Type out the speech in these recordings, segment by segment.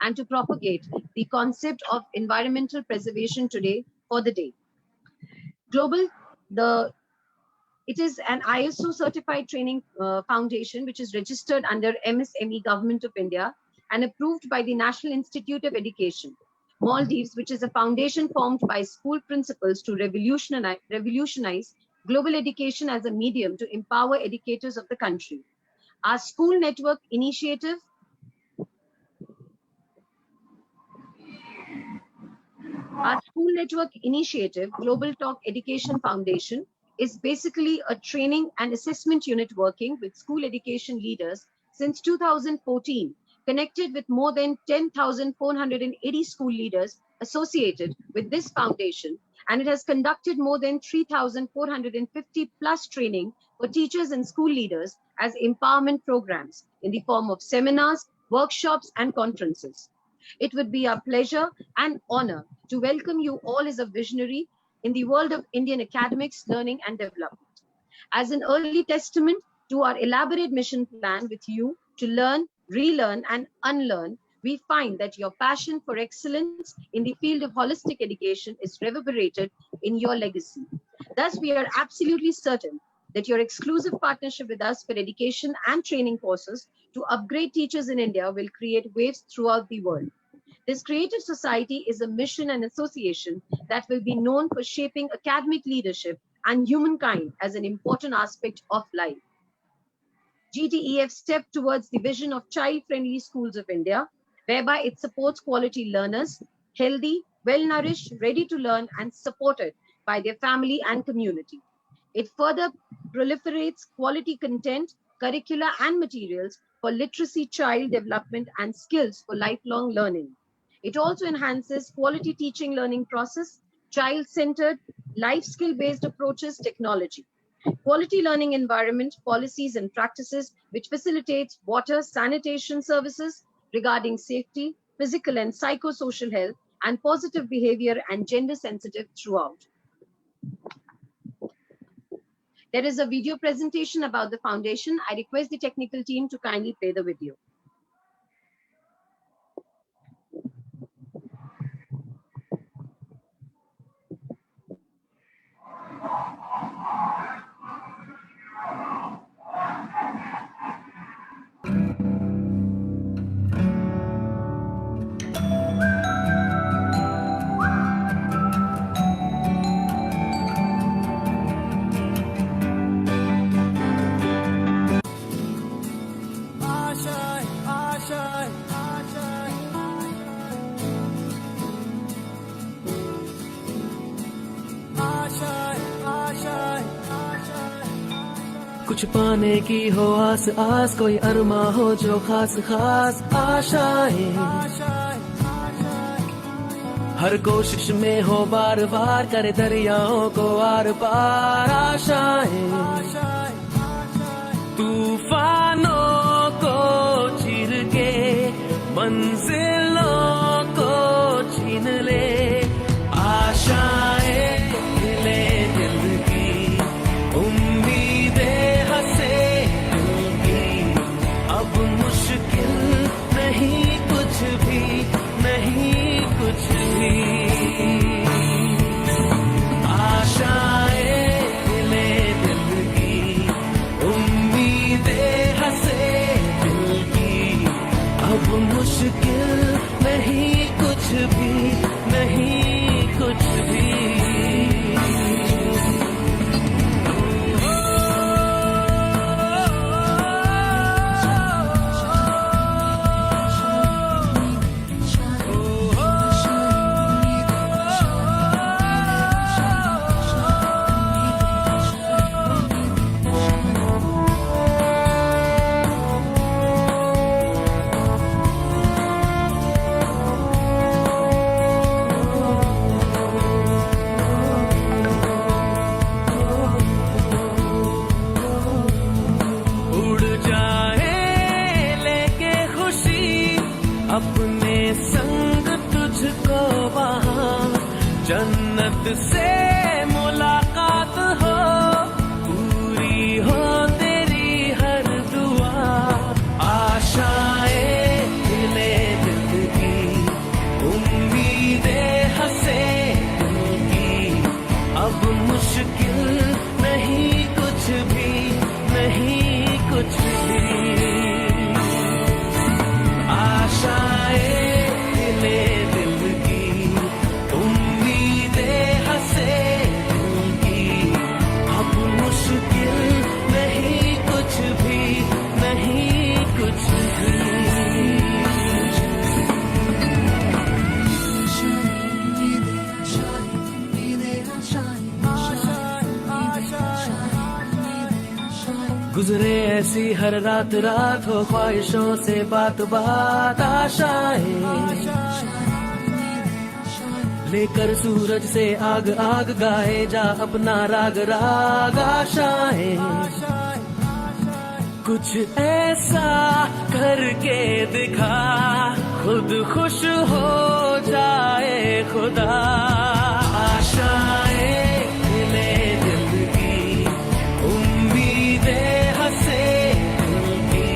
and to propagate the concept of environmental preservation today for the day. It is an ISO certified training foundation which is registered under MSME Government of India and approved by the National Institute of Education, Maldives, which is a foundation formed by school principals to revolutionize global education as a medium to empower educators of the country. Our school network initiative Global Talk Education Foundation, is basically a training and assessment unit working with school education leaders since 2014, connected with more than 10,480 school leaders associated with this foundation, and it has conducted more than 3,450 plus training for teachers and school leaders as empowerment programs in the form of seminars, workshops, and conferences. It would be our pleasure and honor to welcome you all as a visionary in the world of Indian academics, learning, and development. As an early testament to our elaborate mission plan with you to learn, relearn, and unlearn, we find that your passion for excellence in the field of holistic education is reverberated in your legacy. Thus, we are absolutely certain that your exclusive partnership with us for education and training courses to upgrade teachers in India will create waves throughout the world. This creative society is a mission and association that will be known for shaping academic leadership and humankind as an important aspect of life. GTEF stepped towards the vision of child-friendly schools of India, whereby it supports quality learners, healthy, well-nourished, ready to learn, and supported by their family and community. It further proliferates quality content, curricula, and materials for literacy, child development, and skills for lifelong learning. It also enhances quality teaching learning process, child-centered, life skill-based approaches, technology, quality learning environment, policies and practices which facilitates water, sanitation services regarding safety, physical and psychosocial health, and positive behavior and gender sensitive throughout. There is a video presentation about the foundation. I request the technical team to kindly play the video. कुछ पाने की हो आस आस, कोई अरमा हो जो खास खास आशाएं, हर कोशिश में हो बार बार, करे दरियाओं को आर पार आशाएं, तूफानों को चीर के मंजिलों को छीन ले आशाएं, मिले दिल की उम्मीदें हंसे दिल की, अब मुश्किल नहीं कुछ भी, नहीं कुछ भी, आशाएं मिले दिल की उम्मीदें हंसे दिल की, अब मुश्किल नहीं कुछ भी, नहीं कुछ भी। अपने संग तुझको वहाँ जन्नत से मुलाकात हो, पूरी हो तेरी हर दुआ, आशाएं मिले दिल की गुजरे ऐसी हर रात रात हो ख्वाहिशों से बात बात आशाएं लेकर सूरज से आग आग गाए जा अपना राग राग आशाएं कुछ ऐसा करके दिखा खुद खुश हो जाए खुदा आशाएं ले दिल की उम्मीदें हंसे दिल की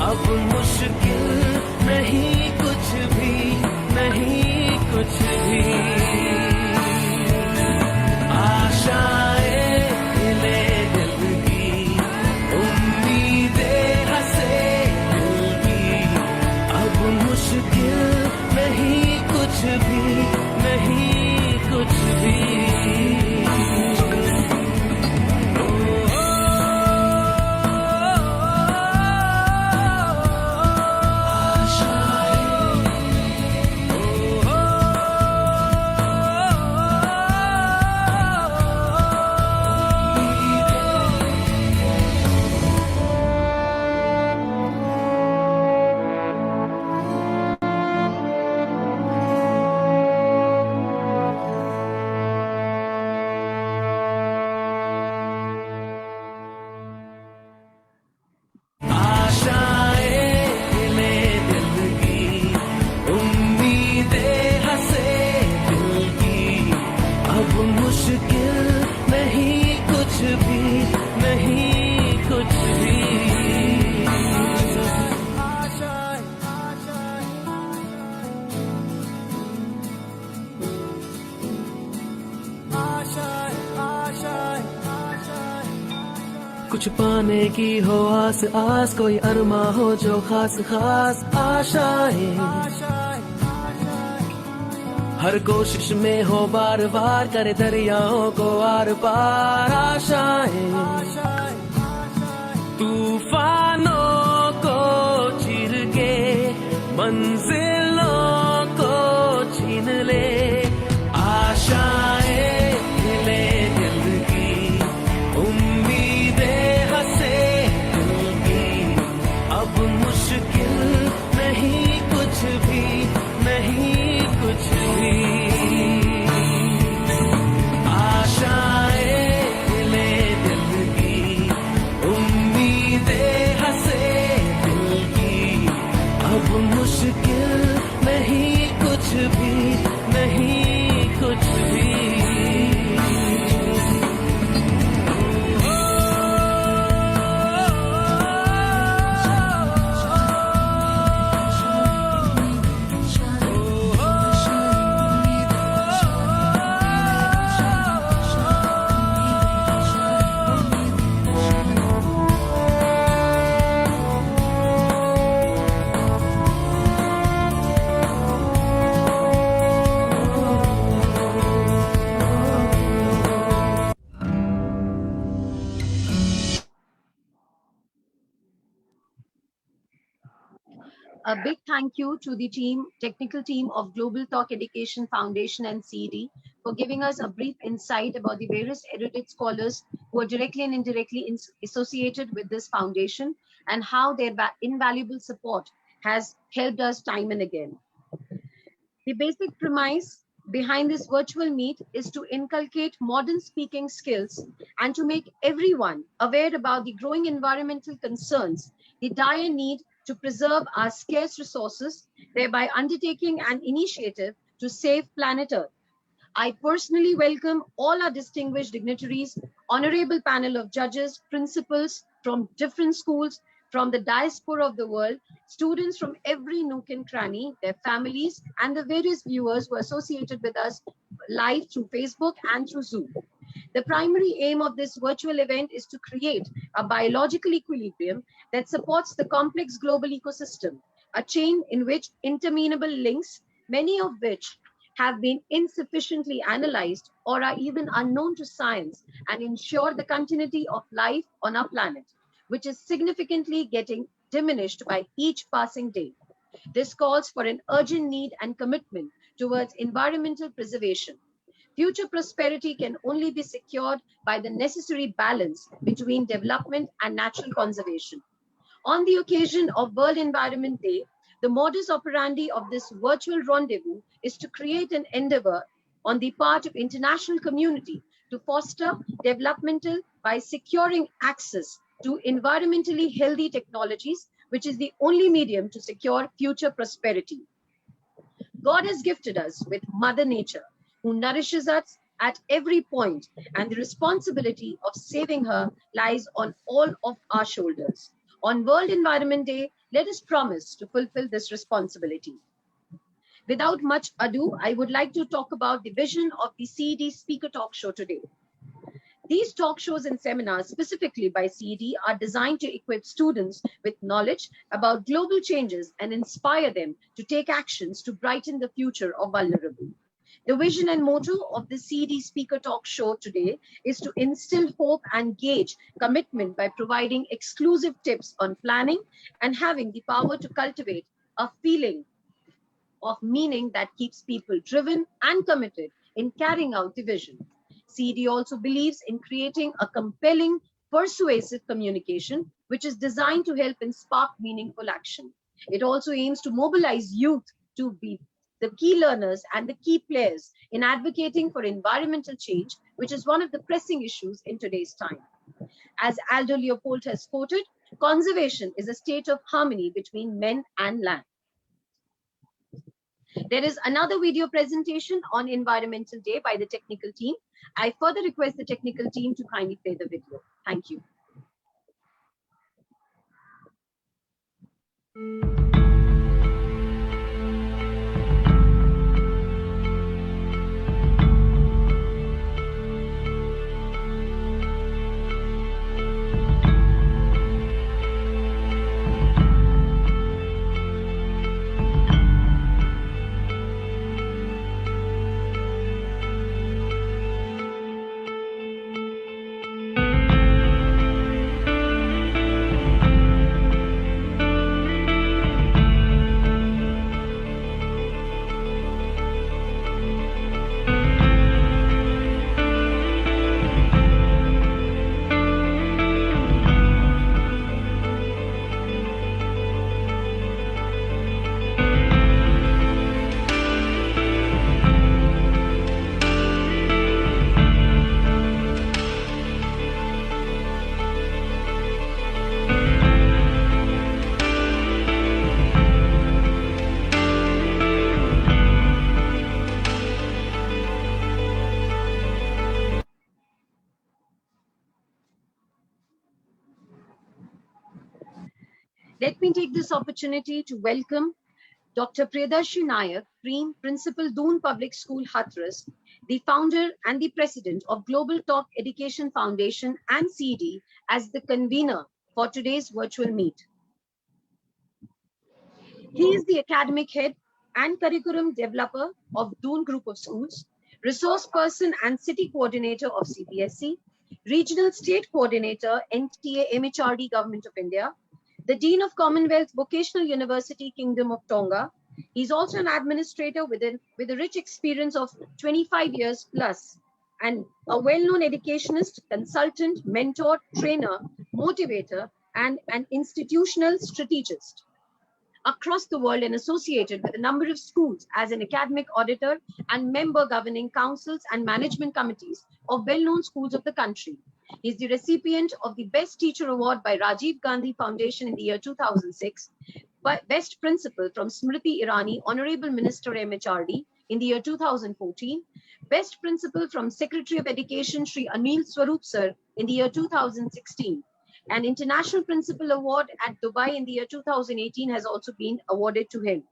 अब मुश्किल नहीं कुछ भी नहीं कुछ भी आशाएं ले दिल की उम्मीदें हंसे दिल की अब मुश्किल नहीं कुछ भी नहीं कुछ भी कुछ पाने की हो आस आस कोई अरमा हो जो खास खास आशाएं हर कोशिश में हो बार बार करे दरियाओं को आर पार आशाएं तूफानों को चीर के मंजिलों को छीन ले आशाएं ले दिल की उम्मीदें हंसे दिल की अब मुश्किल नहीं कुछ भी नहीं कुछ भी आशाएं ले दिल की उम्मीदें हंसे दिल की अब मुश्किल नहीं कुछ भी नहीं कुछ भी A big thank you to the technical team of Global Talk Education Foundation and CED for giving us a brief insight about the various erudite scholars who are directly and indirectly associated with this foundation and how their invaluable support has helped us time and again. The basic premise behind this virtual meet is to inculcate modern speaking skills and to make everyone aware about the growing environmental concerns, the dire need to preserve our scarce resources, thereby undertaking an initiative to save planet Earth. I personally welcome all our distinguished dignitaries, honorable panel of judges, principals from different schools, from the diaspora of the world, students from every nook and cranny, their families, and the various viewers who are associated with us live through Facebook and through Zoom. The primary aim of this virtual event is to create a biological equilibrium that supports the complex global ecosystem, a chain in which interminable links, many of which have been insufficiently analyzed or are even unknown to science, and ensure the continuity of life on our planet, which is significantly getting diminished by each passing day. This calls for an urgent need and commitment towards environmental preservation. Future prosperity can only be secured by the necessary balance between development and natural conservation. On the occasion of World Environment Day, the modus operandi of this virtual rendezvous is to create an endeavor on the part of international community to foster developmental by securing access to environmentally healthy technologies, which is the only medium to secure future prosperity. God has gifted us with Mother Nature, who nourishes us at every point, and the responsibility of saving her lies on all of our shoulders. On World Environment Day, let us promise to fulfill this responsibility. Without much ado, I would like to talk about the vision of the CED Speaker Talk Show today. These talk shows and seminars, specifically by CED, are designed to equip students with knowledge about global changes and inspire them to take actions to brighten the future of vulnerable. The vision and motto of the CED Speaker Talk Show today is to instill hope and gauge commitment by providing exclusive tips on planning and having the power to cultivate a feeling of meaning that keeps people driven and committed in carrying out the vision. CED also believes in creating a compelling, persuasive communication, which is designed to help and spark meaningful action. It also aims to mobilize youth to be the key learners and the key players in advocating for environmental change, which is one of the pressing issues in today's time. As Aldo Leopold has quoted, conservation is a state of harmony between men and land. There is another video presentation on Environmental Day by the technical team. I further request the technical team to kindly play the video. Thank you. Let me take this opportunity to welcome Dr. Priyadarshi Nayak, Principal, Doon Public School, Hathras, the founder and the president of Global Talk Education Foundation and CED as the convener for today's virtual meet. He is the academic head and curriculum developer of Doon Group of Schools, resource person and city coordinator of CBSE, regional state coordinator, NTA MHRD Government of India, the Dean of Commonwealth Vocational University, Kingdom of Tonga. He's also an administrator with a rich experience of 25 years plus, and a well-known educationist, consultant, mentor, trainer, motivator, and an institutional strategist across the world, and associated with a number of schools as an academic auditor and member governing councils and management committees of well-known schools of the country. He is the recipient of the Best Teacher Award by Rajiv Gandhi Foundation in the year 2006, Best Principal from Smriti Irani, Honorable Minister MHRD in the year 2014, Best Principal from Secretary of Education Shri Anil Swarup Sir in the year 2016. An International Principal Award at Dubai in the year 2018 has also been awarded to him.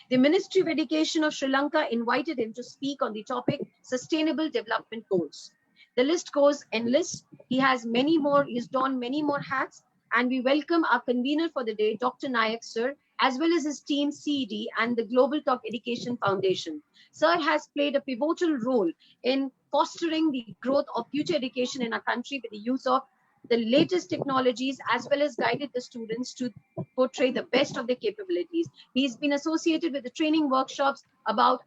The Ministry of Education of Sri Lanka invited him to speak on the topic Sustainable Development Goals. The list goes endless. He has many more, he's donned many more hats, and we welcome our convener for the day, Dr. Nayak Sir, as well as his team CED and the Global Talk Education Foundation. Sir has played a pivotal role in fostering the growth of future education in our country with the use of the latest technologies, as well as guided the students to portray the best of their capabilities. He's been associated with the training workshops about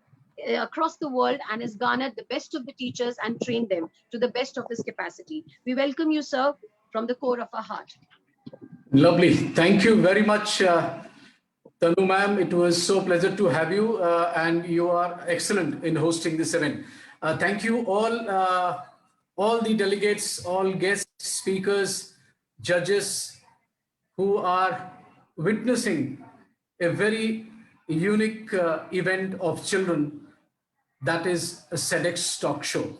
across the world and has garnered the best of the teachers and trained them to the best of his capacity. We welcome you, sir, from the core of our heart. Lovely. Thank you very much, Tanu ma'am. It was so pleasure to have you, and you are excellent in hosting this event. Thank you all the delegates, all guest speakers, judges who are witnessing a very unique event of children, that is a CEDx talk show.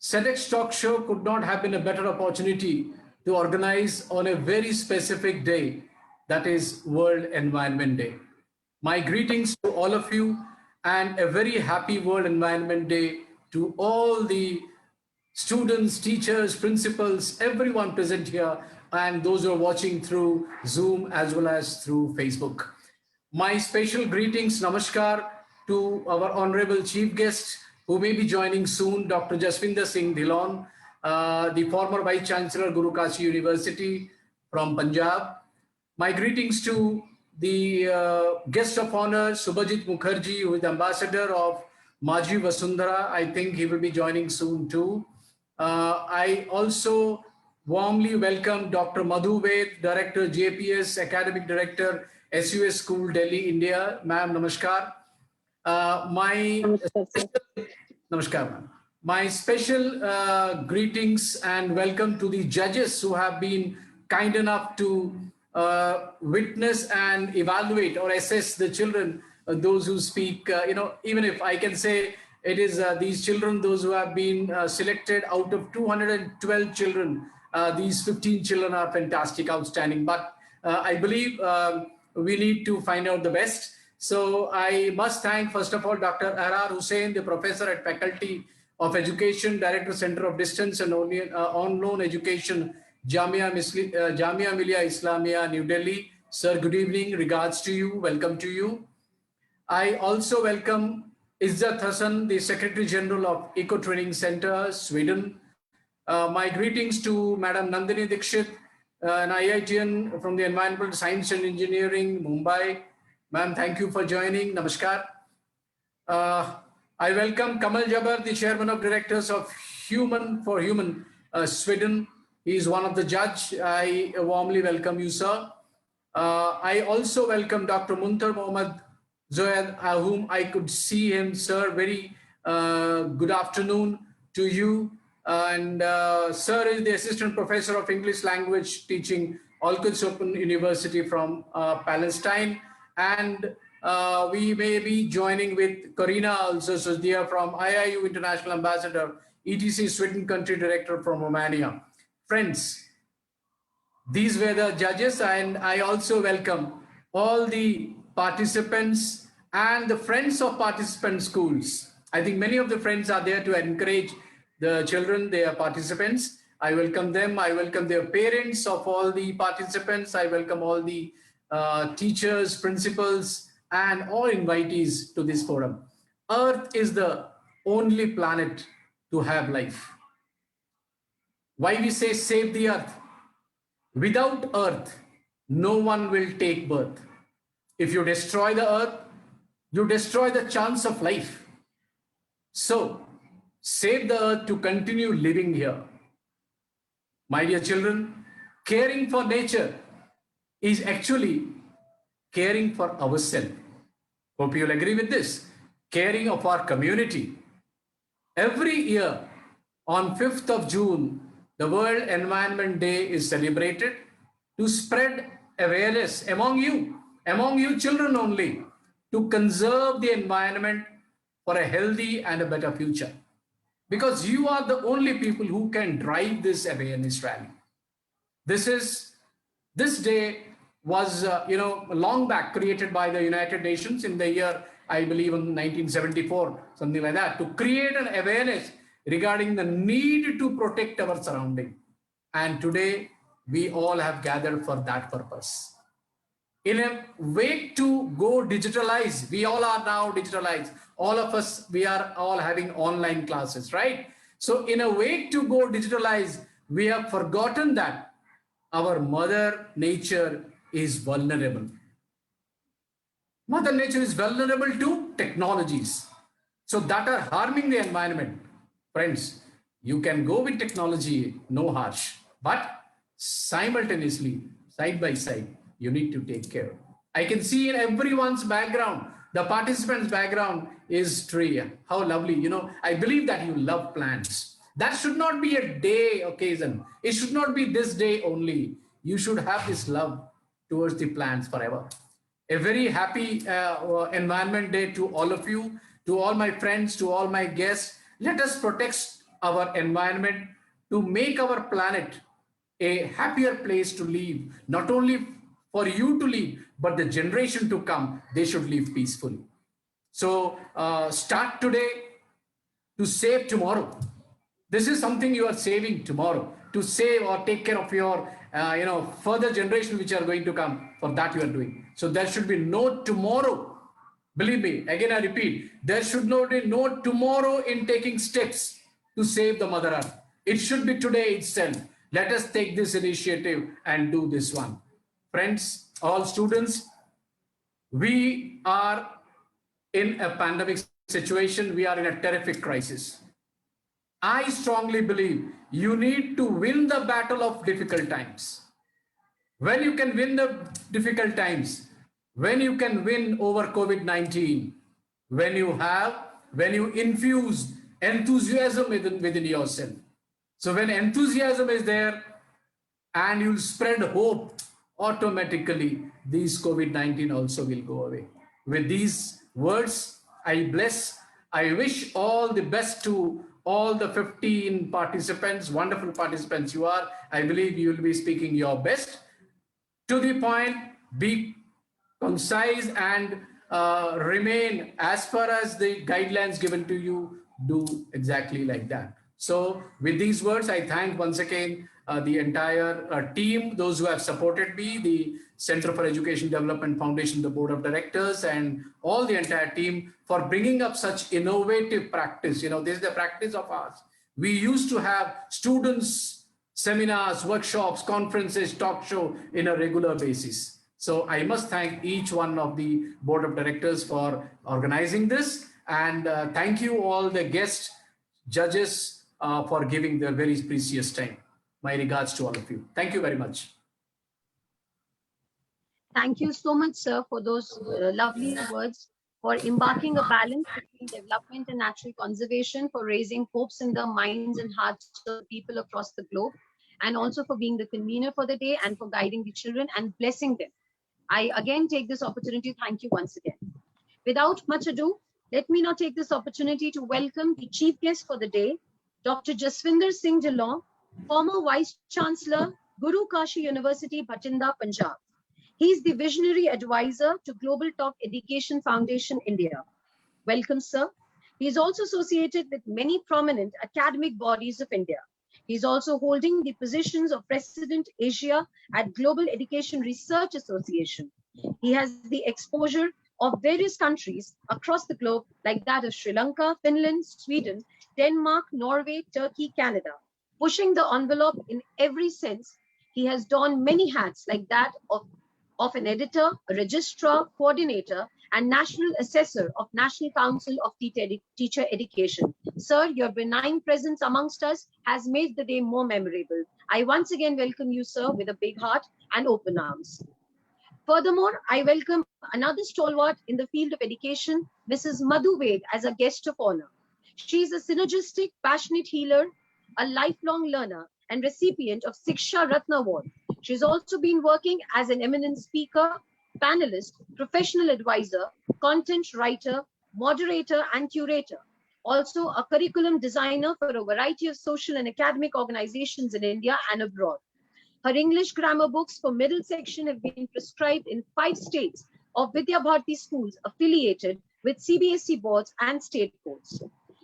CEDx talk show could not have been a better opportunity to organize on a very specific day, that is World Environment Day. My greetings to all of you and a very happy World Environment Day to all the students, teachers, principals, everyone present here, and those who are watching through Zoom as well as through Facebook. My special greetings, namaskar, to our honorable chief guest who may be joining soon, Dr. Jaswinder Singh Dhillon, the former Vice Chancellor, Guru Kashi University from Punjab. My greetings to the guest of honor, Subhajit Mukherjee, who is the ambassador of Maji Vasundhara. I think he will be joining soon too. I also warmly welcome Dr. Madhu Ved, Director, JPS, Academic Director, SUS School, Delhi, India. Ma'am, namaskar. Namaskar, ma'am. My special greetings and welcome to the judges who have been kind enough to witness and evaluate or assess the children, those who speak, even if I can say it is these children, those who have been selected out of 212 children, these 15 children are fantastic, outstanding. But I believe we need to find out the best. So I must thank, first of all, Dr. Ahrar Hussain, the professor at Faculty of Education, Director, Center of Distance and On-Loan Education, Jamia Millia Islamia, New Delhi. Sir, good evening. Regards to you. Welcome to you. I also welcome Izzat Hassan, the Secretary General of Eco Training Center, Sweden. My greetings to Madam Nandini Dikshit, an IITian from the Environmental Science and Engineering, Mumbai. Ma'am, thank you for joining. Namaskar. I welcome Kamal Jabbar, the Chairman of Directors of Human for Human, Sweden. He is one of the judge. I warmly welcome you, sir. I also welcome Dr. Muntar Mohammad Zoyad, whom I could see him, sir. Very good afternoon to you. And sir is the Assistant Professor of English Language Teaching, Al-Quds Open University from Palestine. And we may be joining with Corina also, so they are from IIU International Ambassador, ETC Sweden Country Director from Romania. Friends, these were the judges, and I also welcome all the participants and the friends of participant schools. I think many of the friends are there to encourage the children, their participants. I welcome them. I welcome their parents of all the participants. I welcome all the teachers, principals, and all invitees to this forum. Earth is the only planet to have life. Why we say save the earth? Without earth, no one will take birth. If you destroy the earth, you destroy the chance of life. So, save the earth to continue living here. My dear children, caring for nature is actually caring for ourselves. Hope you'll agree with this. Caring of our community. Every year on 5th of June, the World Environment Day is celebrated to spread awareness among you children only, to conserve the environment for a healthy and a better future. Because you are the only people who can drive this awareness rally. This day was, long back created by the United Nations in the year, I believe in 1974, something like that, to create an awareness regarding the need to protect our surrounding. And today we all have gathered for that purpose. In a way to go digitalize, we all are now digitalized. All of us, we are all having online classes, right? So in a way to go digitalize, we have forgotten that our mother nature is vulnerable. Mother nature is vulnerable to technologies. so that are harming the environment. Friends, you can go with technology, no harsh, but simultaneously, side by side, you need to take care. I can see in everyone's background, the participants' background is tree. How lovely. I believe that you love plants. That should not be a day occasion. It should not be this day only. You should have this love towards the plants forever. A very happy Environment Day to all of you, to all my friends, to all my guests. Let us protect our environment to make our planet a happier place to live, not only for you to live, but the generation to come, they should live peacefully. So start today to save tomorrow. This is something you are saving tomorrow, to save or take care of your further generation which are going to come. For that you are doing. So there should be no tomorrow. Believe me, again I repeat, there should not be no tomorrow in taking steps to save the Mother Earth. It should be today itself. Let us take this initiative and do this one. Friends, all students, we are in a pandemic situation. We are in a terrific crisis. I strongly believe you need to win the battle of difficult times. When you can win the difficult times, when you can win over COVID-19, when you infuse enthusiasm within yourself. So when enthusiasm is there and you'll spread hope, automatically these COVID-19 also will go away. With these words, I bless. I wish all the best to all the 15 participants, wonderful participants you are. I believe you will be speaking your best. To the point, be concise and remain as far as the guidelines given to you, do exactly like that. So with these words, I thank once again the entire team, those who have supported me, the Center for Education Development Foundation, the Board of Directors, and all the entire team for bringing up such innovative practice. This is the practice of ours. We used to have students, seminars, workshops, conferences, talk show in a regular basis. So I must thank each one of the Board of Directors for organizing this. And thank you all the guests, judges, for giving their very precious time. My regards to all of you. Thank you very much. Thank you so much, sir, for those lovely words, for embarking a balance between development and natural conservation, for raising hopes in the minds and hearts of the people across the globe, and also for being the convener for the day and for guiding the children and blessing them. I again take this opportunity to thank you once again. Without much ado, let me now take this opportunity to welcome the chief guest for the day, Dr. Jaswinder Singh Dillon, former Vice Chancellor, Guru Kashi University, Bhatinda, Punjab. He is the Visionary Advisor to Global Talk Education Foundation, India. Welcome, sir. He is also associated with many prominent academic bodies of India. He is also holding the positions of President Asia at Global Education Research Association. He has the exposure of various countries across the globe, like that of Sri Lanka, Finland, Sweden, Denmark, Norway, Turkey, Canada. Pushing the envelope in every sense, he has donned many hats like that of an editor, a registrar, coordinator, and national assessor of National Council of Teacher Education. Sir, your benign presence amongst us has made the day more memorable. I once again welcome you, sir, with a big heart and open arms. Furthermore, I welcome another stalwart in the field of education, Mrs. Madhu Ved, as a guest of honor. She is a synergistic, passionate healer, a lifelong learner, and recipient of Siksha Ratna Award. She's also been working as an eminent speaker, panelist, professional advisor, content writer, moderator, and curator. Also a curriculum designer for a variety of social and academic organizations in India and abroad. Her English grammar books for middle section have been prescribed in 5 states of Vidya Bharati schools affiliated with CBSE boards and state boards.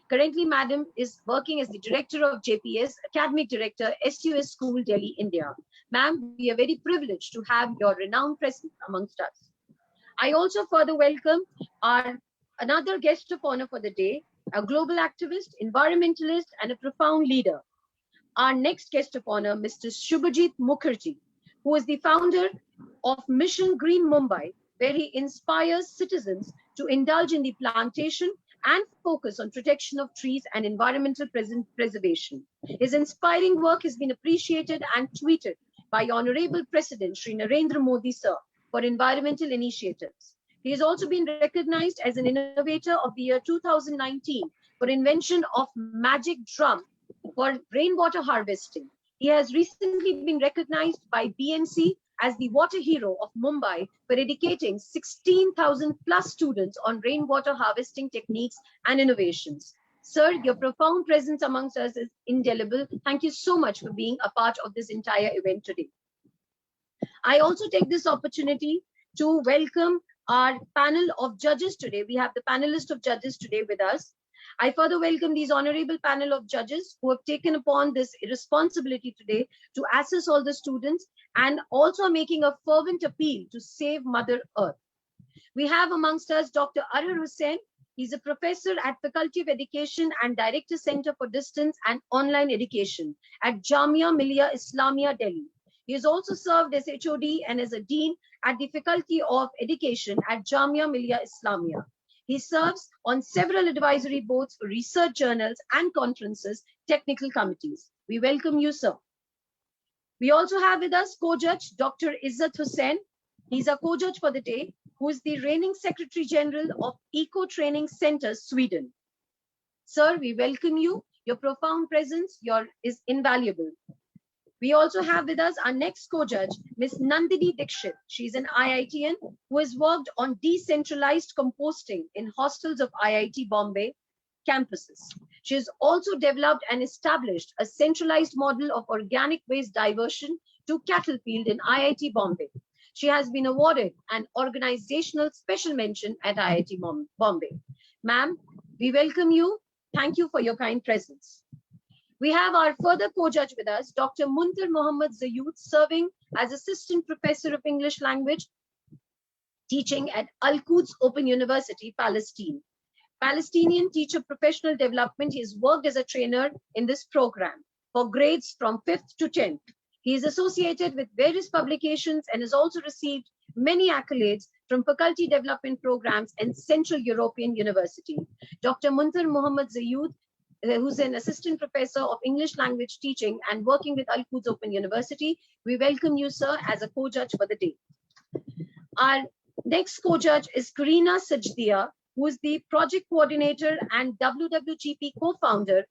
Currently, Madam is working as the Director of JPS, Academic Director, SUS School, Delhi, India. Ma'am, we are very privileged to have your renowned presence amongst us. I also further welcome our another guest of honor for the day, a global activist, environmentalist, and a profound leader. Our next guest of honor, Mr. Shubhajit Mukherjee, who is the founder of Mission Green Mumbai, where he inspires citizens to indulge in the plantation and focus on protection of trees and environmental preservation. His inspiring work has been appreciated and tweeted by Honorable President Shri Narendra Modi sir for environmental initiatives. He has also been recognized as an innovator of the year 2019 for invention of magic drum for rainwater harvesting. He has recently been recognized by BNC as the water hero of Mumbai for educating 16,000 plus students on rainwater harvesting techniques and innovations. Sir, your profound presence amongst us is indelible. Thank you so much for being a part of this entire event today. I also take this opportunity to welcome our panel of judges today. We have the panelist of judges today with us. I further welcome these honorable panel of judges who have taken upon this responsibility today to assess all the students and also making a fervent appeal to save Mother Earth. We have amongst us Dr. Arhar Hussain. He's a professor at Faculty of Education and Director Center for Distance and Online Education at Jamia Millia Islamia, Delhi. He has also served as HOD and as a Dean at the Faculty of Education at Jamia Millia Islamia. He serves on several advisory boards for research journals and conferences, technical committees. We welcome you, sir. We also have with us co-judge Dr. Izzat Hussain. He's a co-judge for the day, who is the reigning Secretary General of Eco Training Center, Sweden. Sir, we welcome you. Your profound presence is invaluable. We also have with us our next co-judge, Ms. Nandini Dikshit. She's an IITian who has worked on decentralized composting in hostels of IIT Bombay campuses. She has also developed and established a centralized model of organic waste diversion to cattle field in IIT Bombay. She has been awarded an organizational special mention at IIT Bombay. Ma'am, we welcome you. Thank you for your kind presence. We have our further co-judge with us, Dr. Muntar Mohammad Zayoud, serving as Assistant Professor of English Language, teaching at Al-Quds Open University, Palestine. Palestinian teacher professional development. He has worked as a trainer in this program for grades from 5th to 10th. He is associated with various publications and has also received many accolades from faculty development programs and Central European University. Dr. Muntar Mohammad Zayoud, who's an assistant professor of English language teaching and working with Al-Quds Open University. We welcome you, sir, as a co-judge for the day. Our next co-judge is Karina Sajdia, who is the project coordinator and WWGP co-founder.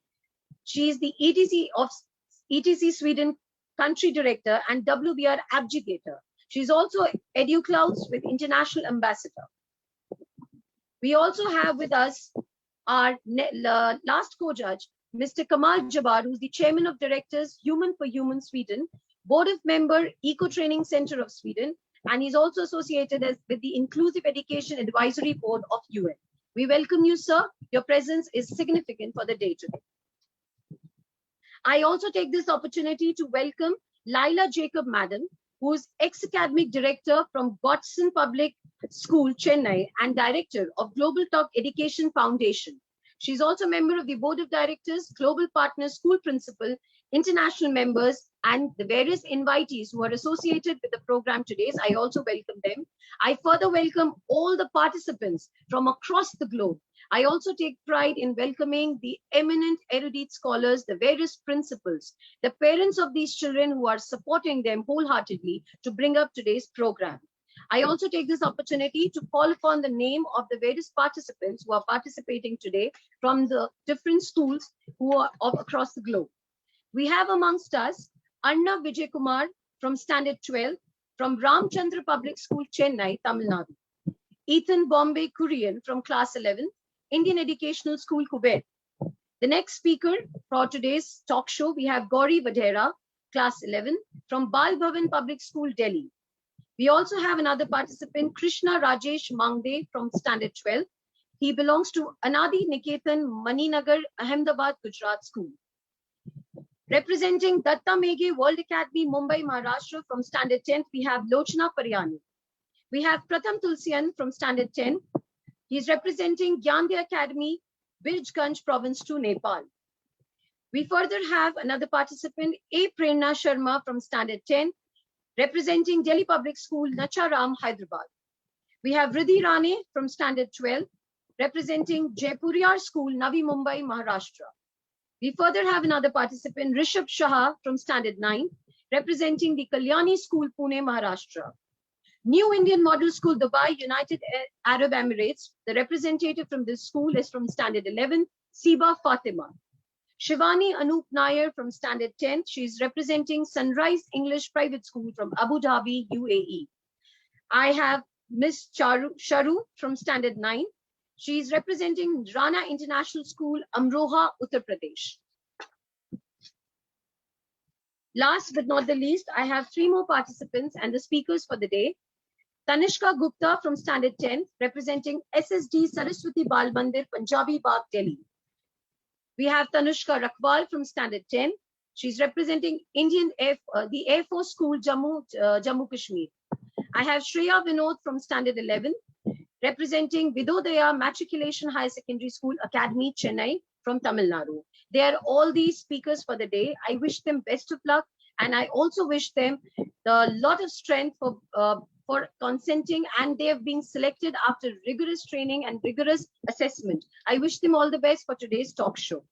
She is the ETC Sweden country director and WBR abjugator. She's also EduClouds with international ambassador. We also have with us our last co-judge, Mr. Kamal Jabbar, who's the chairman of directors, Human for Human Sweden, board of member, Eco Training Center of Sweden, and he's also associated with the Inclusive Education Advisory Board of UN. We welcome you, sir. Your presence is significant for the day today. I also take this opportunity to welcome Laila Jacob, madam, who is ex-academic director from Godson Public School, Chennai, and director of Global Talk Education Foundation. She's also a member of the board of directors, global partners, school principal, international members, and the various invitees who are associated with the program today. I also welcome them. I further welcome all the participants from across the globe. I also take pride in welcoming the eminent erudite scholars, the various principals, the parents of these children who are supporting them wholeheartedly to bring up today's program. I also take this opportunity to call upon the name of the various participants who are participating today from the different schools who are across the globe. We have amongst us Arna Vijay Kumar from Standard 12, from Ramchandra Public School, Chennai, Tamil Nadu. Ethan Bombay Kurian from Class 11, Indian Educational School, Kuwait. The next speaker for today's talk show, we have Gauri Vadera, Class 11, from Bal Bhavan Public School, Delhi. We also have another participant, Krishna Rajesh Mande from Standard 12. He belongs to Anadi Niketan Maninagar, Ahmedabad, Gujarat School. Representing Datta Meghe World Academy, Mumbai, Maharashtra from Standard 10th, we have Lochna Paryani. We have Pratham Tulsian from Standard 10. He is representing Gyandya Academy, Birjganj Province 2, Nepal. We further have another participant, A. Prana Sharma from Standard 10, representing Delhi Public School, Nacharam, Hyderabad. We have Riddhi Rane from Standard 12, representing Jaipuriyar School, Navi Mumbai, Maharashtra. We further have another participant, Rishabh Shah from Standard 9, representing the Kalyani School, Pune, Maharashtra. New Indian Model School, Dubai, United Arab Emirates. The representative from this school is from Standard 11, Siba Fatima. Shivani Anup Nair from Standard 10. She is representing Sunrise English Private School from Abu Dhabi, UAE. I have Miss Sharu from Standard 9. She is representing Rana International School, Amroha, Uttar Pradesh. Last but not the least, I have 3 more participants and the speakers for the day. Tanishka Gupta from Standard 10, representing SSD Saraswati Bal Mandir, Punjabi Bagh, Delhi. We have Tanushka Rakwal from Standard 10. She's representing the Air Force School, Jammu Kashmir. I have Shreya Vinod from Standard 11, representing Vidodaya Matriculation Higher Secondary School Academy, Chennai, from Tamil Nadu. They are all these speakers for the day. I wish them best of luck, and I also wish them a lot of strength for consenting, and they have been selected after rigorous training and rigorous assessment. I wish them all the best for today's talk show.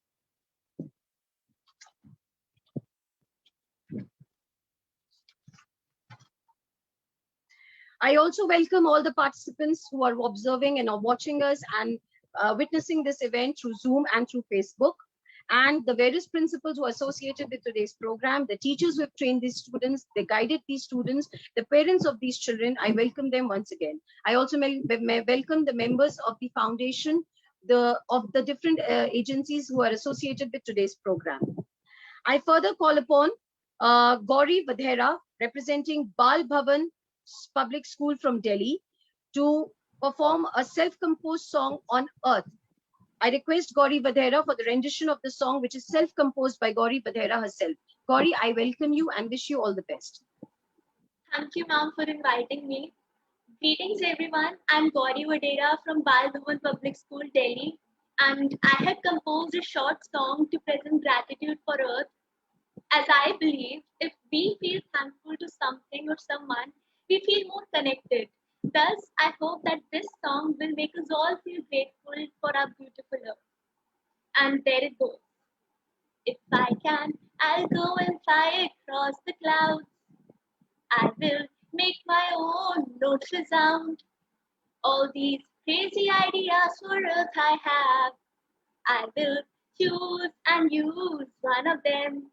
I also welcome all the participants who are observing and are watching us and witnessing this event through Zoom and through Facebook, and the various principals who are associated with today's program, the teachers who have trained these students, they guided these students, the parents of these children. I welcome them once again. I also welcome the members of the foundation, of the different agencies who are associated with today's program. I further call upon Gauri Vadera, representing Bal Bhavan Public School from Delhi, to perform a self-composed song on Earth. I request Gauri Vadera for the rendition of the song, which is self-composed by Gauri Vadera herself. Gauri, I welcome you and wish you all the best. Thank you, ma'am, for inviting me. Greetings, everyone. I'm Gauri Vadera from Bal Bhavan Public School, Delhi, and I have composed a short song to present gratitude for Earth. As I believe, if we feel thankful to something or someone, we feel more connected. Thus, I hope that this song will make us all feel grateful for our beautiful Earth. And there it goes. If I can, I'll go and fly across the clouds. I will make my own notes resound. All these crazy ideas for Earth I have, I will choose and use one of them.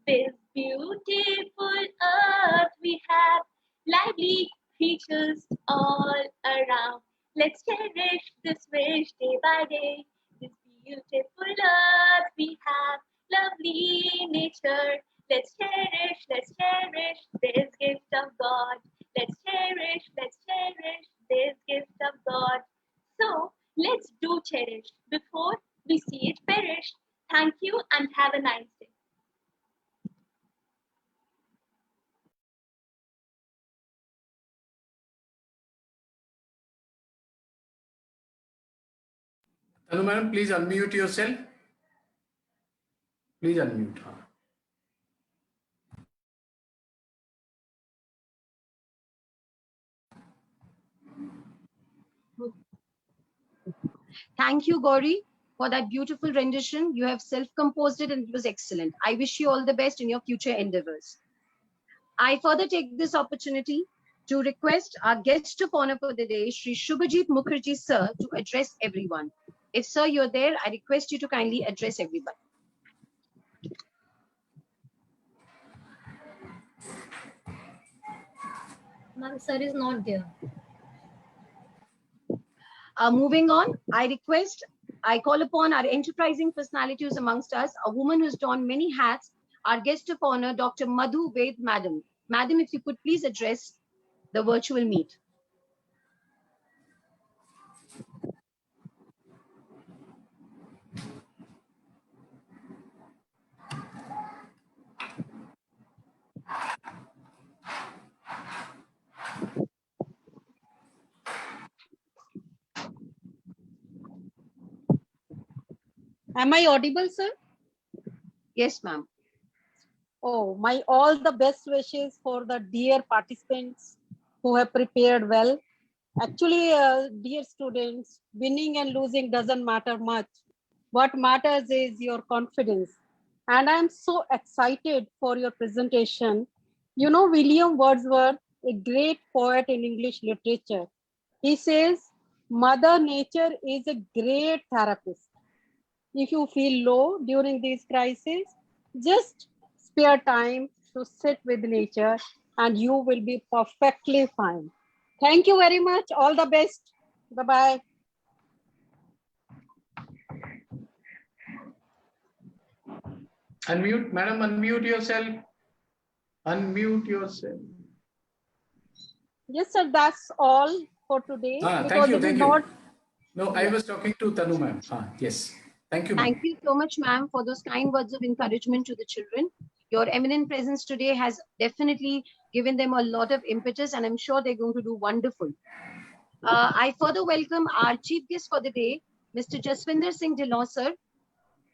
This beautiful Earth we have, lively creatures all around. Let's cherish this wish day by day. This beautiful Earth we have, lovely nature. Let's cherish this gift of God. Let's cherish this gift of God. So let's do cherish before we see it perish. Thank you and have a nice day. Hello, madam, please unmute yourself. Please unmute. Thank you, Gauri, for that beautiful rendition. You have self-composed it and it was excellent. I wish you all the best in your future endeavors. I further take this opportunity to request our guest of honor for the day, Shri Shubhajit Mukherjee, sir, to address everyone. If, sir, you're there, I request you to kindly address everybody. Ma'am, sir is not there. Moving on, I call upon our enterprising personalities amongst us, a woman who's donned many hats, our guest of honor, Dr. Madhu Ved, madam. Madam, if you could please address the virtual meet. Am I audible, sir? Yes, ma'am. Oh, my all the best wishes for the dear participants who have prepared well. Actually, dear students, winning and losing doesn't matter much. What matters is your confidence. And I'm so excited for your presentation. You know, William Wordsworth, a great poet in English literature, he says, Mother Nature is a great therapist. If you feel low during these crises, just spare time to sit with nature and you will be perfectly fine. Thank you very much. All the best. Bye-bye. Unmute, madam, unmute yourself. Unmute yourself. Yes, sir, that's all for today. Thank Because you, it is thank you. not. No, I was talking to Tanu, ma'am. Yes. Thank you, ma'am. Thank you so much, ma'am, for those kind words of encouragement to the children. Your eminent presence today has definitely given them a lot of impetus, and I'm sure they're going to do wonderful. I further welcome our chief guest for the day, Mr. Jaswinder Singh Dhillon, sir.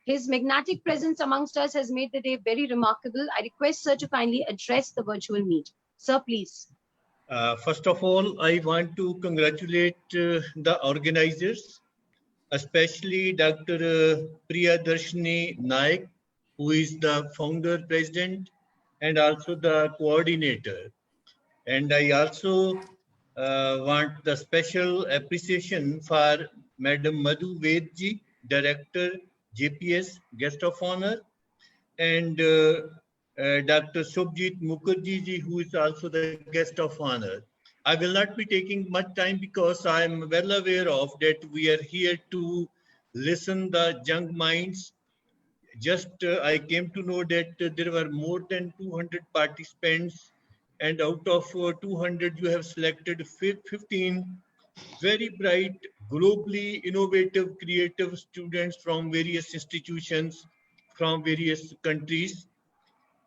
His magnetic presence amongst us has made the day very remarkable. I request sir to kindly address the virtual meet. Sir, please. First of all, I want to congratulate the organizers, especially Dr. Priyadarshini Naik, who is the founder president and also the coordinator. And I also want the special appreciation for Madam Madhu Vedji, Director, JPS, Guest of Honor, and Dr. Shobjit Mukherjee ji, who is also the guest of honor. I will not be taking much time because I am well aware of that we are here to listen the young minds. Just I came to know that there were more than 200 participants, and out of 200 you have selected 15 very bright, globally innovative, creative students from various institutions, from various countries.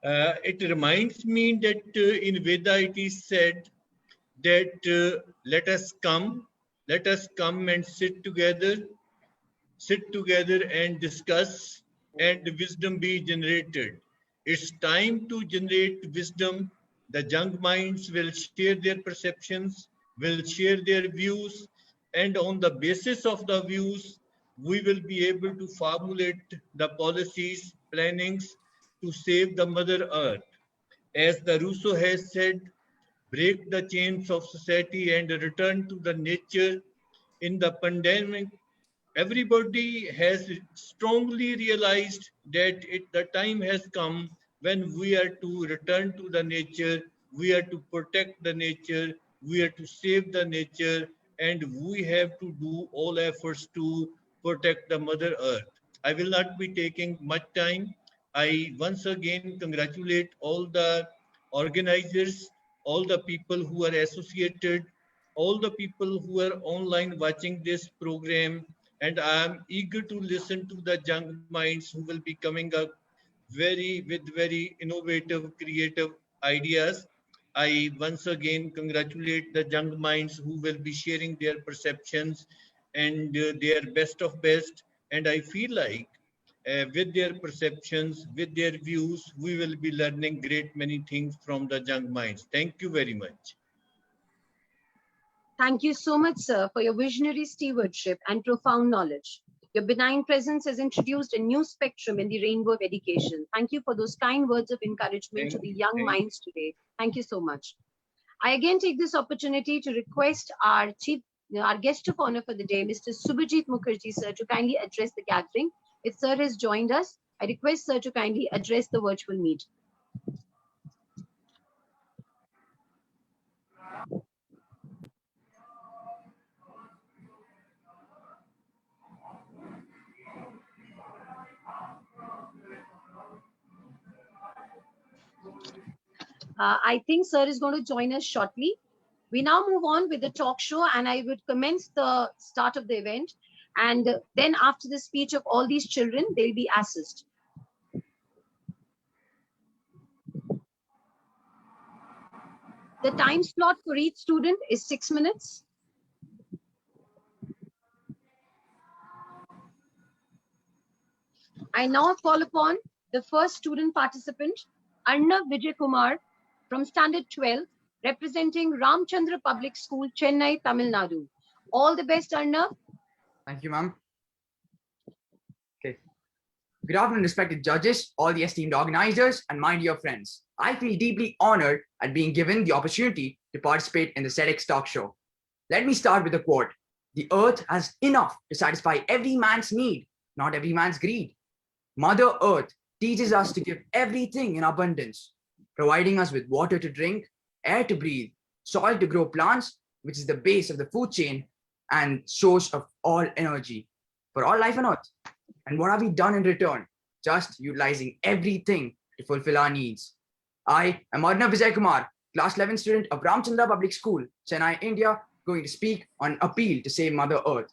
It reminds me that in Veda it is said that let us come and sit together and discuss, and wisdom be generated. It's time to generate wisdom. The young minds will share their perceptions, will share their views, and on the basis of the views, we will be able to formulate the policies, plannings to save the Mother Earth. As the Rousseau has said, break the chains of society and return to the nature. In the pandemic, everybody has strongly realized that the time has come when we are to return to the nature, we are to protect the nature, we are to save the nature, and we have to do all efforts to protect the Mother Earth. I will not be taking much time. I once again congratulate all the organizers, all the people who are associated, all the people who are online watching this program, and I am eager to listen to the young minds who will be coming up very innovative, creative ideas. I once again congratulate the young minds who will be sharing their perceptions and their best of best. And I feel like with their perceptions, with their views, we will be learning great many things from the young minds. Thank you very much. Thank you so much, sir, for your visionary stewardship and profound knowledge. Your benign presence has introduced a new spectrum in the rainbow of education. Thank you for those kind words of encouragement to the young minds today. Thank you so much. I again take this opportunity to request our guest of honor for the day, Mr. Subhajit Mukherjee, sir, to kindly address the gathering. If sir has joined us, I request sir to kindly address the virtual meet. I think sir is going to join us shortly. We now move on with the talk show, and I would commence the start of the event. And then after the speech of all these children, they'll be assessed. The time slot for each student is 6 minutes. I now call upon the first student participant, Arna Vijay Kumar from Standard 12, representing Ramchandra Public School, Chennai, Tamil Nadu. All the best, Arna. Thank you, ma'am. Okay. Good afternoon, respected judges, all the esteemed organizers, and my dear friends. I feel deeply honored at being given the opportunity to participate in the CEDx talk show. Let me start with a quote. The earth has enough to satisfy every man's need, not every man's greed. Mother Earth teaches us to give everything in abundance, providing us with water to drink, air to breathe, soil to grow plants, which is the base of the food chain and source of all energy for all life on earth. And what have we done in return? Just utilizing everything to fulfill our needs. I am Arna Vijay Kumar, class 11 student of Ramchandra Public School, Chennai, India, going to speak on appeal to save Mother Earth.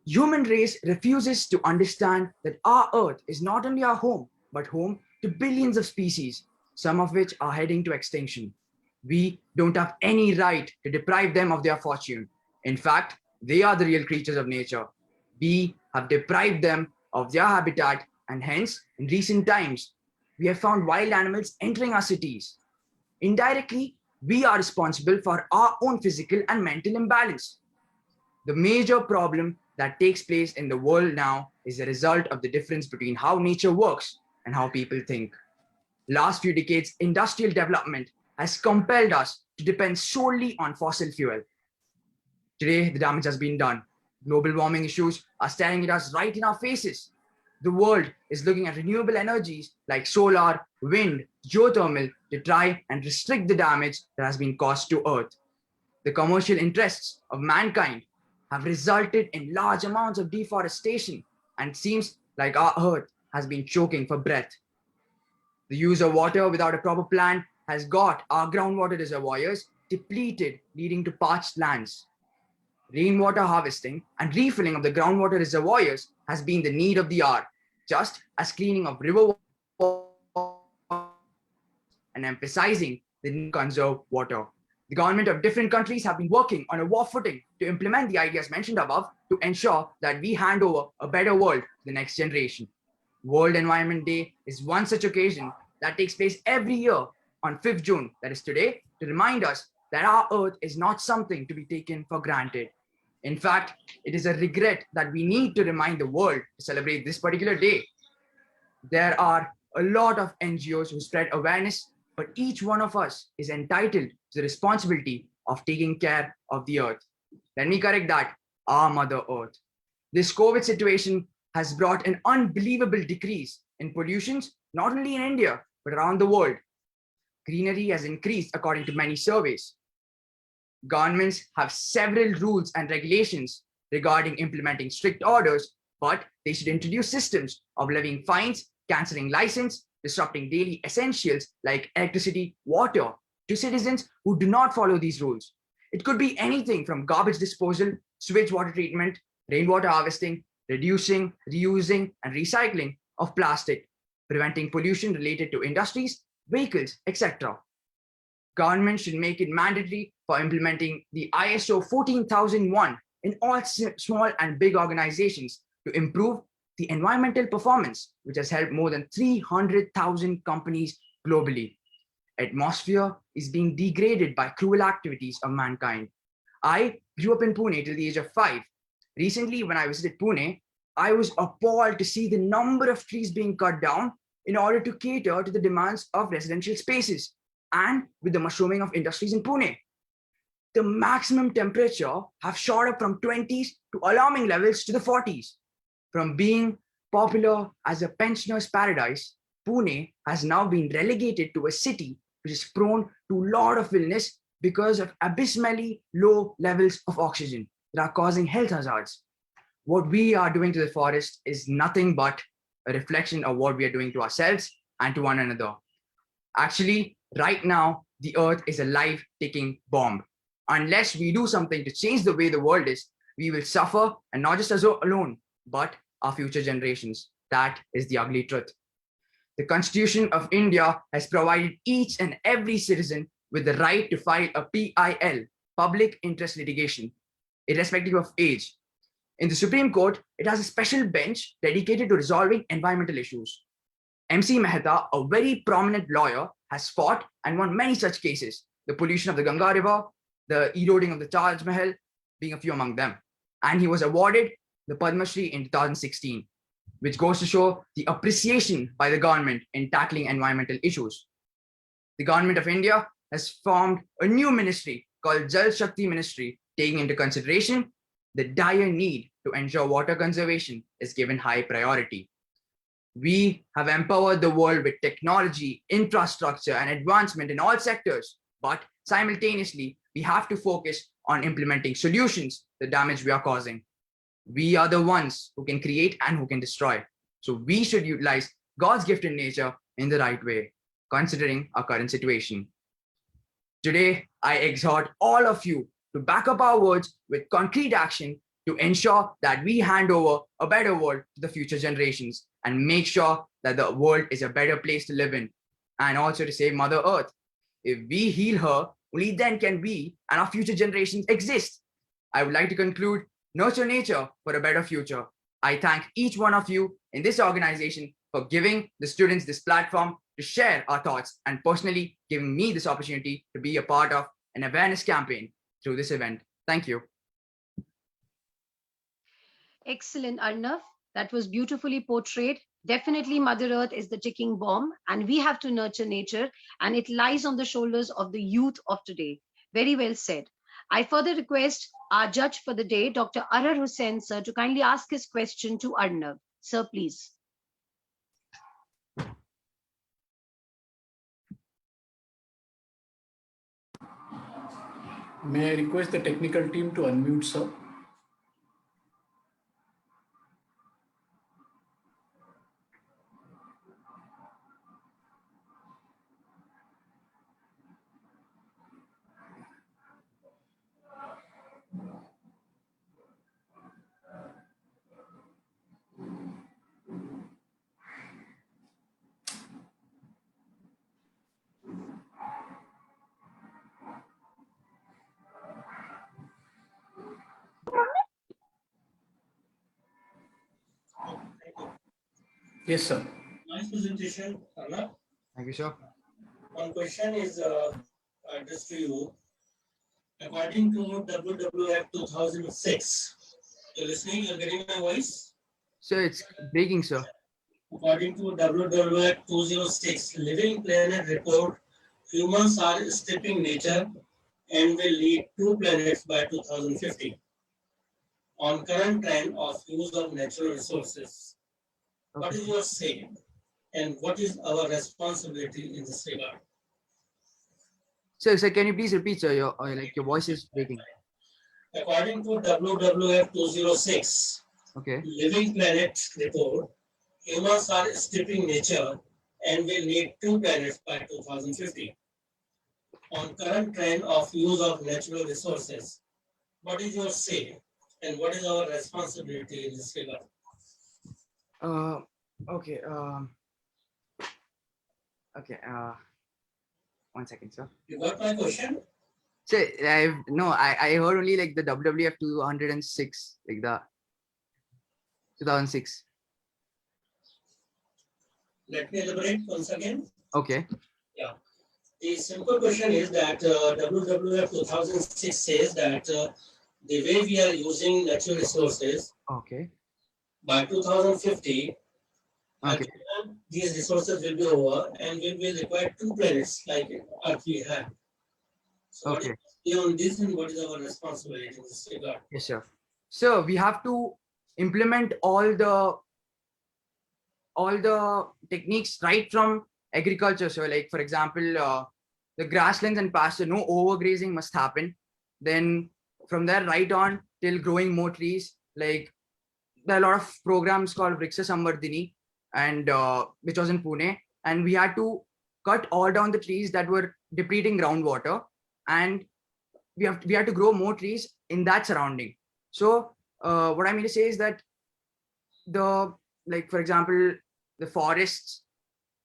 Human race refuses to understand that our Earth is not only our home, but home to billions of species, some of which are heading to extinction. We don't have any right to deprive them of their fortune. In fact, they are the real creatures of nature. We have deprived them of their habitat, and hence, in recent times, we have found wild animals entering our cities. Indirectly, we are responsible for our own physical and mental imbalance. The major problem that takes place in the world now is the result of the difference between how nature works and how people think. Last few decades, industrial development has compelled us to depend solely on fossil fuel. Today, the damage has been done. Global warming issues are staring at us right in our faces. The world is looking at renewable energies like solar, wind, geothermal to try and restrict the damage that has been caused to Earth. The commercial interests of mankind have resulted in large amounts of deforestation, and it seems like our Earth has been choking for breath. The use of water without a proper plan has got our groundwater reservoirs depleted, leading to parched lands. Rainwater harvesting and refilling of the groundwater reservoirs has been the need of the hour, just as cleaning of river and emphasizing the need to conserve water. The government of different countries have been working on a war footing to implement the ideas mentioned above to ensure that we hand over a better world to the next generation. World Environment Day is one such occasion that takes place every year on 5th June, that is today, to remind us that our Earth is not something to be taken for granted. In fact, it is a regret that we need to remind the world to celebrate this particular day. There are a lot of NGOs who spread awareness, but each one of us is entitled to the responsibility of taking care of the Earth. Let me correct that, our Mother Earth. This COVID situation has brought an unbelievable decrease in pollutions, not only in India, but around the world. Greenery has increased according to many surveys. Governments have several rules and regulations regarding implementing strict orders, but they should introduce systems of levying fines, cancelling license, disrupting daily essentials like electricity, water to citizens who do not follow these rules. It could be anything from garbage disposal, sewage water treatment, rainwater harvesting, reducing, reusing, and recycling of plastic, preventing pollution related to industries, vehicles, etc. Government should make it mandatory for implementing the ISO 14001 in all small and big organizations to improve the environmental performance, which has helped more than 300,000 companies globally. Atmosphere is being degraded by cruel activities of mankind. I grew up in Pune till the age of 5. Recently, when I visited Pune, I was appalled to see the number of trees being cut down in order to cater to the demands of residential spaces and with the mushrooming of industries in Pune. The maximum temperature have shot up from 20s to alarming levels to the 40s. From being popular as a pensioner's paradise, Pune has now been relegated to a city which is prone to a lot of illness because of abysmally low levels of oxygen that are causing health hazards. What we are doing to the forest is nothing but a reflection of what we are doing to ourselves and to one another. Actually, right now, the earth is a live ticking bomb. Unless we do something to change the way the world is, we will suffer, and not just us alone, but our future generations. That is the ugly truth. The Constitution of India has provided each and every citizen with the right to file a PIL, public interest litigation, irrespective of age. In the Supreme Court, it has a special bench dedicated to resolving environmental issues. MC Mehta, a very prominent lawyer, has fought and won many such cases. the pollution of the Ganga River, the eroding of the Taj Mahal, being a few among them. And he was awarded the Padma Shri in 2016, which goes to show the appreciation by the government in tackling environmental issues. The government of India has formed a new ministry called Jal Shakti Ministry, taking into consideration the dire need to ensure water conservation is given high priority. We have empowered the world with technology, infrastructure, and advancement in all sectors, but simultaneously, we have to focus on implementing solutions to the damage we are causing. We are the ones who can create and who can destroy. So we should utilize God's gift in nature in the right way, considering our current situation. Today, I exhort all of you to back up our words with concrete action to ensure that we hand over a better world to the future generations and make sure that the world is a better place to live in, and also to save Mother Earth. If we heal her, only then can we and our future generations exist. I would like to conclude, nurture nature for a better future. I thank each one of you in this organization for giving the students this platform to share our thoughts and personally giving me this opportunity to be a part of an awareness campaign through this event. Thank you. Excellent, Arnav. That was beautifully portrayed. Definitely, Mother Earth is the ticking bomb, and we have to nurture nature, and it lies on the shoulders of the youth of today. Very well said. I further request our judge for the day, Dr. Arar Hussain, sir, to kindly ask his question to Arnav. Sir, please. May I request the technical team to unmute, sir? Yes, sir. Nice presentation, Arna. Thank you, sir. One question is addressed to you. According to WWF 2006, you're listening, you're getting my voice? Sir, it's breaking, sir. According to WWF 206, Living Planet report, humans are stripping nature and will lead 2 planets by 2050. On current trend of use of natural resources, what is your say? And what is our responsibility in this regard? Sir, can you please repeat, sir? Your voice is breaking. According to WWF 206, Okay. Living Planet report, humans are stripping nature and will need 2 planets by 2050. On current trend of use of natural resources, what is your say? And what is our responsibility in this regard? Okay. Okay. 1 second, sir. You got my question? Sir, I heard only like the WWF 206, like the 2006. Let me elaborate once again. Okay. Yeah. The simple question is that WWF 2006 says that the way we are using natural resources, Okay. by 2050, Okay. these resources will be over and we will require 2 planets like Earth we have. So Okay. what is beyond this and what is our responsibility in this regard? Yes, sir. So we have to implement all the techniques right from agriculture. So like, for example, the grasslands and pasture, no overgrazing must happen. Then from there right on till growing more trees, like there are a lot of programs called Vriksha Samvardhini, and which was in Pune, and we had to cut all down the trees that were depleting groundwater, and we had to grow more trees in that surrounding. So what I mean to say is that for example, the forests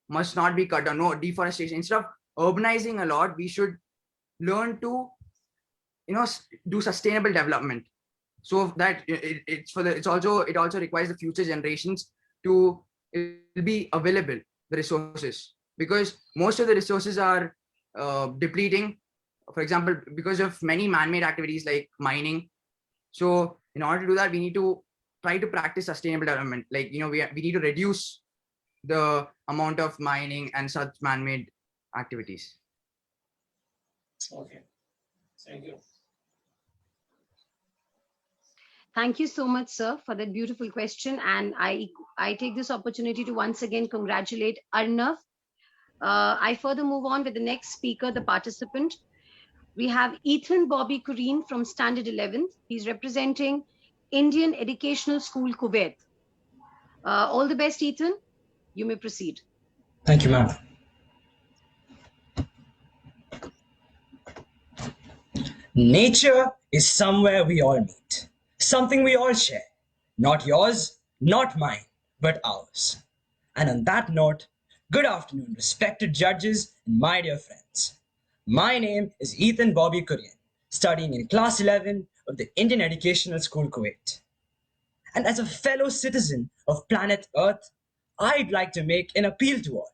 must not be cut down, no deforestation. Instead of urbanizing a lot, we should learn to do sustainable development, so that it also requires the future generations to be available, the resources, because most of the resources are depleting for example, because of many man-made activities like mining. So in order to do that, we need to try to practice sustainable development. Like, we need to reduce the amount of mining and such man-made activities. Okay, thank you. Thank you so much, sir, for that beautiful question. And I take this opportunity to once again congratulate Arnav. I further move on with the next speaker, the participant. We have Ethan Bobby Kurian from Standard 11. He's representing Indian Educational School, Kuwait. All the best, Ethan. You may proceed. Thank you, ma'am. Nature is somewhere we all meet, something we all share. Not yours, not mine, but ours. And on that note, good afternoon, respected judges and my dear friends. My name is Ethan Bobby Kurian, studying in class 11 of the Indian Educational School, Kuwait. And as a fellow citizen of planet Earth, I'd like to make an appeal to all.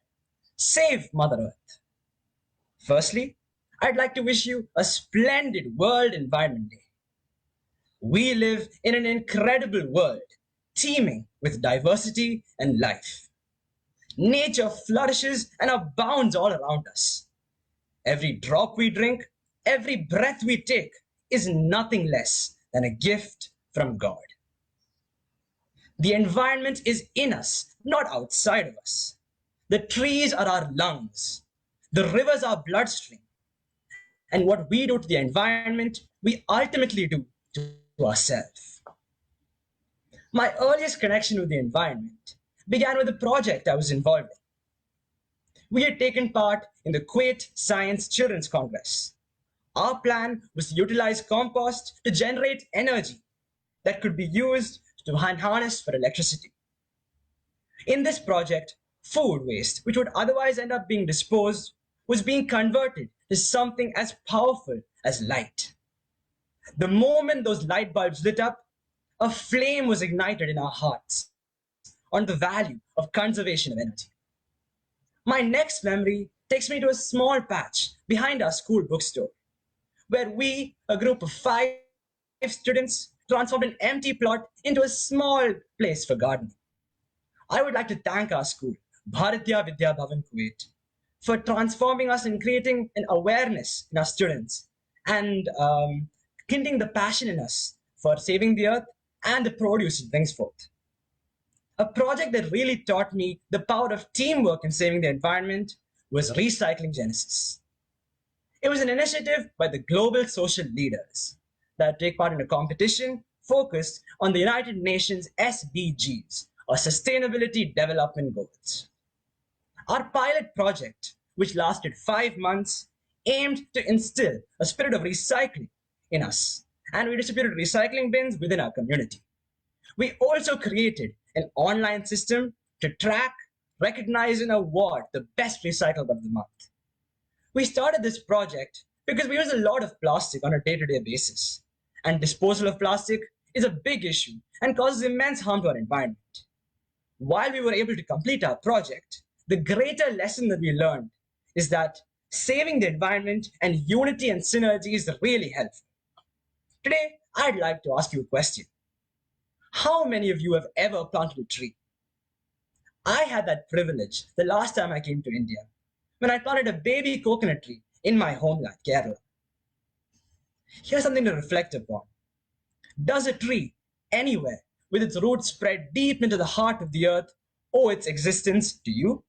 Save Mother Earth. Firstly, I'd like to wish you a splendid World Environment Day. We live in an incredible world, teeming with diversity and life. Nature flourishes and abounds all around us. Every drop we drink, every breath we take is nothing less than a gift from God. The environment is in us, not outside of us. The trees are our lungs. The rivers are bloodstream. And what we do to the environment, we ultimately do to ourselves. My earliest connection with the environment began with a project I was involved in. We had taken part in the Kuwait Science Children's Congress. Our plan was to utilize compost to generate energy that could be used to harness for electricity. In this project, food waste, which would otherwise end up being disposed, was being converted to something as powerful as light. The moment those light bulbs lit up, a flame was ignited in our hearts on the value of conservation of energy. My next memory takes me to a small patch behind our school bookstore, where we, a group of 5 students, transformed an empty plot into a small place for gardening. I would like to thank our school, Bharatiya Vidya Bhavan Kuwait, for transforming us and creating an awareness in our students and kindling the passion in us for saving the earth and the produce it brings forth. A project that really taught me the power of teamwork in saving the environment was Recycling Genesis. It was an initiative by the global social leaders that take part in a competition focused on the United Nations SDGs, or Sustainability Development Goals. Our pilot project, which lasted 5 months, aimed to instill a spirit of recycling in us, and we distributed recycling bins within our community. We also created an online system to track, recognize, and award the best recycler of the month. We started this project because we use a lot of plastic on a day-to-day basis, and disposal of plastic is a big issue and causes immense harm to our environment. While we were able to complete our project, the greater lesson that we learned is that saving the environment and unity and synergy is really helpful. Today, I'd like to ask you a question. How many of you have ever planted a tree? I had that privilege the last time I came to India, when I planted a baby coconut tree in my homeland, Kerala. Here's something to reflect upon. Does a tree anywhere with its roots spread deep into the heart of the earth owe its existence to you?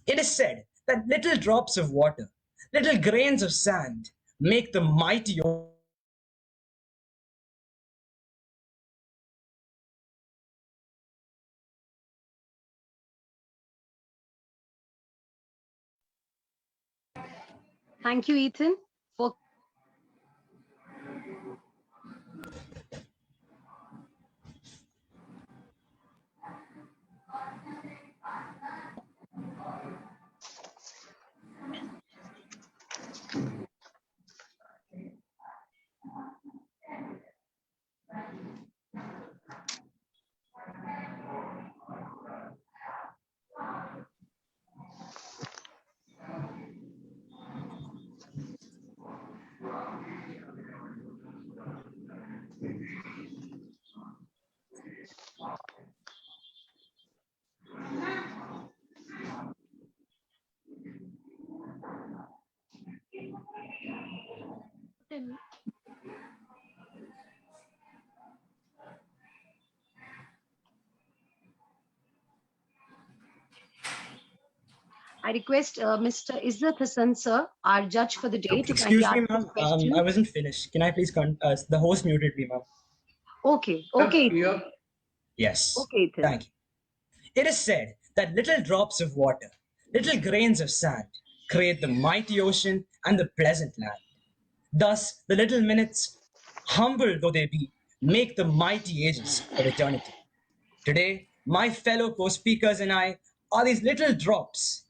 It is said that little drops of water, little grains of sand, make the mighty ocean. Thank you, Ethan, for I request Mr. Izzat Hassan, sir, our judge for the day, to kindly Excuse me, ask his ma'am. question. I wasn't finished. Can I please the host muted me, ma'am? Okay, okay. Yep. Yes. Okay, Ethan. Thank you. It is said that little drops of water, little grains of sand, create the mighty ocean and the pleasant land. Thus, the little minutes, humble though they be, make the mighty ages of eternity. Today, my fellow co-speakers and I are these little drops,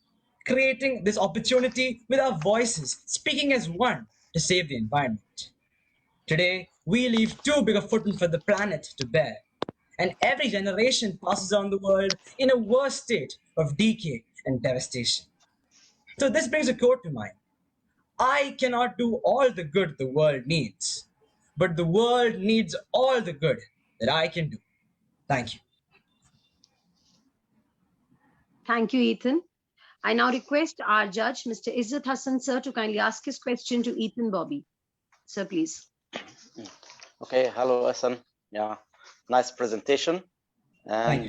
creating this opportunity with our voices, speaking as one to save the environment. Today, we leave too big a footprint for the planet to bear, and every generation passes on the world in a worse state of decay and devastation. So this brings a quote to mind. I cannot do all the good the world needs, but the world needs all the good that I can do. Thank you. Thank you, Ethan. I now request our judge, Mr. Izzat Hassan, sir, to kindly ask his question to Ethan Bobby. Sir, please. Okay, hello, Hassan. Yeah, nice presentation. And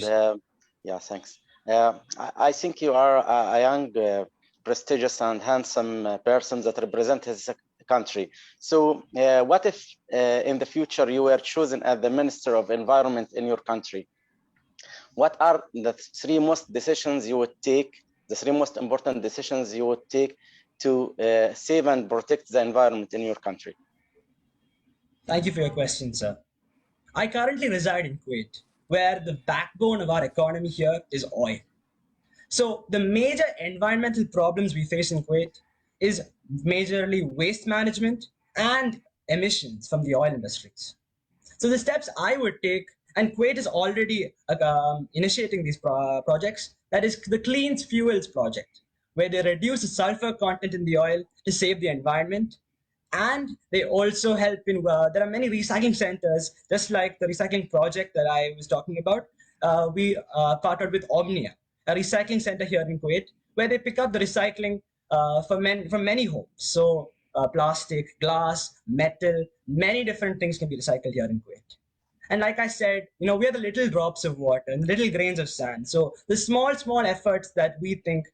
yeah, thanks. I think you are a young, prestigious and handsome person that represents his country. So what if in the future you were chosen as the Minister of Environment in your country? What are the three most decisions you would take, the three most important decisions you would take to save and protect the environment in your country? Thank you for your question, sir. I currently reside in Kuwait, where the backbone of our economy here is oil. So the major environmental problems we face in Kuwait is majorly waste management and emissions from the oil industries. So the steps I would take, and Kuwait is already initiating these projects, that is the Clean Fuels project, where they reduce the sulfur content in the oil to save the environment. And they also help in, there are many recycling centers, just like the recycling project that I was talking about. We partnered with Omnia, a recycling center here in Kuwait, where they pick up the recycling from many homes. So plastic, glass, metal, many different things can be recycled here in Kuwait. And like I said, we are the little drops of water and little grains of sand. So the small efforts that we think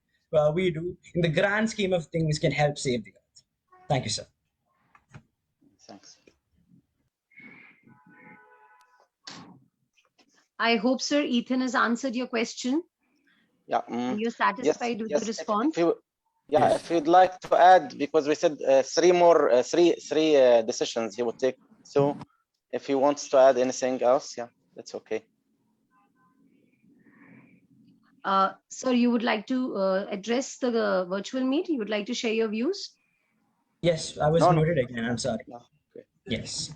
we do in the grand scheme of things can help save the earth. Thank you, sir. Thanks. I hope, sir, Ethan has answered your question. Yeah. You're satisfied with the response? If you'd like to add, because we said three decisions he would take. So if he wants to add anything else, yeah, that's okay. Sir, you would like to address the virtual meet? You would like to share your views? Yes, I was muted again. I'm sorry. No. Okay. Yes.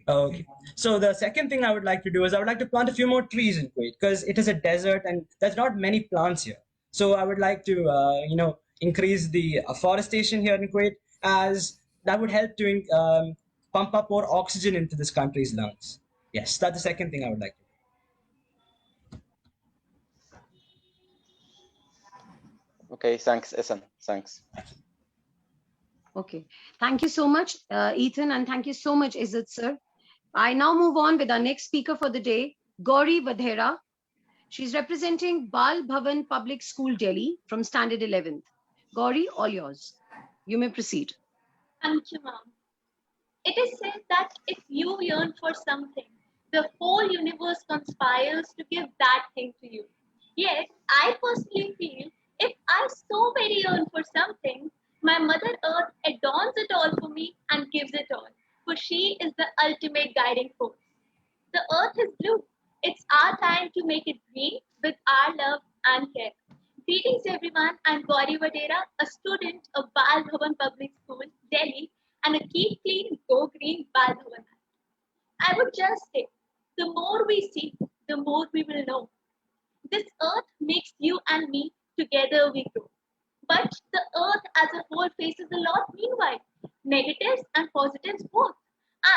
Okay. So the second thing I would like to do is I would like to plant a few more trees in Kuwait, because it is a desert and there's not many plants here. So I would like to, increase the afforestation here in Kuwait, as that would help to pump up more oxygen into this country's lungs. Yes, that's the second thing I would like to do. Okay, thanks, Esan. Thanks. Okay. Thank you so much, Ethan, and thank you so much, Izzat, sir. I now move on with our next speaker for the day, Gauri Vadera. She's representing Bal Bhavan Public School, Delhi, from Standard 11th. Gauri, all yours. You may proceed. Thank you, ma'am. It is said that if you yearn for something, the whole universe conspires to give that thing to you. Yet, I personally feel if I so very yearn for something, my Mother Earth adorns it all for me and gives it all, for she is the ultimate guiding force. The earth is blue. It's our time to make it green with our love and care. Greetings everyone, I'm Gauri Vadera, a student of Bal Bhavan Public School, Delhi, and a Keep Clean, Go Green Bal Bhavan. I would just say, the more we see, the more we will know. This earth makes you and me, together we grow. But the earth as a whole faces a lot meanwhile, negatives and positives both.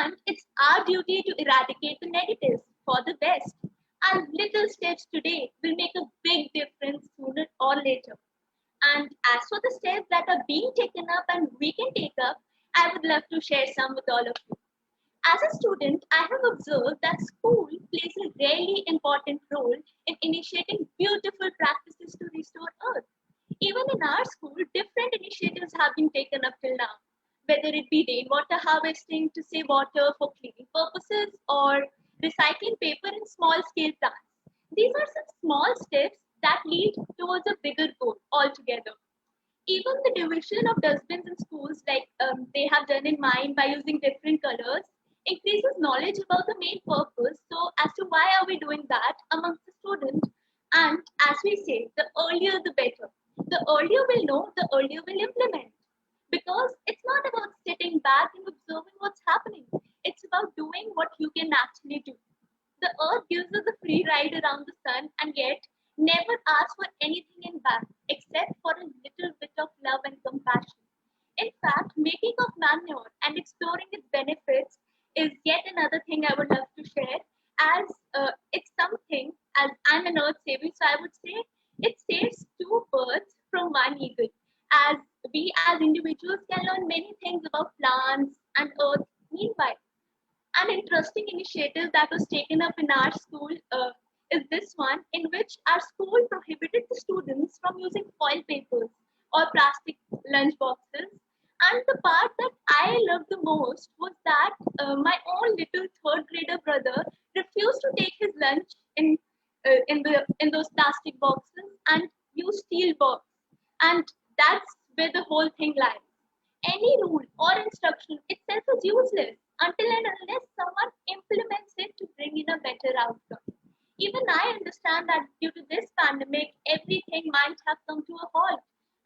And it's our duty to eradicate the negatives for the best. And little steps today will make a big difference sooner or later. And as for the steps that are being taken up and we can take up, I would love to share some with all of you. As a student, I have observed that school plays a really important role in initiating beautiful practices to restore Earth. Even in our school, different initiatives have been taken up till now, whether it be rainwater harvesting to save water for cleaning purposes or recycling paper in small scale plants. These are some small steps that lead towards a bigger goal altogether. Even the division of dustbins in schools, like they have done in mine by using different colors, increases knowledge about the main purpose. So, as to why are we doing that amongst the students? And as we say, the earlier the better. The earlier we'll know, the earlier we'll implement. Because it's not about sitting back and observing what's happening. It's about doing what you can actually do. The earth gives us a free ride around the sun and yet never asks for anything in back except for a little bit of love and compassion. In fact, making of manure and exploring its benefits is yet another thing I would love to share, as it's something, as I'm an earth saver, so I would say it saves two birds from one eagle, as we as individuals can learn many things about plants and earth meanwhile. An interesting initiative that was taken up in our school is this one, in which our school prohibited the students from using foil papers or plastic lunch boxes. And the part that I loved the most was that my own little third grader brother refused to take his lunch in those plastic boxes and use steel box. And that's where the whole thing lies. Any rule or instruction itself is useless until and unless someone implements it to bring in a better outcome. Even I understand that due to this pandemic, everything might have come to a halt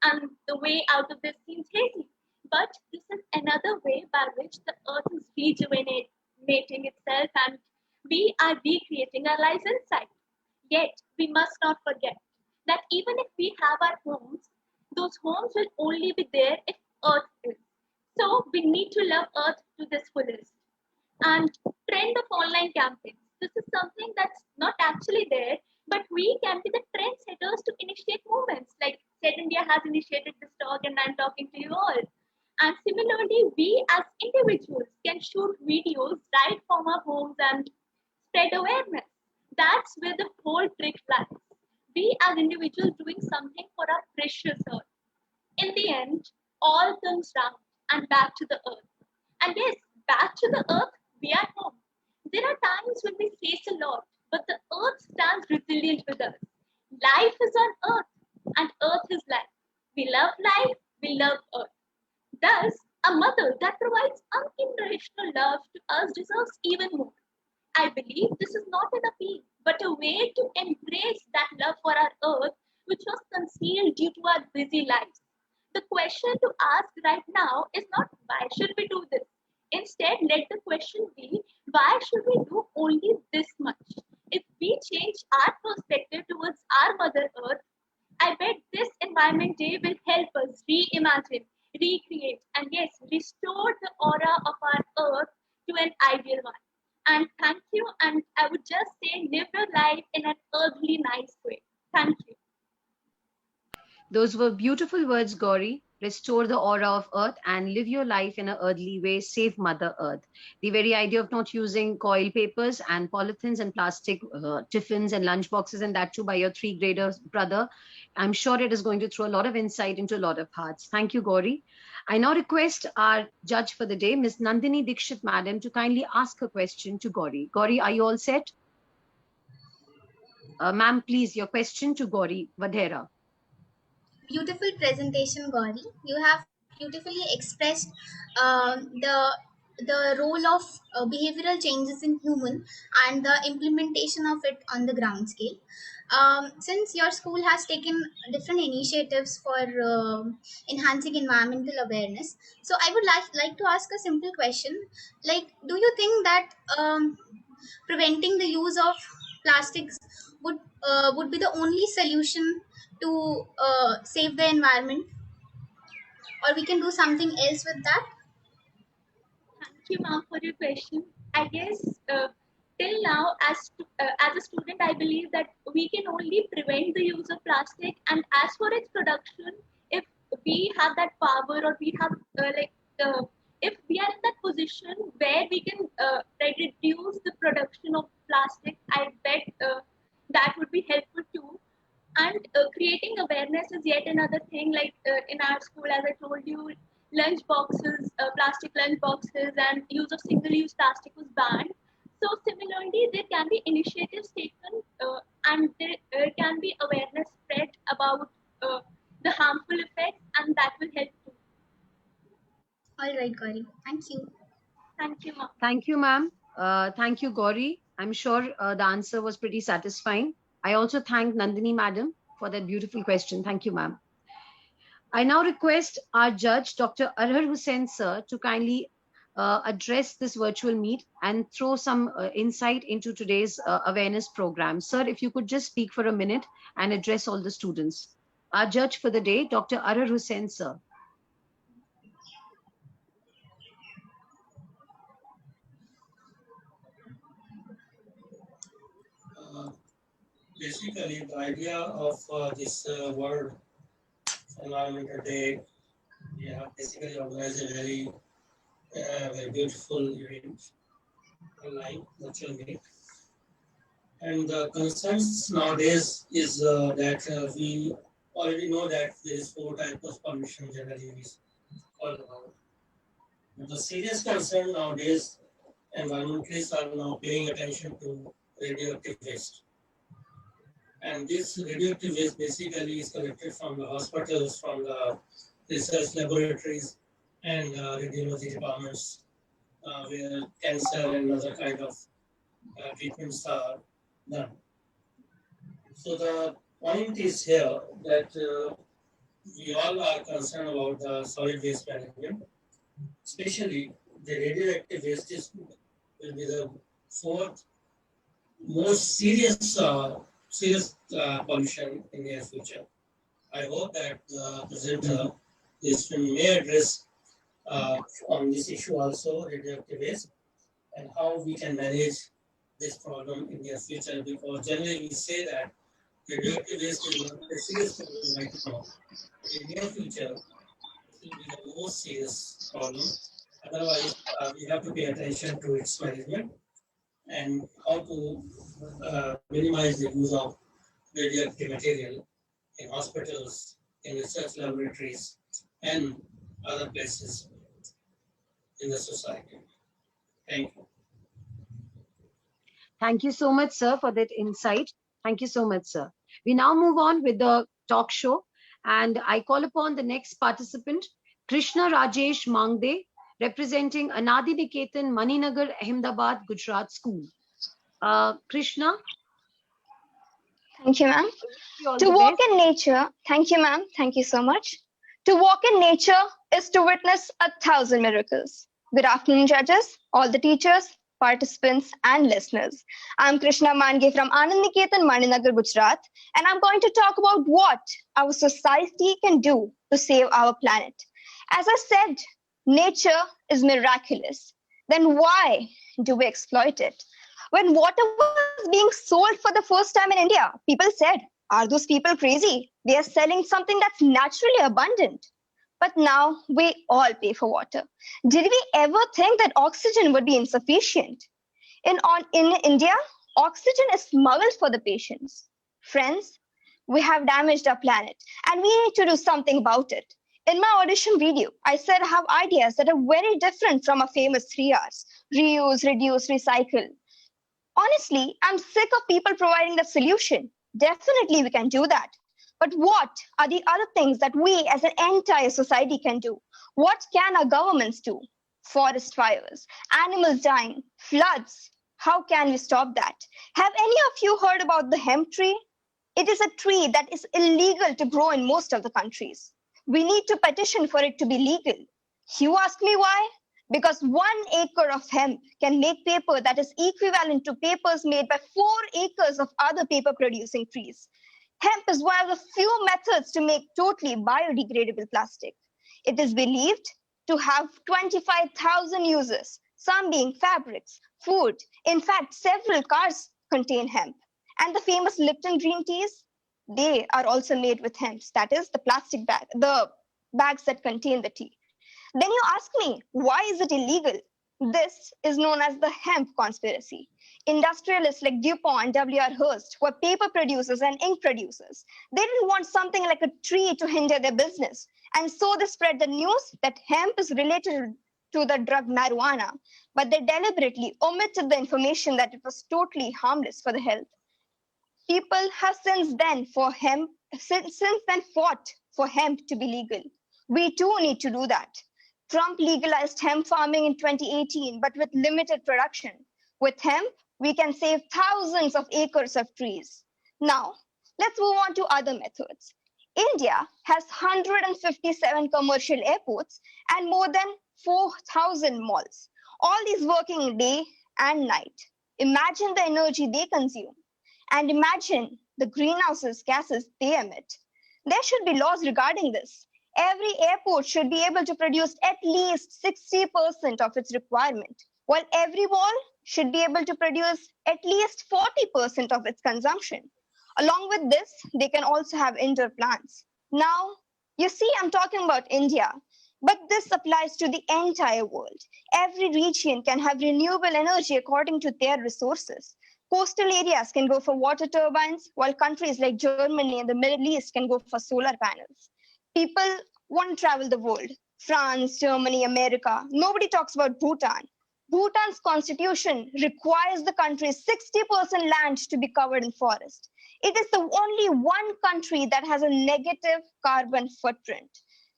and the way out of this seems hazy. But this is another way by which the earth is rejuvenating itself and we are recreating our lives inside. Yet, we must not forget that even if we have our homes, those homes will only be there if earth is. So we need to love earth to this fullest. And trend of online campaigns. This is something that's not actually there, but we can be the trendsetters to initiate movements. Like Said India has initiated this talk, and I'm talking to you all. And similarly, we as individuals can shoot videos right from our homes and spread awareness. That's where the whole trick lies. We as individuals doing something for our precious earth. In the end, all comes round and back to the earth. And yes, back to the earth, we are home. There are times when we face a lot, but the earth stands resilient with us. Life is on earth, and earth is life. We love life, we love earth. Thus, a mother that provides unconditional love to us deserves even more. I believe this is not an appeal, but a way to embrace that love for our earth, which was concealed due to our busy lives. The question to ask right now is not why should we do this? Instead, let the question be why should we do only this much? If we change our perspective towards our Mother Earth, I bet this Environment Day will help us reimagine, recreate, and yes, restore the aura of our Earth to an ideal one. And thank you. And I would just say, live your life in an earthly nice way. Thank you. Those were beautiful words, Gauri. Restore the aura of earth and live your life in an earthly way. Save Mother Earth. The very idea of not using coil papers and polythenes and plastic tiffins and lunch boxes, and that too by your three grader brother, I'm sure it is going to throw a lot of insight into a lot of hearts. Thank you, Gauri. I now request our judge for the day, Ms. Nandini Dikshit, madam, to kindly ask a question to Gauri. Gauri, are you all set? Ma'am, please, your question to Gauri Vadera. Beautiful presentation, Gauri. You have beautifully expressed the role of behavioral changes in human and the implementation of it on the ground scale. Since your school has taken different initiatives for enhancing environmental awareness, so I would like to ask a simple question. Like, do you think that preventing the use of plastics would be the only solution to save the environment, or we can do something else with that? Thank you, ma'am, for your question. I guess till now, as a student, I believe that we can only prevent the use of plastic, and as for its production, if we have that power or we have like the if we are in that position where we can reduce the production of plastic, I bet that would be helpful too. And creating awareness is yet another thing. Like in our school, as I told you, lunch boxes, plastic lunch boxes, and use of single-use plastic was banned. So similarly, there can be initiatives taken, and there can be awareness spread about the harmful effects, and that will help too. All right, Gauri. Thank you. Thank you, ma'am. Thank you, ma'am. Thank you, Gauri. I'm sure the answer was pretty satisfying. I also thank Nandini madam for that beautiful question. Thank you, ma'am. I now request our judge, Dr. Arhar Hussain sir, to kindly address this virtual meet and throw some insight into today's awareness program. Sir, if you could just speak for a minute and address all the students. Our judge for the day, Dr. Arhar Hussain sir. Basically, the idea of this World Environmental Day, we have basically organized a very beautiful event online, virtual meet. And the concerns nowadays is that we already know that there is 4 types of pollution generally we call about. But the serious concern nowadays, environmentalists are now paying attention to radioactive waste. And this radioactive waste basically is collected from the hospitals, from the research laboratories, and radiology departments, where cancer and other kind of treatments are done. So the point is here that we all are concerned about the solid waste management, especially the radioactive waste will be the 4th most serious pollution in the near future. I hope that the presenter may address on this issue also, radioactive waste, and how we can manage this problem in the near future, because generally we say that radioactive waste is not a serious problem right now. In the near future, it will be the most serious problem. Otherwise, we have to pay attention to its management and how to minimize the use of radioactive material in hospitals, in research laboratories, and other places in the society. Thank you. Thank you so much, sir, for that insight. Thank you so much, sir. We now move on with the talk show, and I call upon the next participant, Krishna Rajesh Mande, representing Anadi Niketan, Maninagar, Ahmedabad, Gujarat School. Krishna. Thank you, ma'am. To walk in nature, thank you, ma'am. Thank you so much. To walk in nature is to witness 1,000 miracles. Good afternoon, judges, all the teachers, participants, and listeners. I'm Krishna Mande from Anand Niketan, Maninagar, Gujarat, and I'm going to talk about what our society can do to save our planet. As I said, nature is miraculous. Then why do we exploit it? When water was being sold for the first time in India, people said, are those people crazy? They are selling something that's naturally abundant. But now we all pay for water. Did we ever think that oxygen would be insufficient? In India, oxygen is smuggled for the patients. Friends, we have damaged our planet and we need to do something about it. In my audition video, I said I have ideas that are very different from a famous 3 Rs: reuse, reduce, recycle. Honestly, I'm sick of people providing the solution. Definitely we can do that. But what are the other things that we as an entire society can do? What can our governments do? Forest fires, animals dying, floods. How can we stop that? Have any of you heard about the hemp tree? It is a tree that is illegal to grow in most of the countries. We need to petition for it to be legal. You ask me why? Because 1 acre of hemp can make paper that is equivalent to papers made by 4 acres of other paper producing trees. Hemp is one of the few methods to make totally biodegradable plastic. It is believed to have 25,000 uses, some being fabrics, food. In fact, several cars contain hemp. And the famous Lipton green teas, they are also made with hemp. That is the plastic bag, the bags that contain the tea. Then you ask me, why is it illegal? This is known as the hemp conspiracy. Industrialists like DuPont, W.R. Hearst were paper producers and ink producers. They didn't want something like a tree to hinder their business. And so they spread the news that hemp is related to the drug marijuana, but they deliberately omitted the information that it was totally harmless for the health. People have since then fought for hemp to be legal. We too need to do that. Trump legalized hemp farming in 2018, but with limited production. With hemp, we can save thousands of acres of trees. Now, let's move on to other methods. India has 157 commercial airports and more than 4,000 malls, all these working day and night. Imagine the energy they consume and imagine the greenhouse gases they emit. There should be laws regarding this. Every airport should be able to produce at least 60% of its requirement, while every mall should be able to produce at least 40% of its consumption. Along with this, they can also have indoor plants. Now, you see, I'm talking about India, but this applies to the entire world. Every region can have renewable energy according to their resources. Coastal areas can go for water turbines, while countries like Germany and the Middle East can go for solar panels. People want to travel the world. France, Germany, America. Nobody talks about Bhutan. Bhutan's constitution requires the country's 60% land to be covered in forest. It is the only one country that has a negative carbon footprint.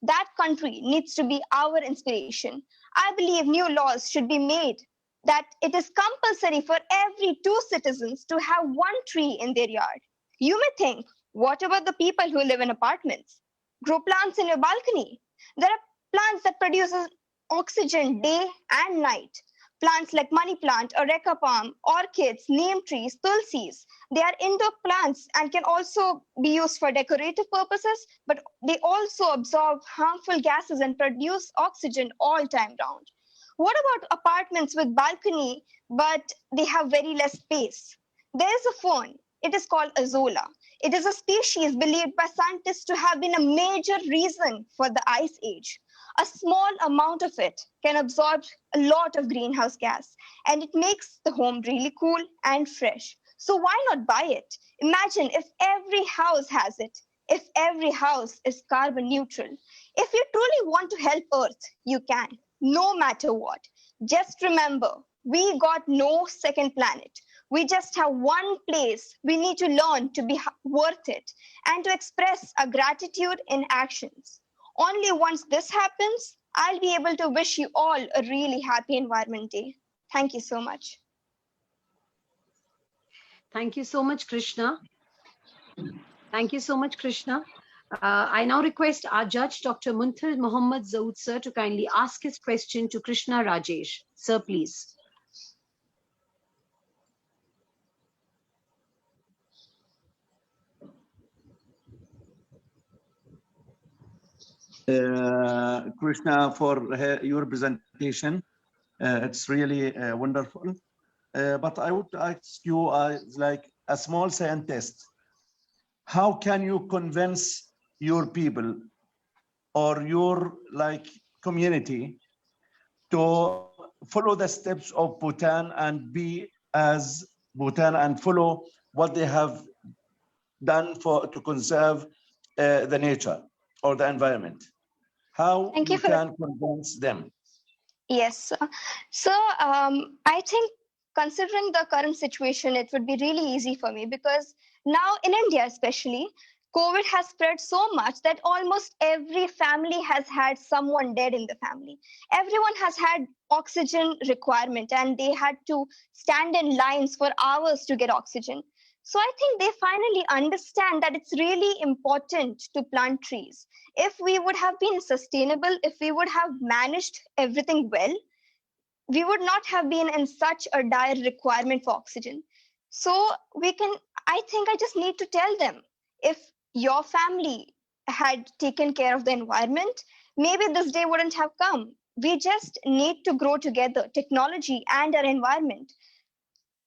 That country needs to be our inspiration. I believe new laws should be made that it is compulsory for every 2 citizens to have 1 tree in their yard. You may think, what about the people who live in apartments? Grow plants in your balcony. There are plants that produce oxygen day and night. Plants like money plant, areca palm, orchids, neem trees, tulsis. They are indoor plants and can also be used for decorative purposes, but they also absorb harmful gases and produce oxygen all time round. What about apartments with balcony, but they have very less space? There is a fern. It is called azolla. It is a species believed by scientists to have been a major reason for the ice age. A small amount of it can absorb a lot of greenhouse gas, and it makes the home really cool and fresh. So why not buy it? Imagine if every house has it, if every house is carbon neutral. If you truly want to help Earth, you can, no matter what. Just remember, we got no second planet. We just have one place we need to learn to be worth it and to express our gratitude in actions. Only once this happens, I'll be able to wish you all a really happy Environment Day. Thank you so much. Thank you so much, Krishna. Thank you so much, Krishna. I now request our judge, Dr. Munthal Mohammad Zaud sir, to kindly ask his question to Krishna Rajesh. Sir, please. Krishna, for your presentation. It's really wonderful. But I would ask you, like a small scientist, how can you convince your people or your community to follow the steps of Bhutan and be as Bhutan and follow what they have done to conserve the nature or the environment? How you can convince them? Yes. So I think considering the current situation, it would be really easy for me because now in India especially, COVID has spread so much that almost every family has had someone dead in the family. Everyone has had oxygen requirement and they had to stand in lines for hours to get oxygen. So I think they finally understand that it's really important to plant trees. If we would have been sustainable, if we would have managed everything well, we would not have been in such a dire requirement for oxygen. So I think I just need to tell them, if your family had taken care of the environment, maybe this day wouldn't have come. We just need to grow together, technology and our environment.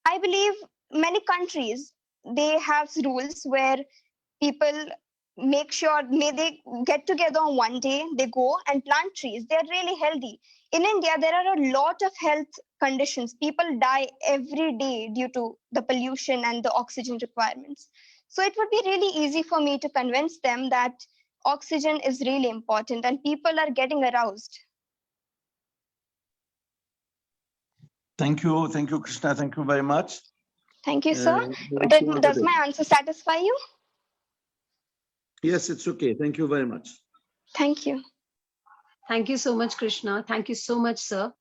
I believe many countries, they have rules where people make sure, may they get together on one day, they go and plant trees. They're really healthy. In India, there are a lot of health conditions. People die every day due to the pollution and the oxygen requirements. So it would be really easy for me to convince them that oxygen is really important and people are getting aroused. Thank you, Krishna. Thank you very much. Thank you, sir. Wish you all the Does best. my answer satisfy you? Yes, it's okay. Thank you very much. Thank you. Thank you so much, Krishna. Thank you so much, sir.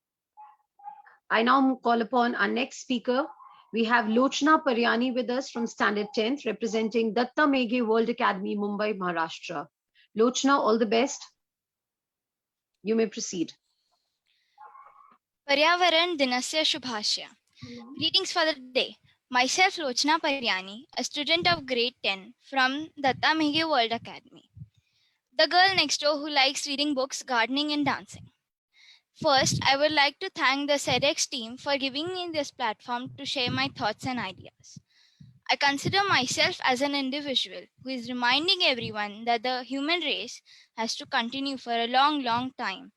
I now call upon our next speaker. We have Lochna Paryani with us from Standard 10th, representing Datta Meghe World Academy, Mumbai, Maharashtra. Lochna, all the best. You may proceed. Paryavaran Dinasya Shubhashya. Greetings for the day. Myself Lochna Paryani, a student of grade 10 from Datta Meghe World Academy. The girl next door who likes reading books, gardening and dancing. First, I would like to thank the CEDx team for giving me this platform to share my thoughts and ideas. I consider myself as an individual who is reminding everyone that the human race has to continue for a long, long time.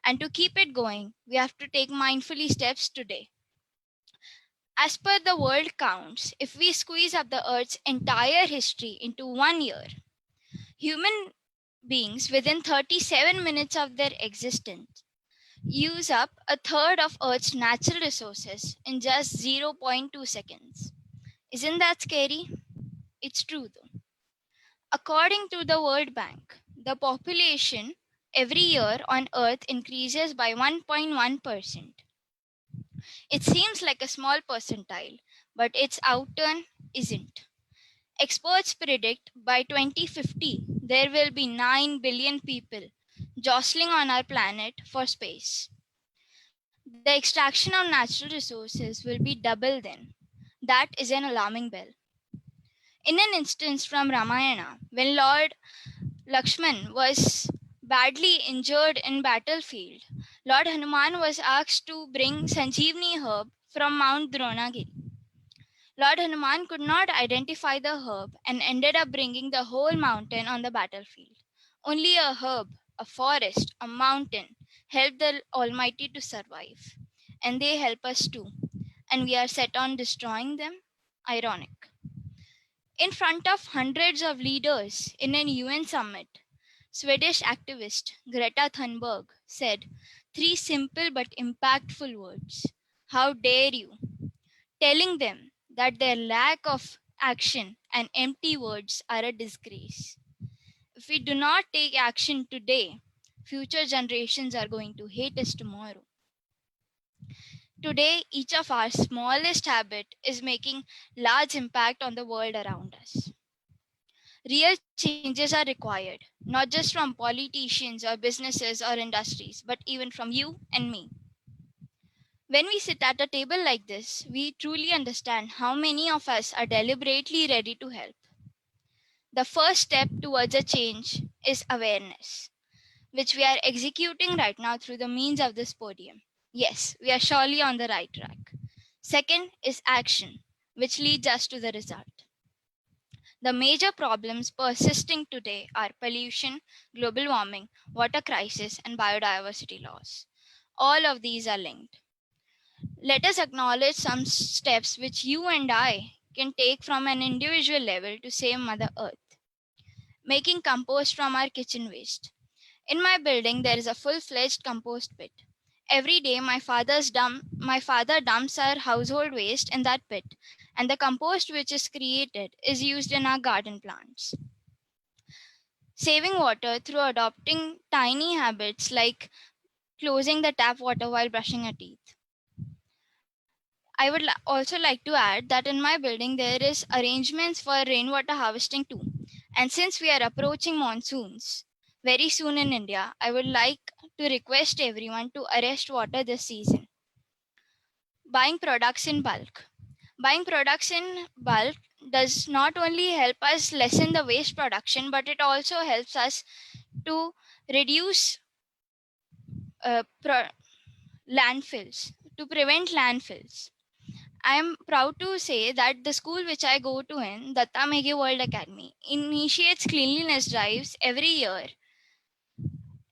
And to keep it going, we have to take mindfully steps today. As per the world counts, if we squeeze up the Earth's entire history into 1 year, human beings within 37 minutes of their existence use up a third of Earth's natural resources in just 0.2 seconds. Isn't that scary? It's true though. According to the World Bank, the population every year on Earth increases by 1.1%. It seems like a small percentile, but its outturn isn't. Experts predict by 2050 there will be 9 billion people jostling on our planet for space. The extraction of natural resources will be double then. That is an alarming bell. In an instance from Ramayana, when Lord Lakshman was badly injured in battlefield, Lord Hanuman was asked to bring Sanjeevani herb from Mount Dronagiri. Lord Hanuman could not identify the herb and ended up bringing the whole mountain on the battlefield. Only a herb, a forest, a mountain helped the Almighty to survive. And they help us too. And we are set on destroying them? Ironic. In front of hundreds of leaders in an UN summit, Swedish activist Greta Thunberg said 3 simple but impactful words. How dare you? Telling them that their lack of action and empty words are a disgrace. If we do not take action today, future generations are going to hate us tomorrow. Today, each of our smallest habit is making large impact on the world around us. Real changes are required, not just from politicians or businesses or industries, but even from you and me. When we sit at a table like this, we truly understand how many of us are deliberately ready to help. The first step towards a change is awareness, which we are executing right now through the means of this podium. Yes, we are surely on the right track. Second is action, which leads us to the result. The major problems persisting today are pollution, global warming, water crisis, and biodiversity loss. All of these are linked. Let us acknowledge some steps which you and I can take from an individual level to save Mother Earth. Making compost from our kitchen waste. In my building, there is a full-fledged compost pit. Every day, my father dumps our household waste in that pit, and the compost which is created is used in our garden plants. Saving water through adopting tiny habits like closing the tap water while brushing our teeth. I would also like to add that in my building, there is arrangements for rainwater harvesting too. And since we are approaching monsoons very soon in India, I would like to request everyone to arrest water this season. Buying products in bulk. Buying products in bulk does not only help us lessen the waste production, but it also helps us to reduce landfills, to prevent landfills. I am proud to say that the school which I go to in, Datta Meghe World Academy, initiates cleanliness drives every year.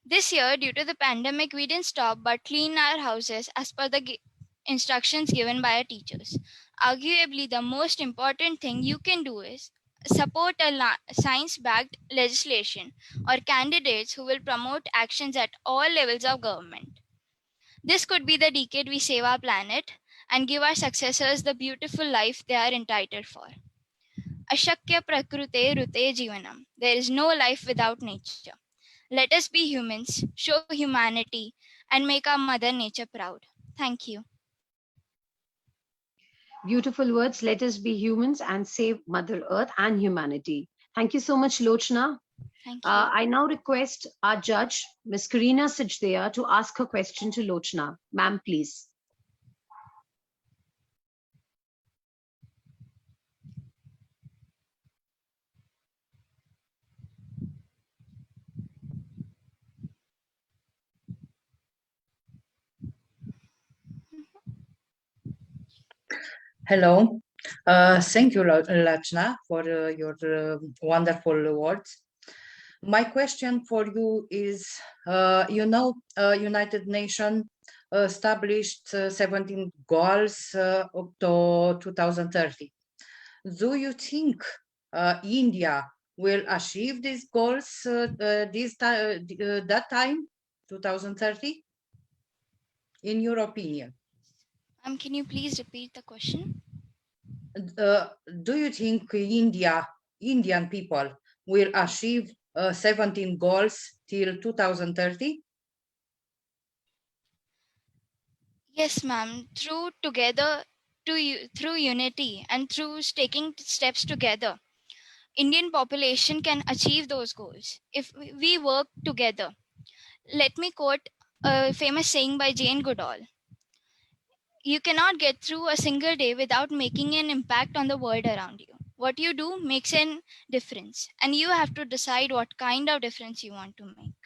This year, due to the pandemic, we didn't stop but clean our houses as per the instructions given by our teachers. Arguably, the most important thing you can do is support a science-backed legislation or candidates who will promote actions at all levels of government. This could be the decade we save our planet and give our successors the beautiful life they are entitled for. Ashakya prakrute rute jivanam. There is no life without nature. Let us be humans, show humanity, and make our Mother Nature proud. Thank you. Beautiful words. Let us be humans and save Mother Earth and humanity. Thank you so much, Lochna. Thank you. I now request our judge, Ms. Karina Sachdea, to ask her question to Lochna. Ma'am, please. Hello. Thank you, Lochna, for your wonderful words. My question for you is, United Nations established 17 goals up to 2030. Do you think India will achieve these goals that time, 2030? In your opinion? Can you please repeat the question? Do you think Indian people will achieve 17 goals till 2030? Yes, ma'am. Through unity and through taking steps together, Indian population can achieve those goals if we work together. Let me quote a famous saying by Jane Goodall. You cannot get through a single day without making an impact on the world around you. What you do makes a difference, and you have to decide what kind of difference you want to make.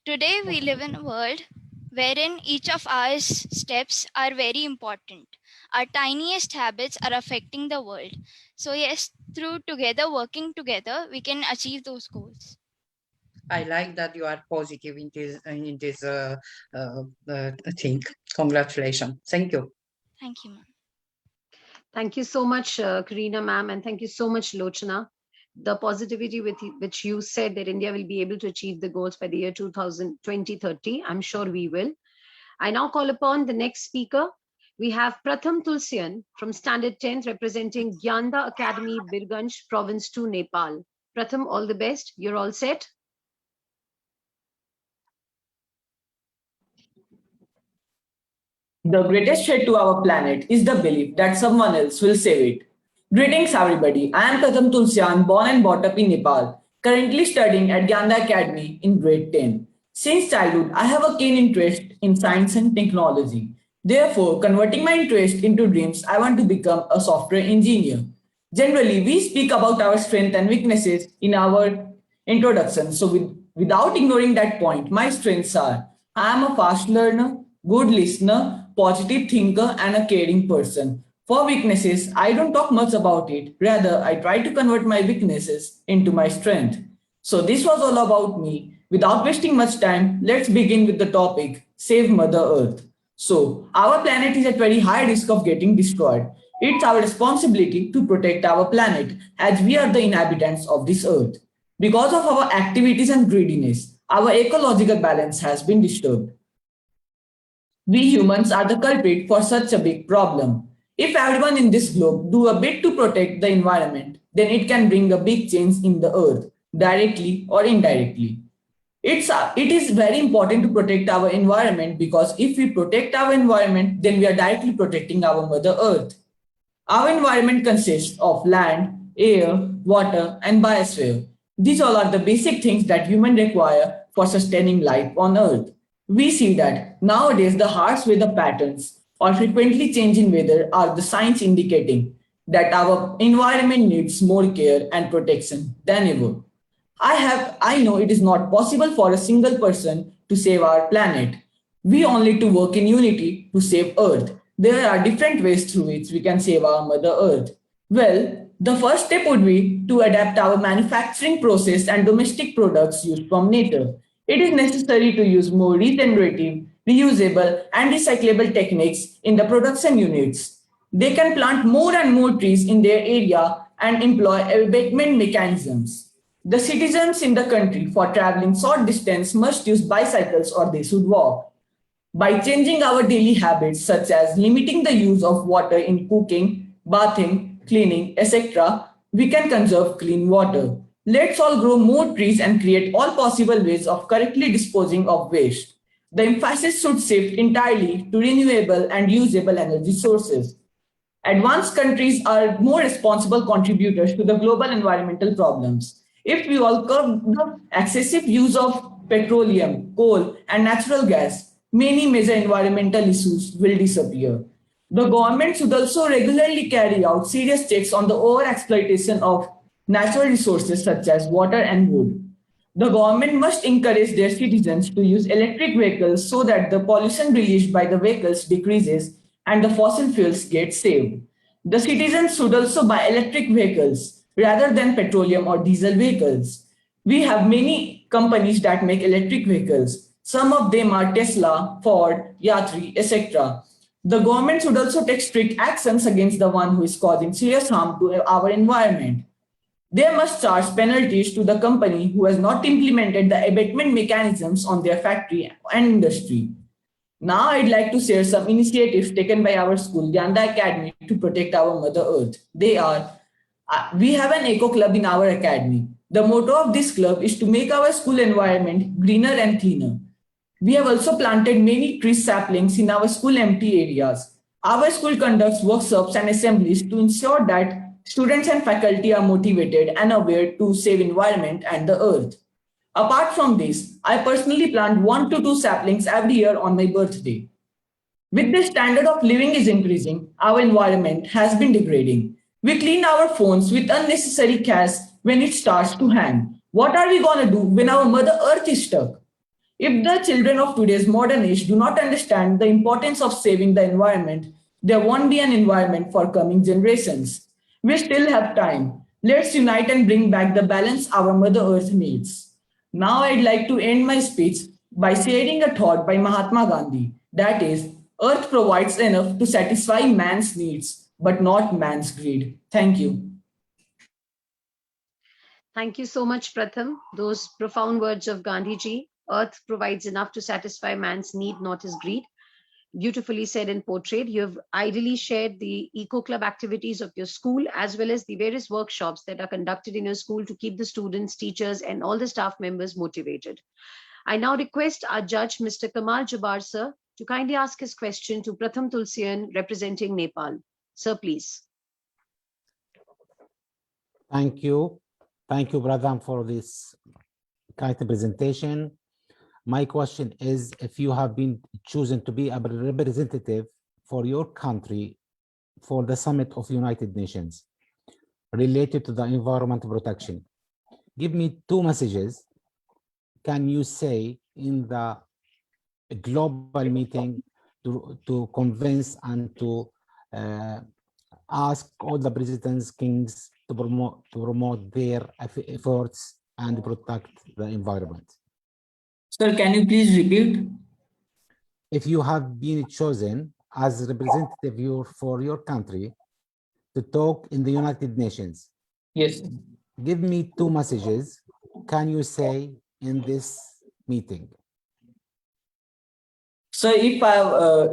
Today, we live in a world wherein each of our steps are very important. Our tiniest habits are affecting the world. So yes, through working together, we can achieve those goals. I like that you are positive in this thing. Congratulations. Thank you. Thank you, ma'am. Thank you so much, Karina ma'am, and thank you so much, Lochna. The positivity with which you said that India will be able to achieve the goals by the year 2030, I'm sure we will. I now call upon the next speaker. We have Pratham Tulsian from Standard 10th representing Gyanda Academy, Birganj, Province 2, Nepal. Pratham, all the best. You're all set? The greatest threat to our planet is the belief that someone else will save it. Greetings everybody, I am Pratham Tulsian, born and brought up in Nepal, currently studying at Gyanda Academy in grade 10. Since childhood, I have a keen interest in science and technology. Therefore, converting my interest into dreams, I want to become a software engineer. Generally, we speak about our strengths and weaknesses in our introduction. So without ignoring that point, my strengths are, I am a fast learner, good listener, positive thinker, and a caring person. For weaknesses, I don't talk much about it. Rather, I try to convert my weaknesses into my strength. So this was all about me. Without wasting much time, let's begin with the topic, Save Mother Earth. So, our planet is at very high risk of getting destroyed. It's our responsibility to protect our planet as we are the inhabitants of this earth. Because of our activities and greediness, our ecological balance has been disturbed. We humans are the culprit for such a big problem. If everyone in this globe do a bit to protect the environment, then it can bring a big change in the earth, directly or indirectly. It is very important to protect our environment because if we protect our environment, then we are directly protecting our Mother Earth. Our environment consists of land, air, water, and biosphere. These all are the basic things that humans require for sustaining life on Earth. We see that nowadays the harsh weather patterns or frequently changing weather are the signs indicating that our environment needs more care and protection than ever. I know it is not possible for a single person to save our planet. We all need to work in unity to save Earth. there are different ways through which we can save our Mother Earth. Well, the first step would be to adapt our manufacturing process and domestic products used from nature. It is necessary to use more regenerative, reusable, and recyclable techniques in the production units. They can plant more and more trees in their area and employ abatement mechanisms. The citizens in the country for traveling short distance must use bicycles or they should walk. By changing our daily habits, such as limiting the use of water in cooking, bathing, cleaning, etc., we can conserve clean water. Let's all grow more trees and create all possible ways of correctly disposing of waste. The emphasis should shift entirely to renewable and usable energy sources. Advanced countries are more responsible contributors to the global environmental problems. If we all curb the excessive use of petroleum, coal, and natural gas, many major environmental issues will disappear. The government should also regularly carry out serious checks on the overexploitation of natural resources such as water and wood. The government must encourage their citizens to use electric vehicles so that the pollution released by the vehicles decreases and the fossil fuels get saved. The citizens should also buy electric vehicles rather than petroleum or diesel vehicles. We have many companies that make electric vehicles. Some of them are Tesla, Ford, Yatri, etc. The government should also take strict actions against the one who is causing serious harm to our environment. They must charge penalties to the company who has not implemented the abatement mechanisms on their factory and industry. Now I'd like to share some initiatives taken by our school, Gyanda Academy, to protect our Mother Earth. They are, we have an eco club in our academy. The motto of this club is to make our school environment greener and cleaner. We have also planted many tree saplings in our school empty areas. Our school conducts workshops and assemblies to ensure that students and faculty are motivated and aware to save environment and the earth. Apart from this, I personally plant 1 to 2 saplings every year on my birthday. With the standard of living is increasing, our environment has been degrading. We clean our phones with unnecessary cash when it starts to hang. What are we going to do when our Mother Earth is stuck? If the children of today's modern age do not understand the importance of saving the environment, there won't be an environment for coming generations. We still have time. Let's unite and bring back the balance our Mother Earth needs. Now I'd like to end my speech by sharing a thought by Mahatma Gandhi. That is, Earth provides enough to satisfy man's needs, but not man's greed. Thank you. Thank you so much, Pratham. Those profound words of Gandhiji. Earth provides enough to satisfy man's need, not his greed. Beautifully said and portrayed. You have ideally shared the Eco Club activities of your school, as well as the various workshops that are conducted in your school to keep the students, teachers, and all the staff members motivated. I now request our judge, Mr. Kamal Jabbar, sir, to kindly ask his question to Pratham Tulsian, representing Nepal. Sir, please. Thank you. Thank you, Pratham, for this kind of presentation. My question is, if you have been chosen to be a representative for your country for the Summit of United Nations related to the environment protection, give me 2 messages. Can you say in the global meeting to convince and to ask all the presidents, kings to promote their efforts and protect the environment? Sir, can you please repeat? If you have been chosen as representative for your country to talk in the United Nations, yes, give me 2 messages. Can you say in this meeting? So if I,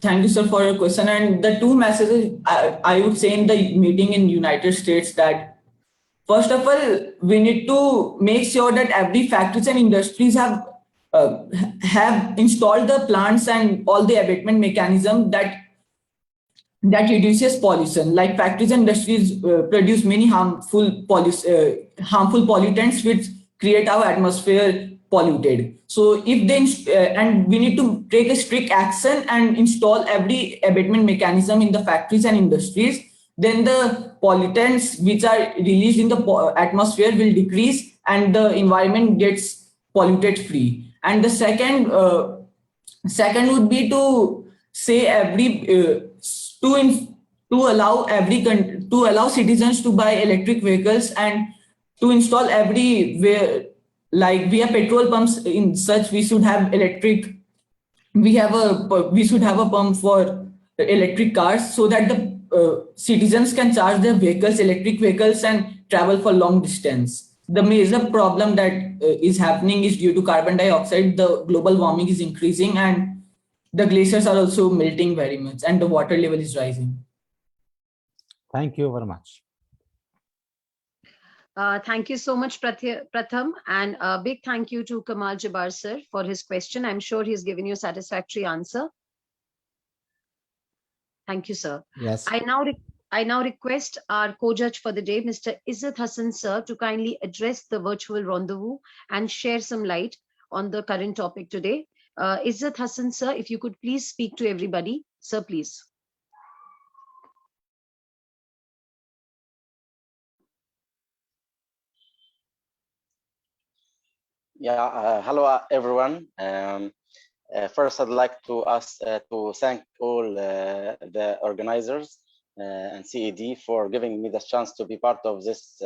thank you, sir, for your question. And the 2 messages I would say in the meeting in United States that, first of all, we need to make sure that every factories and industries have installed the plants and all the abatement mechanism that reduces pollution. Like factories and industries produce many harmful pollutants which create our atmosphere polluted. So if they and we need to take a strict action and install every abatement mechanism in the factories and industries, then the pollutants which are released in the atmosphere will decrease and the environment gets polluted free. And the second would be to say to allow citizens to buy electric vehicles and to install everywhere, like we have petrol pumps in such, we should have electric. We should have a pump for electric cars so that the citizens can charge their vehicles, electric vehicles, and travel for long distance. The major problem that is happening is due to carbon dioxide. The global warming is increasing and the glaciers are also melting very much and the water level is rising. Thank you very much. Thank you so much, Pratham, and a big thank you to Kamal Jabbar sir for his question. I'm sure he's given you a satisfactory answer. Thank you, sir. Yes. I now request our co-judge for the day, Mr. Izzat Hassan sir, to kindly address the virtual rendezvous and share some light on the current topic today. Izzat Hassan sir, if you could please speak to everybody. Sir, please. Yeah, hello everyone. First, I'd like to thank all the organizers and CED for giving me the chance to be part of this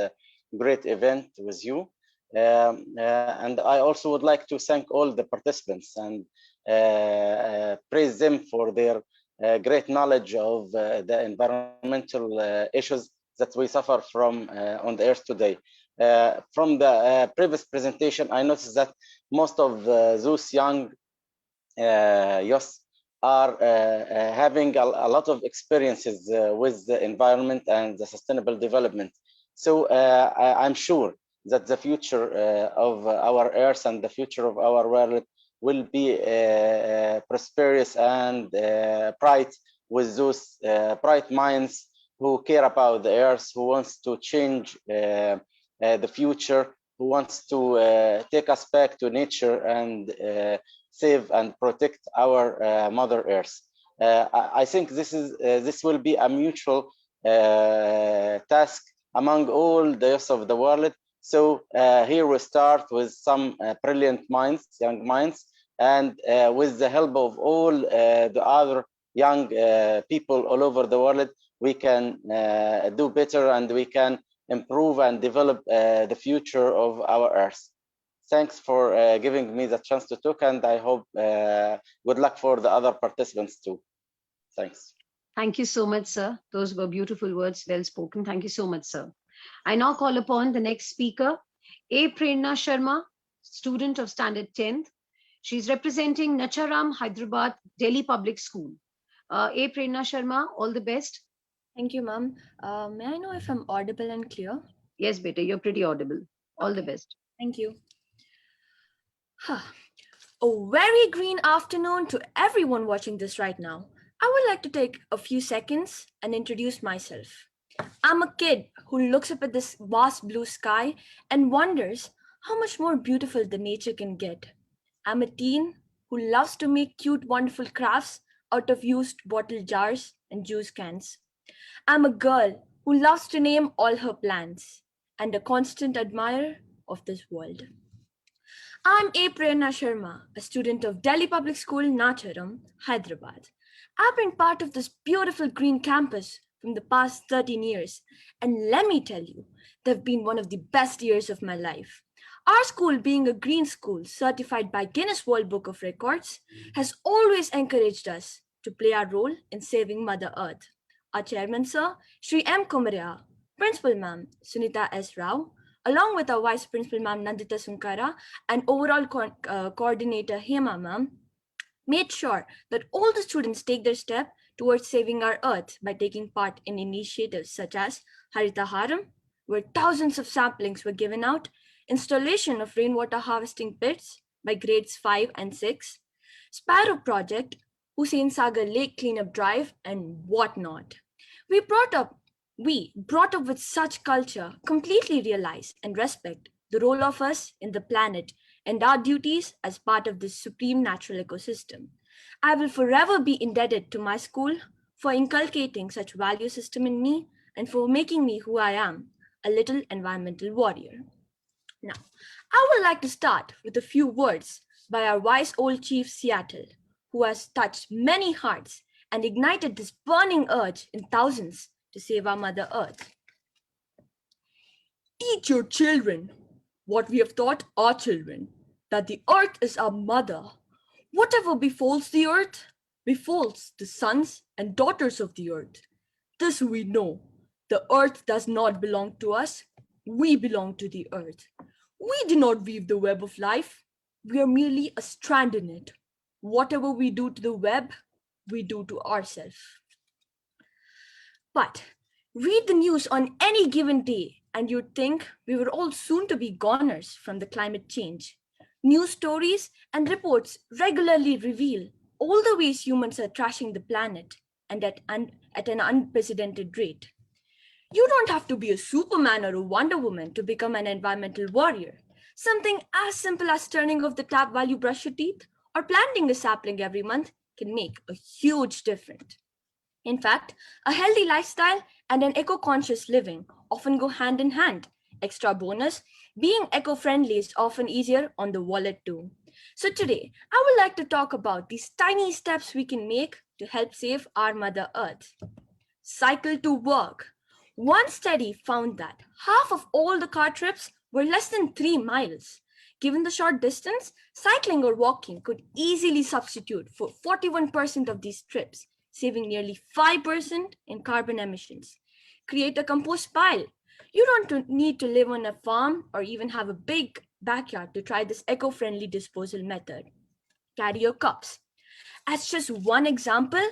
great event with you. And I also would like to thank all the participants and praise them for their great knowledge of the environmental issues that we suffer from on the earth today. From the previous presentation, I noticed that most of those young youth are having a lot of experiences with the environment and the sustainable development. So I'm sure that the future of our earth and the future of our world will be prosperous and bright with those bright minds who care about the earth, who wants to change the future, who wants to take us back to nature and save and protect our Mother Earth. I think this will be a mutual task among all the youth of the world. So here we start with some brilliant minds, young minds, and with the help of all the other young people all over the world, we can do better and we can improve and develop the future of our Earth. Thanks for giving me the chance to talk, and I hope good luck for the other participants too. Thanks. Thank you so much, sir. Those were beautiful words, well spoken. Thank you so much, sir. I now call upon the next speaker, Prana Sharma, student of Standard 10th. She's representing Nacharam, Hyderabad, Delhi Public School. Prana Sharma, all the best. Thank you, ma'am. May I know if I'm audible and clear? Yes, beta, you're pretty audible. All the best. Thank you. A very green afternoon to everyone watching this right now. I would like to take a few seconds and introduce myself. I'm a kid who looks up at this vast blue sky and wonders how much more beautiful the nature can get. I'm a teen who loves to make cute, wonderful crafts out of used bottle jars and juice cans. I'm a girl who loves to name all her plants and a constant admirer of this world. I'm Prana Sharma, a student of Delhi Public School, Nacharam, Hyderabad. I've been part of this beautiful green campus from the past 13 years, and let me tell you, they've been one of the best years of my life. Our school, being a green school certified by Guinness World Book of Records, has always encouraged us to play our role in saving Mother Earth. Our chairman, sir, Shri M. Kumaria, principal ma'am, Sunita S. Rao, along with our vice principal ma'am, Nandita Sunkara, and overall coordinator, Hema ma'am, made sure that all the students take their step towards saving our earth by taking part in initiatives such as Harita Haram, where thousands of samplings were given out, installation of rainwater harvesting pits by grades 5 and 6, Sparrow Project, Hussain Sagar Lake Cleanup Drive, and whatnot. We brought up with such culture, completely realize and respect the role of us in the planet and our duties as part of this supreme natural ecosystem. I will forever be indebted to my school for inculcating such value system in me and for making me who I am, a little environmental warrior. Now, I would like to start with a few words by our wise old chief Seattle, who has touched many hearts and ignited this burning urge in thousands to save our Mother Earth. Teach your children what we have taught our children, that the earth is our mother. Whatever befalls the earth, befalls the sons and daughters of the earth. This we know. The earth does not belong to us. We belong to the earth. We do not weave the web of life. We are merely a strand in it. Whatever we do to the web, we do to ourselves. But read the news on any given day and you'd think we were all soon to be goners from the climate change. News stories and reports regularly reveal all the ways humans are trashing the planet and at an unprecedented rate. You don't have to be a Superman or a Wonder Woman to become an environmental warrior. Something as simple as turning off the tap while you brush your teeth or planting a sapling every month can make a huge difference. In fact, a healthy lifestyle and an eco-conscious living often go hand in hand. Extra bonus, being eco-friendly is often easier on the wallet too. So today, I would like to talk about these tiny steps we can make to help save our Mother Earth. Cycle to work. One study found that half of all the car trips were less than 3 miles. Given the short distance, cycling or walking could easily substitute for 41% of these trips, saving nearly 5% in carbon emissions. Create a compost pile. You don't need to live on a farm or even have a big backyard to try this eco-friendly disposal method. Carry your cups. As just one example,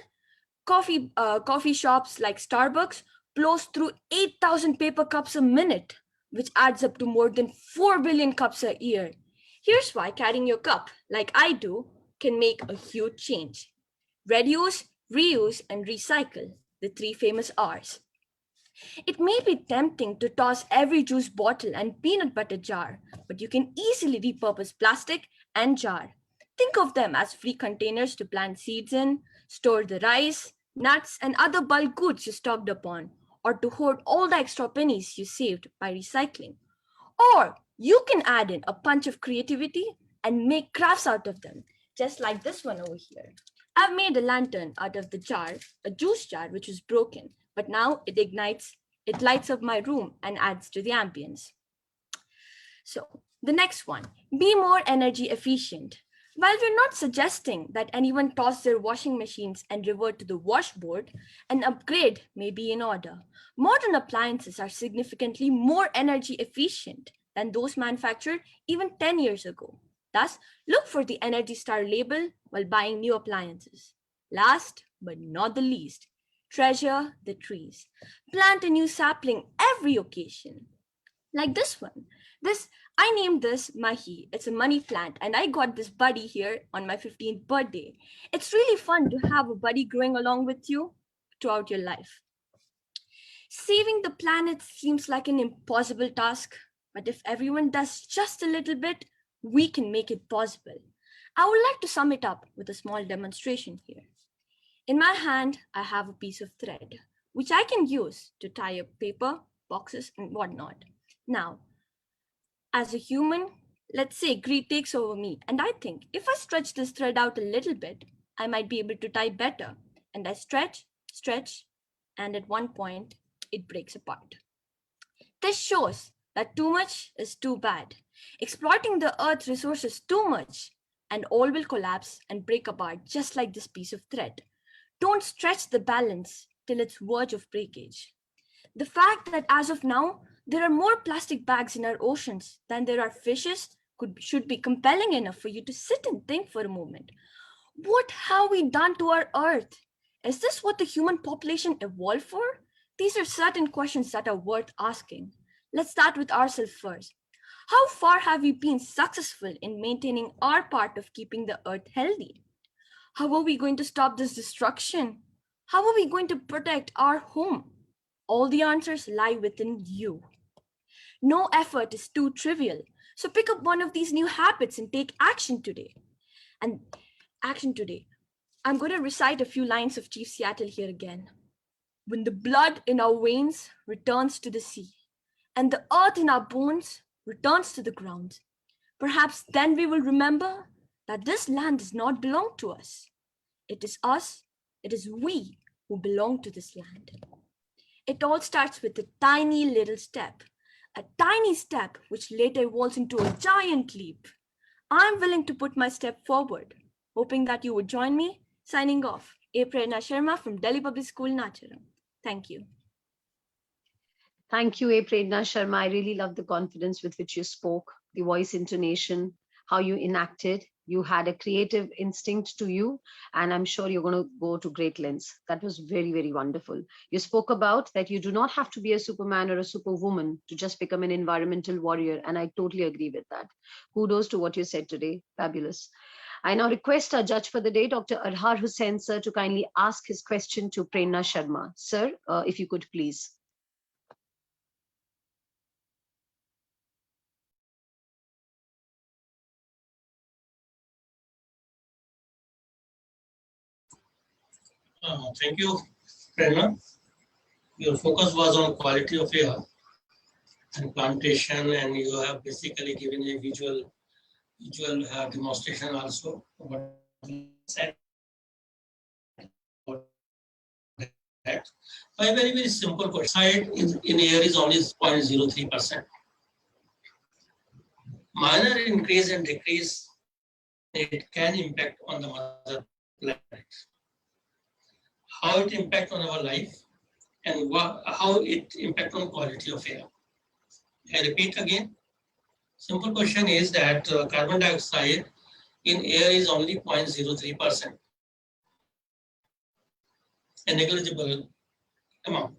coffee shops like Starbucks blows through 8,000 paper cups a minute, which adds up to more than 4 billion cups a year. Here's why carrying your cup, like I do, can make a huge change. Reduce, reuse, and recycle, the 3 famous R's. It may be tempting to toss every juice bottle and peanut butter jar, but you can easily repurpose plastic and jar. Think of them as free containers to plant seeds in, store the rice, nuts, and other bulk goods you stocked upon, or to hoard all the extra pennies you saved by recycling. Or you can add in a punch of creativity and make crafts out of them, just like this one over here. I've made a lantern out of the jar, a juice jar which was broken, but now it ignites, it lights up my room and adds to the ambience. So the next one, be more energy efficient. While we're not suggesting that anyone toss their washing machines and revert to the washboard, an upgrade may be in order. Modern appliances are significantly more energy efficient than those manufactured even 10 years ago. Thus, look for the Energy Star label while buying new appliances. Last but not the least, treasure the trees. Plant a new sapling every occasion. Like this one. I named this Mahi. It's a money plant, and I got this buddy here on my 15th birthday. It's really fun to have a buddy growing along with you throughout your life. Saving the planet seems like an impossible task, but if everyone does just a little bit, we can make it possible. I would like to sum it up with a small demonstration here. In my hand, I have a piece of thread, which I can use to tie up paper, boxes, and whatnot. Now, as a human, let's say greed takes over me, and I think if I stretch this thread out a little bit, I might be able to tie better. And I stretch, and at one point, it breaks apart. This shows that too much is too bad. Exploiting the Earth's resources too much, and all will collapse and break apart just like this piece of thread. Don't stretch the balance till its verge of breakage. The fact that as of now, there are more plastic bags in our oceans than there are fishes should be compelling enough for you to sit and think for a moment. What have we done to our Earth? Is this what the human population evolved for? These are certain questions that are worth asking. Let's start with ourselves first. How far have we been successful in maintaining our part of keeping the Earth healthy? How are we going to stop this destruction? How are we going to protect our home? All the answers lie within you. No effort is too trivial. So pick up one of these new habits and take action today. I'm going to recite a few lines of Chief Seattle here again. When the blood in our veins returns to the sea, and the earth in our bones returns to the ground, perhaps then we will remember that this land does not belong to us. It is us, it is we who belong to this land. It all starts with a tiny little step, a tiny step which later evolves into a giant leap. I'm willing to put my step forward, hoping that you would join me. Signing off, Prana Sharma from Delhi Public School, Nacharam. Thank you. Thank you, Prana Sharma. I really love the confidence with which you spoke, the voice intonation, how you enacted. You had a creative instinct to you, and I'm sure you're going to go to great lengths. That was very, very wonderful. You spoke about that you do not have to be a Superman or a Superwoman to just become an environmental warrior, and I totally agree with that. Kudos to what you said today. Fabulous. I now request our judge for the day, Dr. Arhar Hussain, sir, to kindly ask his question to Prana Sharma. Sir, if you could please. Thank you, Prerna. Your focus was on quality of air and plantation, and you have basically given a visual demonstration also. What you said. My very, very simple question. Side in air is only 0.03%. Minor increase and decrease, it can impact on the mother planet. How it impact on our life and how it impact on quality of air. I repeat again, simple question is that carbon dioxide in air is only 0.03%, a negligible amount.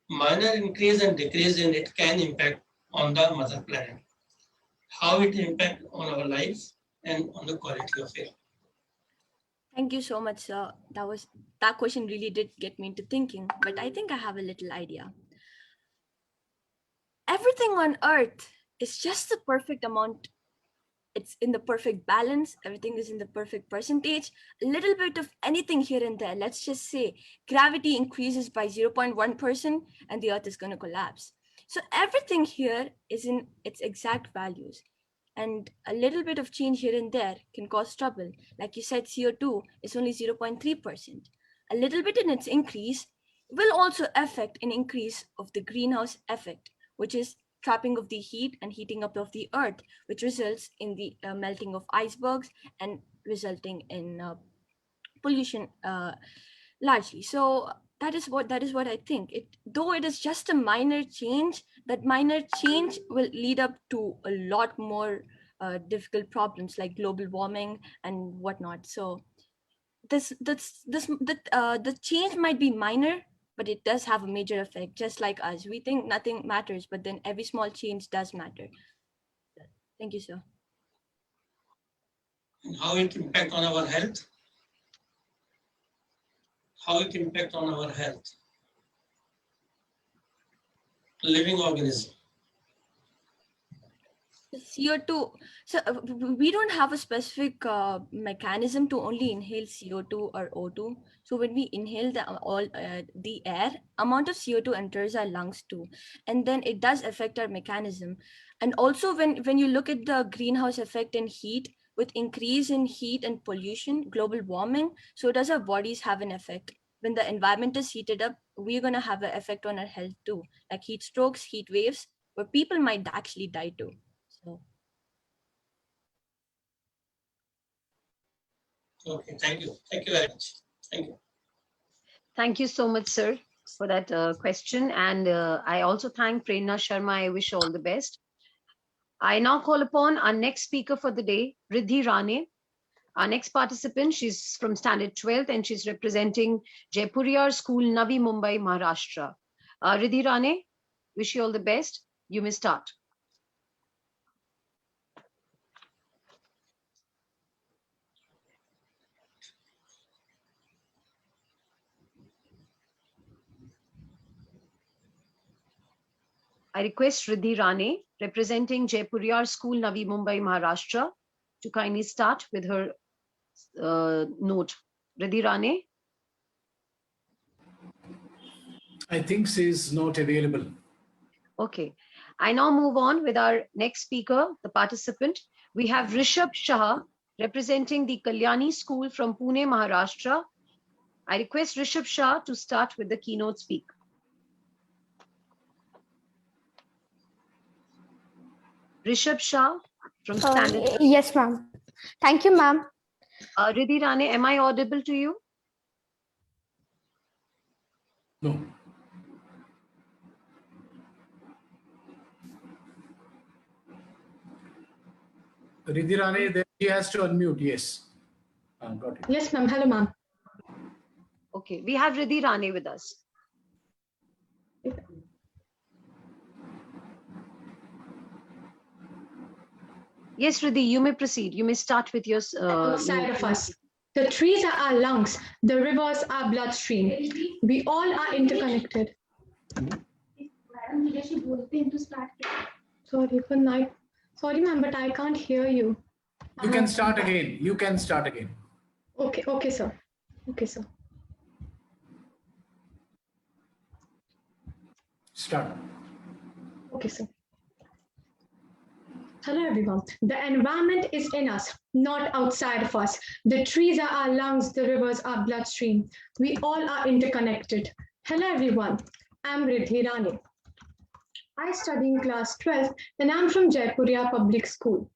Minor increase and decrease in it can impact on the mother planet. How it impact on our life and on the quality of air. Thank you so much, sir. That question really did get me into thinking, but I think I have a little idea. Everything on Earth is just the perfect amount. It's in the perfect balance. Everything is in the perfect percentage. A little bit of anything here and there. Let's just say gravity increases by 0.1% and the Earth is going to collapse. So everything here is in its exact values. And a little bit of change here and there can cause trouble. Like you said, CO2 is only 0.3%. A little bit in its increase will also affect an increase of the greenhouse effect, which is trapping of the heat and heating up of the earth, which results in the melting of icebergs and resulting in pollution largely. So that is what I think. Though it is just a minor change, that minor change will lead up to a lot more difficult problems like global warming and whatnot. So the change might be minor, but it does have a major effect. Just like us, we think nothing matters, but then every small change does matter. Thank you, sir. And how it impact on our health? How it impact on our health? Living organism. CO2. So we don't have a specific mechanism to only inhale CO2 or O2. So when we inhale the air, amount of CO2 enters our lungs too, and then it does affect our mechanism. And also when you look at the greenhouse effect in heat, with increase in heat and pollution, global warming, so does our bodies have an effect. When the environment is heated up, we're going to have an effect on our health too, like heat strokes, heat waves, where people might actually die too. So. Okay, thank you. Thank you very much. Thank you. Thank you so much, sir, for that question. And I also thank Prana Sharma. I wish you all the best. I now call upon our next speaker for the day, Riddhi Rane. Our next participant, she's from Standard 12th and she's representing Jaipuriyar School, Navi Mumbai, Maharashtra. Riddhi Rane, wish you all the best. You may start. I request Riddhi Rane, representing Jaipuriyar School, Navi Mumbai, Maharashtra, to kindly start with her note. Riddhi Rane? I think she is not available. Okay. I now move on with our next speaker, the participant. We have Rishabh Shah, representing the Kalyani School from Pune, Maharashtra, I request Rishabh Shah to start with the keynote speak. Rishabh Shah from Standard. Yes, ma'am. Thank you, ma'am. Riddhi Rane, am I audible to you? No. Riddhi Rane, then he has to unmute. Yes. Got it. Yes, ma'am. Hello, ma'am. Okay, we have Riddhi Rane with us. Yes, Riddhi, you may proceed. You may start with your... outside of us. The trees are our lungs. The rivers are bloodstream. We all are interconnected. Sorry, good night. Sorry, ma'am, but I can't hear you. You can start again. You can start again. Okay, okay, sir. Okay, sir. Start. Okay, sir. Hello, everyone. The environment is in us, not outside of us. The trees are our lungs, the rivers are bloodstream. We all are interconnected. Hello, everyone. I'm Riddhi Rane. I study in class 12 and I'm from Jaipuria Public School.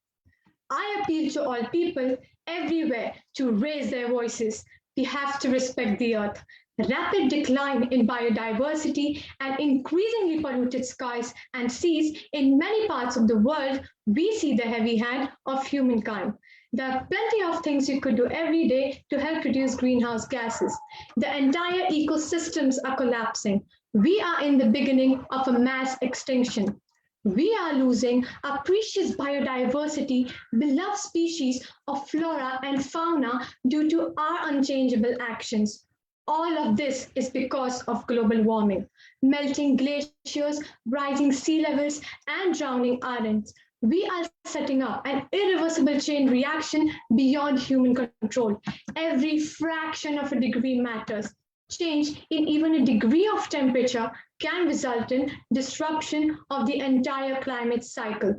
I appeal to all people everywhere to raise their voices. We have to respect the earth. Rapid decline in biodiversity and increasingly polluted skies and seas in many parts of the world, we see the heavy hand of humankind. There are plenty of things you could do every day to help reduce greenhouse gases. The entire ecosystems are collapsing. We are in the beginning of a mass extinction. We are losing our precious biodiversity, beloved species of flora and fauna due to our unchangeable actions. All of this is because of global warming, melting glaciers, rising sea levels, and drowning oceans. We are setting up an irreversible chain reaction beyond human control. Every fraction of a degree matters. Change in even a degree of temperature can result in disruption of the entire climate cycle.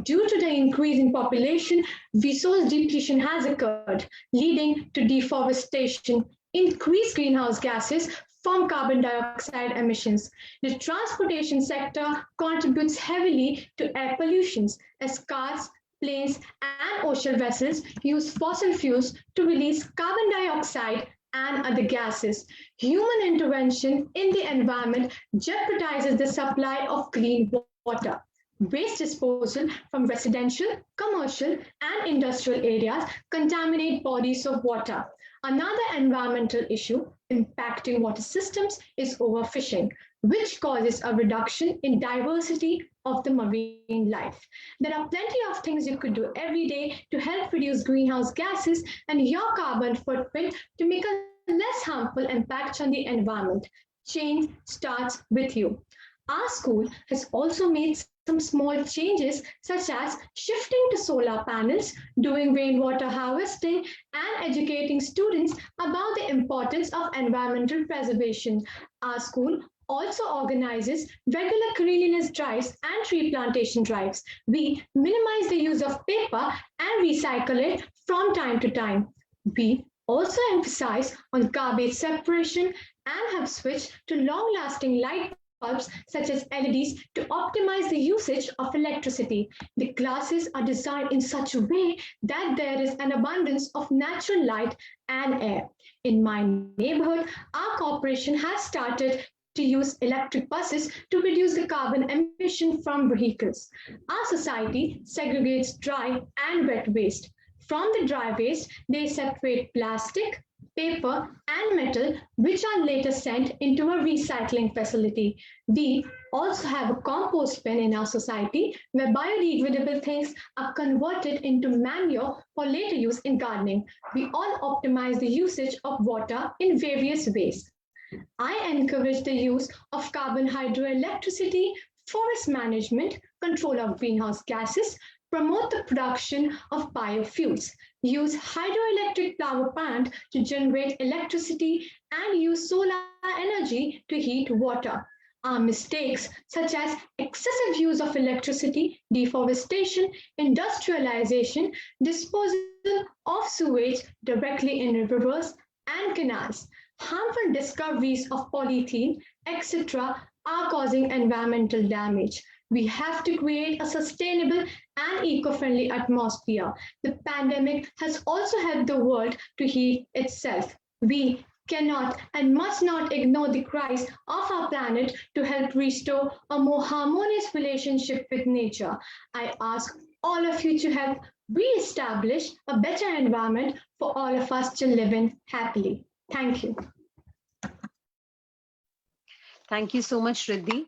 Due to the increasing population, resource depletion has occurred, leading to deforestation, increased greenhouse gases from carbon dioxide emissions. The transportation sector contributes heavily to air pollution as cars, planes, and ocean vessels use fossil fuels to release carbon dioxide and other gases. Human intervention in the environment jeopardizes the supply of clean water. Waste disposal from residential, commercial, and industrial areas contaminate bodies of water. Another environmental issue impacting water systems is overfishing, which causes a reduction in diversity of the marine life. There are plenty of things you could do every day to help reduce greenhouse gases and your carbon footprint to make a less harmful impact on the environment. Change starts with you. Our school has also made some small changes, such as shifting to solar panels, doing rainwater harvesting, and educating students about the importance of environmental preservation. Our school also organizes regular cleanliness drives and tree plantation drives. We minimize the use of paper and recycle it from time to time. We also emphasize on garbage separation and have switched to long-lasting light bulbs such as LEDs to optimize the usage of electricity. The classes are designed in such a way that there is an abundance of natural light and air. In my neighborhood, our corporation has started to use electric buses to reduce the carbon emission from vehicles. Our society segregates dry and wet waste. From the dry waste, they separate plastic, paper, and metal, which are later sent into a recycling facility. We also have a compost bin in our society where biodegradable things are converted into manure for later use in gardening. We all optimize the usage of water in various ways. I encourage the use of carbon hydroelectricity, forest management, control of greenhouse gases, promote the production of biofuels, use hydroelectric power plant to generate electricity, and use solar energy to heat water. Our mistakes, such as excessive use of electricity, deforestation, industrialization, disposal of sewage directly in rivers and canals, harmful discoveries of polythene, etc., are causing environmental damage. We have to create a sustainable and eco-friendly atmosphere. The pandemic has also helped the world to heal itself. We cannot and must not ignore the cries of our planet to help restore a more harmonious relationship with nature. I ask all of you to help re-establish a better environment for all of us to live in happily. Thank you. Thank you so much, Riddhi.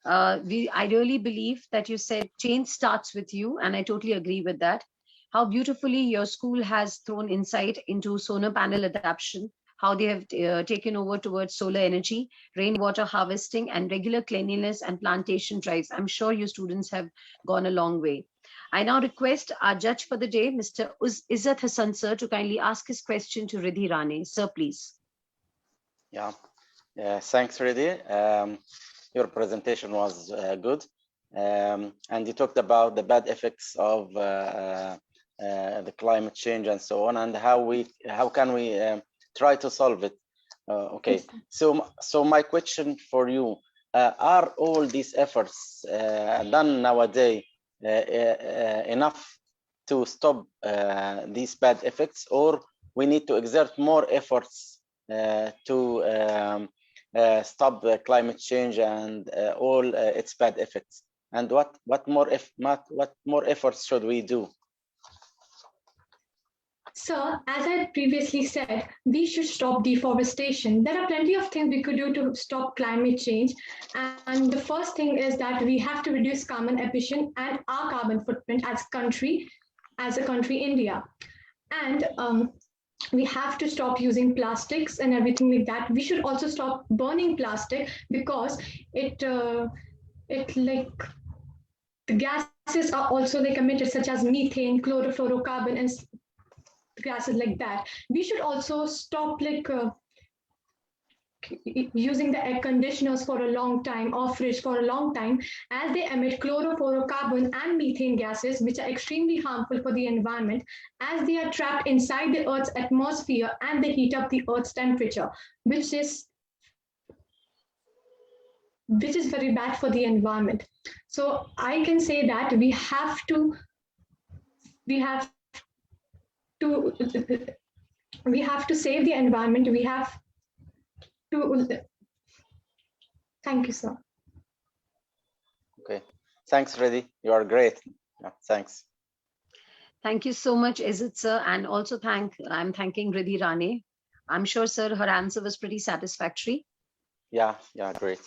I really believe that you said change starts with you, and I totally agree with that. How beautifully your school has thrown insight into solar panel adoption, how they have taken over towards solar energy, rainwater harvesting, and regular cleanliness and plantation drives. I'm sure your students have gone a long way. I now request our judge for the day, Mr. Izzat Hassan, sir, to kindly ask his question to Riddhi Rane. Sir, please. Yeah, thanks, Riddhi. Your presentation was good. And you talked about the bad effects of the climate change and so on, and how can we try to solve it. Okay, so my question for you, are all these efforts done nowadays enough to stop these bad effects, or we need to exert more efforts to stop the climate change and all its bad effects? And what more efforts should we do? Sir, as I previously said, we should stop deforestation. There are plenty of things we could do to stop climate change. And the first thing is that we have to reduce carbon emission and our carbon footprint as a country, India. And we have to stop using plastics and everything like that. We should also stop burning plastic because the gases are also emitted, such as methane, chlorofluorocarbon, and gases like that. We should also stop using the air conditioners for a long time or fridge for a long time, as they emit chlorofluorocarbon and methane gases, which are extremely harmful for the environment, as they are trapped inside the Earth's atmosphere and they heat up the Earth's temperature, which is very bad for the environment. So I can say that we have to save the environment. We have to. Thank you, sir. Okay, thanks, Riddhi. You are great. Yeah, thanks. Thank you so much, Izzat, sir, and also I'm thanking Riddhi Rane. I'm sure, sir, her answer was pretty satisfactory. Yeah, great.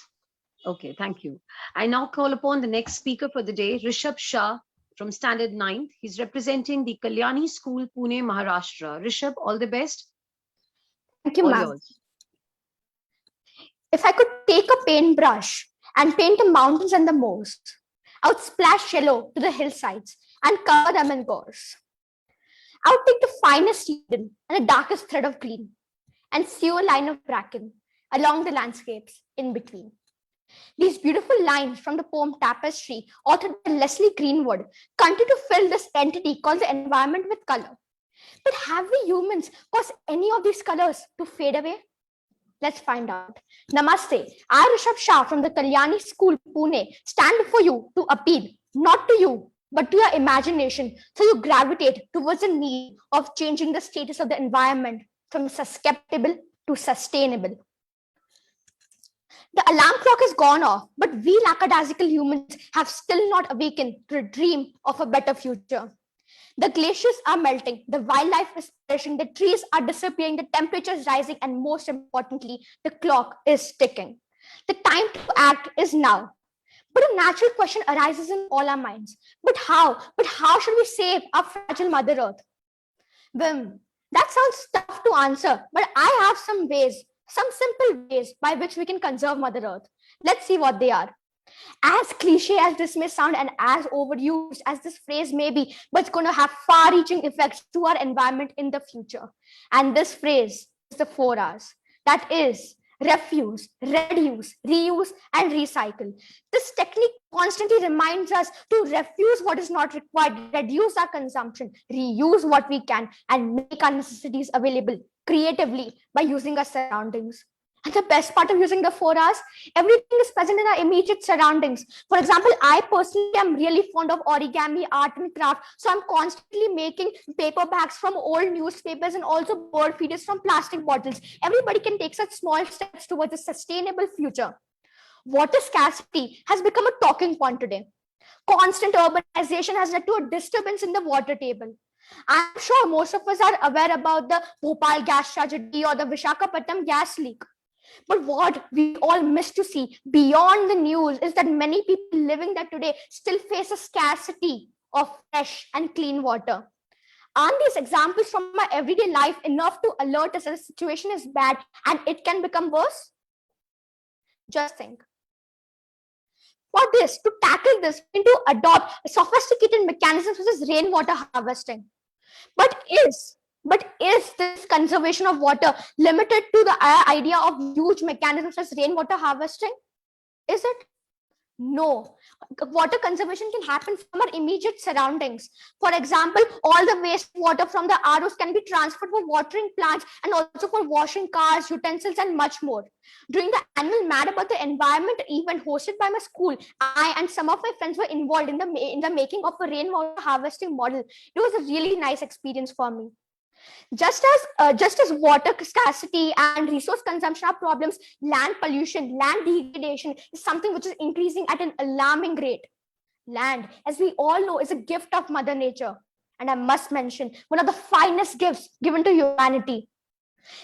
Okay, thank you. I now call upon the next speaker for the day, Rishabh Shah from Standard 9th. He's representing the Kalyani School, Pune, Maharashtra. Rishabh, all the best. Thank you, ma'am. If I could take a paintbrush and paint the mountains and the moors, I would splash yellow to the hillsides and cover them in gorse. I would take the finest linen and the darkest thread of green and sew a line of bracken along the landscapes in between. These beautiful lines from the poem Tapestry, authored by Leslie Greenwood, continue to fill this entity called the environment with color. But have we humans caused any of these colors to fade away? Let's find out. Namaste. I, Rishabh Shah from the Kalyani School, Pune, stand before you to appeal, not to you, but to your imagination, so you gravitate towards the need of changing the status of the environment from susceptible to sustainable. The alarm clock has gone off, but we lackadaisical humans have still not awakened to the dream of a better future. The glaciers are melting, the wildlife is perishing, the trees are disappearing, the temperature is rising, and most importantly, the clock is ticking. The time to act is now. But a natural question arises in all our minds. But how? But how should we save our fragile Mother Earth? Well, that sounds tough to answer, but I have some ways, some simple ways by which we can conserve Mother Earth. Let's see what they are. As cliche as this may sound and as overused as this phrase may be, but it's going to have far-reaching effects to our environment in the future. And this phrase is the 4 R's. That is refuse, reduce, reuse, and recycle. This technique constantly reminds us to refuse what is not required, reduce our consumption, reuse what we can, and make our necessities available creatively by using our surroundings. And the best part of using the 4 Rs, everything is present in our immediate surroundings. For example, I personally am really fond of origami, art, and craft. So I'm constantly making paper bags from old newspapers and also bird feeders from plastic bottles. Everybody can take such small steps towards a sustainable future. Water scarcity has become a talking point today. Constant urbanization has led to a disturbance in the water table. I'm sure most of us are aware about the Bhopal gas tragedy or the Visakhapatnam gas leak. But what we all miss to see beyond the news is that many people living there today still face a scarcity of fresh and clean water. Aren't these examples from my everyday life enough to alert us that the situation is bad and it can become worse? Just think. For this, to tackle this, we need to adopt sophisticated mechanisms such as rainwater harvesting. But is this conservation of water limited to the idea of huge mechanisms such as rainwater harvesting? Is it? No. Water conservation can happen from our immediate surroundings. For example, all the wastewater from the ROs can be transferred for watering plants and also for washing cars, utensils, and much more. During the annual Mad About the Environment event hosted by my school, I and some of my friends were involved in the making of a rainwater harvesting model. It was a really nice experience for me. Just as water scarcity and resource consumption are problems, land pollution, land degradation is something which is increasing at an alarming rate. Land, as we all know, is a gift of Mother Nature. And I must mention, one of the finest gifts given to humanity.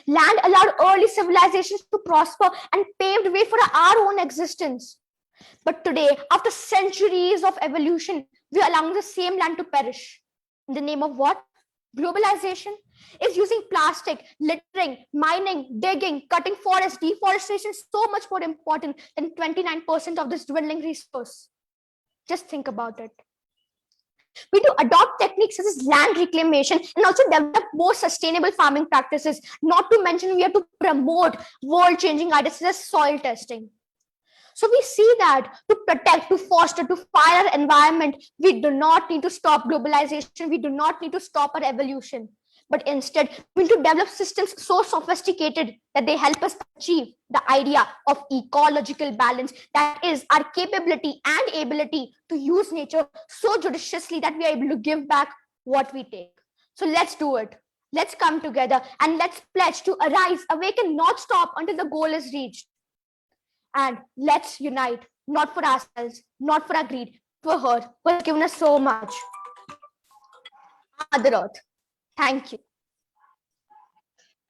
Land allowed early civilizations to prosper and paved way for our own existence. But today, after centuries of evolution, we are allowing the same land to perish. In the name of what? Globalization. Is using plastic, littering, mining, digging, cutting forests, deforestation so much more important than 29% of this dwindling resource? Just think about it. We need to adopt techniques such as land reclamation and also develop more sustainable farming practices. Not to mention, we have to promote world-changing ideas such as soil testing. So we see that to protect, to foster, to fire our environment, we do not need to stop globalization. We do not need to stop our evolution. But instead, we need to develop systems so sophisticated that they help us achieve the idea of ecological balance. That is our capability and ability to use nature so judiciously that we are able to give back what we take. So let's do it. Let's come together and let's pledge to arise, awaken, not stop until the goal is reached. And let's unite, not for ourselves, not for our greed, for her who has given us so much. Mother Earth. Thank you.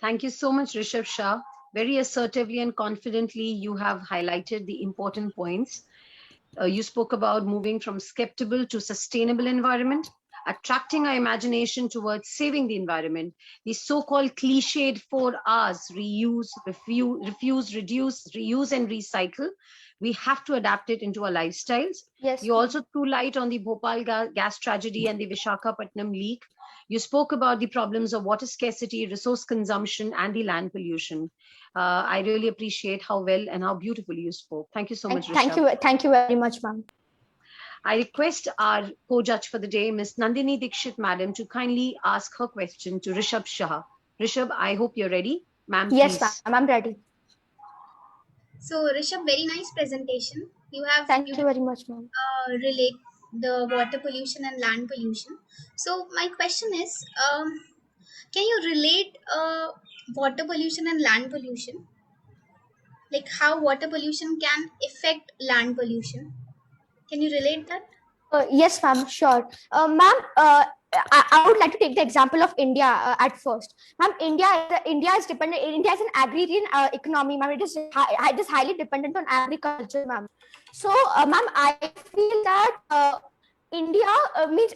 Thank you so much, Rishabh Shah. Very assertively and confidently, you have highlighted the important points. You spoke about moving from skeptical to sustainable environment, attracting our imagination towards saving the environment. The so-called cliched 4 Rs, reuse, refuse, reduce, reuse, and recycle. We have to adapt it into our lifestyles. Yes. You also threw light on the Bhopal gas tragedy and the Visakhapatnam leak. You spoke about the problems of water scarcity, resource consumption, and the land pollution. I really appreciate how well and how beautifully you spoke. Thank you so much, Rishabh. Thank you very much, ma'am. I request our co-judge for the day, Ms. Nandini Dikshit, madam, to kindly ask her question to Rishabh Shah. Rishabh, I hope you're ready. Ma'am, yes, please. ma'am, I'm ready. So, Rishabh, very nice presentation. Thank you very much, ma'am. Relate the water pollution and land pollution. So, my question is, can you relate water pollution and land pollution? Like how water pollution can affect land pollution? Can you relate that? Yes, ma'am, sure. Ma'am, I would like to take the example of India at first. Ma'am, India is dependent. India is an agrarian economy, ma'am. It is highly dependent on agriculture, ma'am. So, ma'am, I feel that India means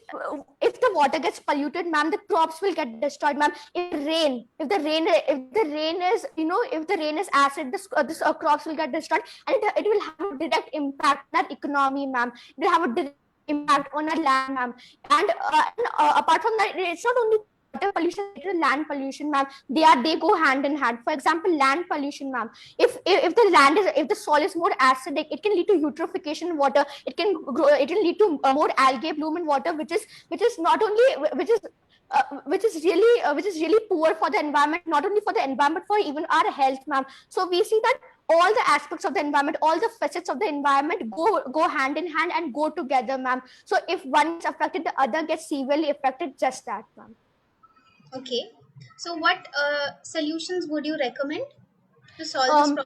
if the water gets polluted, ma'am, the crops will get destroyed, ma'am. If the rain is acid, this crops will get destroyed, and it will have a direct impact on our economy, ma'am. It will have a direct impact on our land, ma'am. And apart from that, it's not only pollution and land pollution, ma'am, they go hand in hand. For example, land pollution, ma'am. If the soil is more acidic, it can lead to eutrophication in water. It can lead to more algae bloom in water, which is not only which is really poor for the environment, not only for the environment, for even our health, ma'am. So we see that all the aspects of the environment, all the facets of the environment go hand in hand and go together, ma'am. So if one is affected, the other gets severely affected, just that, ma'am. Okay. So what solutions would you recommend to solve this problem?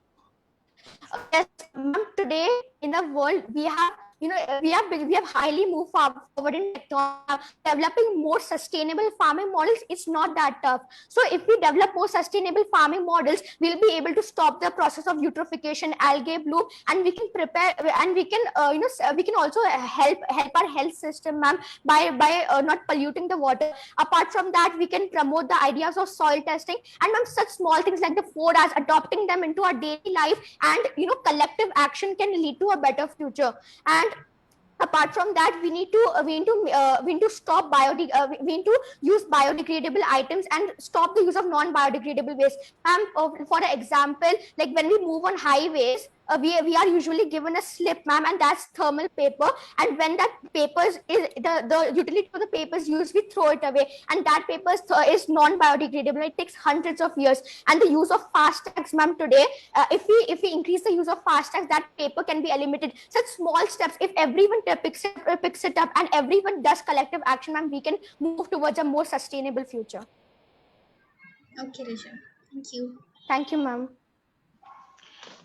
Yes, ma'am. Today in the world, we have we have highly moved forward in technology. Developing more sustainable farming models, it's not that tough. So if we develop more sustainable farming models, we'll be able to stop the process of eutrophication, algae bloom, and we can prepare, and we can we can also help our health system, ma'am, by not polluting the water. Apart from that, we can promote the ideas of soil testing, and ma'am, such small things like the 4Rs, adopting them into our daily life, and collective action can lead to a better future. And apart from that, we need to stop we need to use biodegradable items and stop the use of non-biodegradable waste. For example, like when we move on highways, we are usually given a slip, ma'am, and that's thermal paper. And when that paper is the utility of the paper is used, we throw it away, and that paper is non-biodegradable. It takes hundreds of years. And the use of fast tags, ma'am, today, if we increase the use of fast tags, that paper can be eliminated. Such small steps, if everyone picks it up and everyone does collective action, ma'am, we can move towards a more sustainable future. Okay, Rishabh. Thank you. Thank you, ma'am.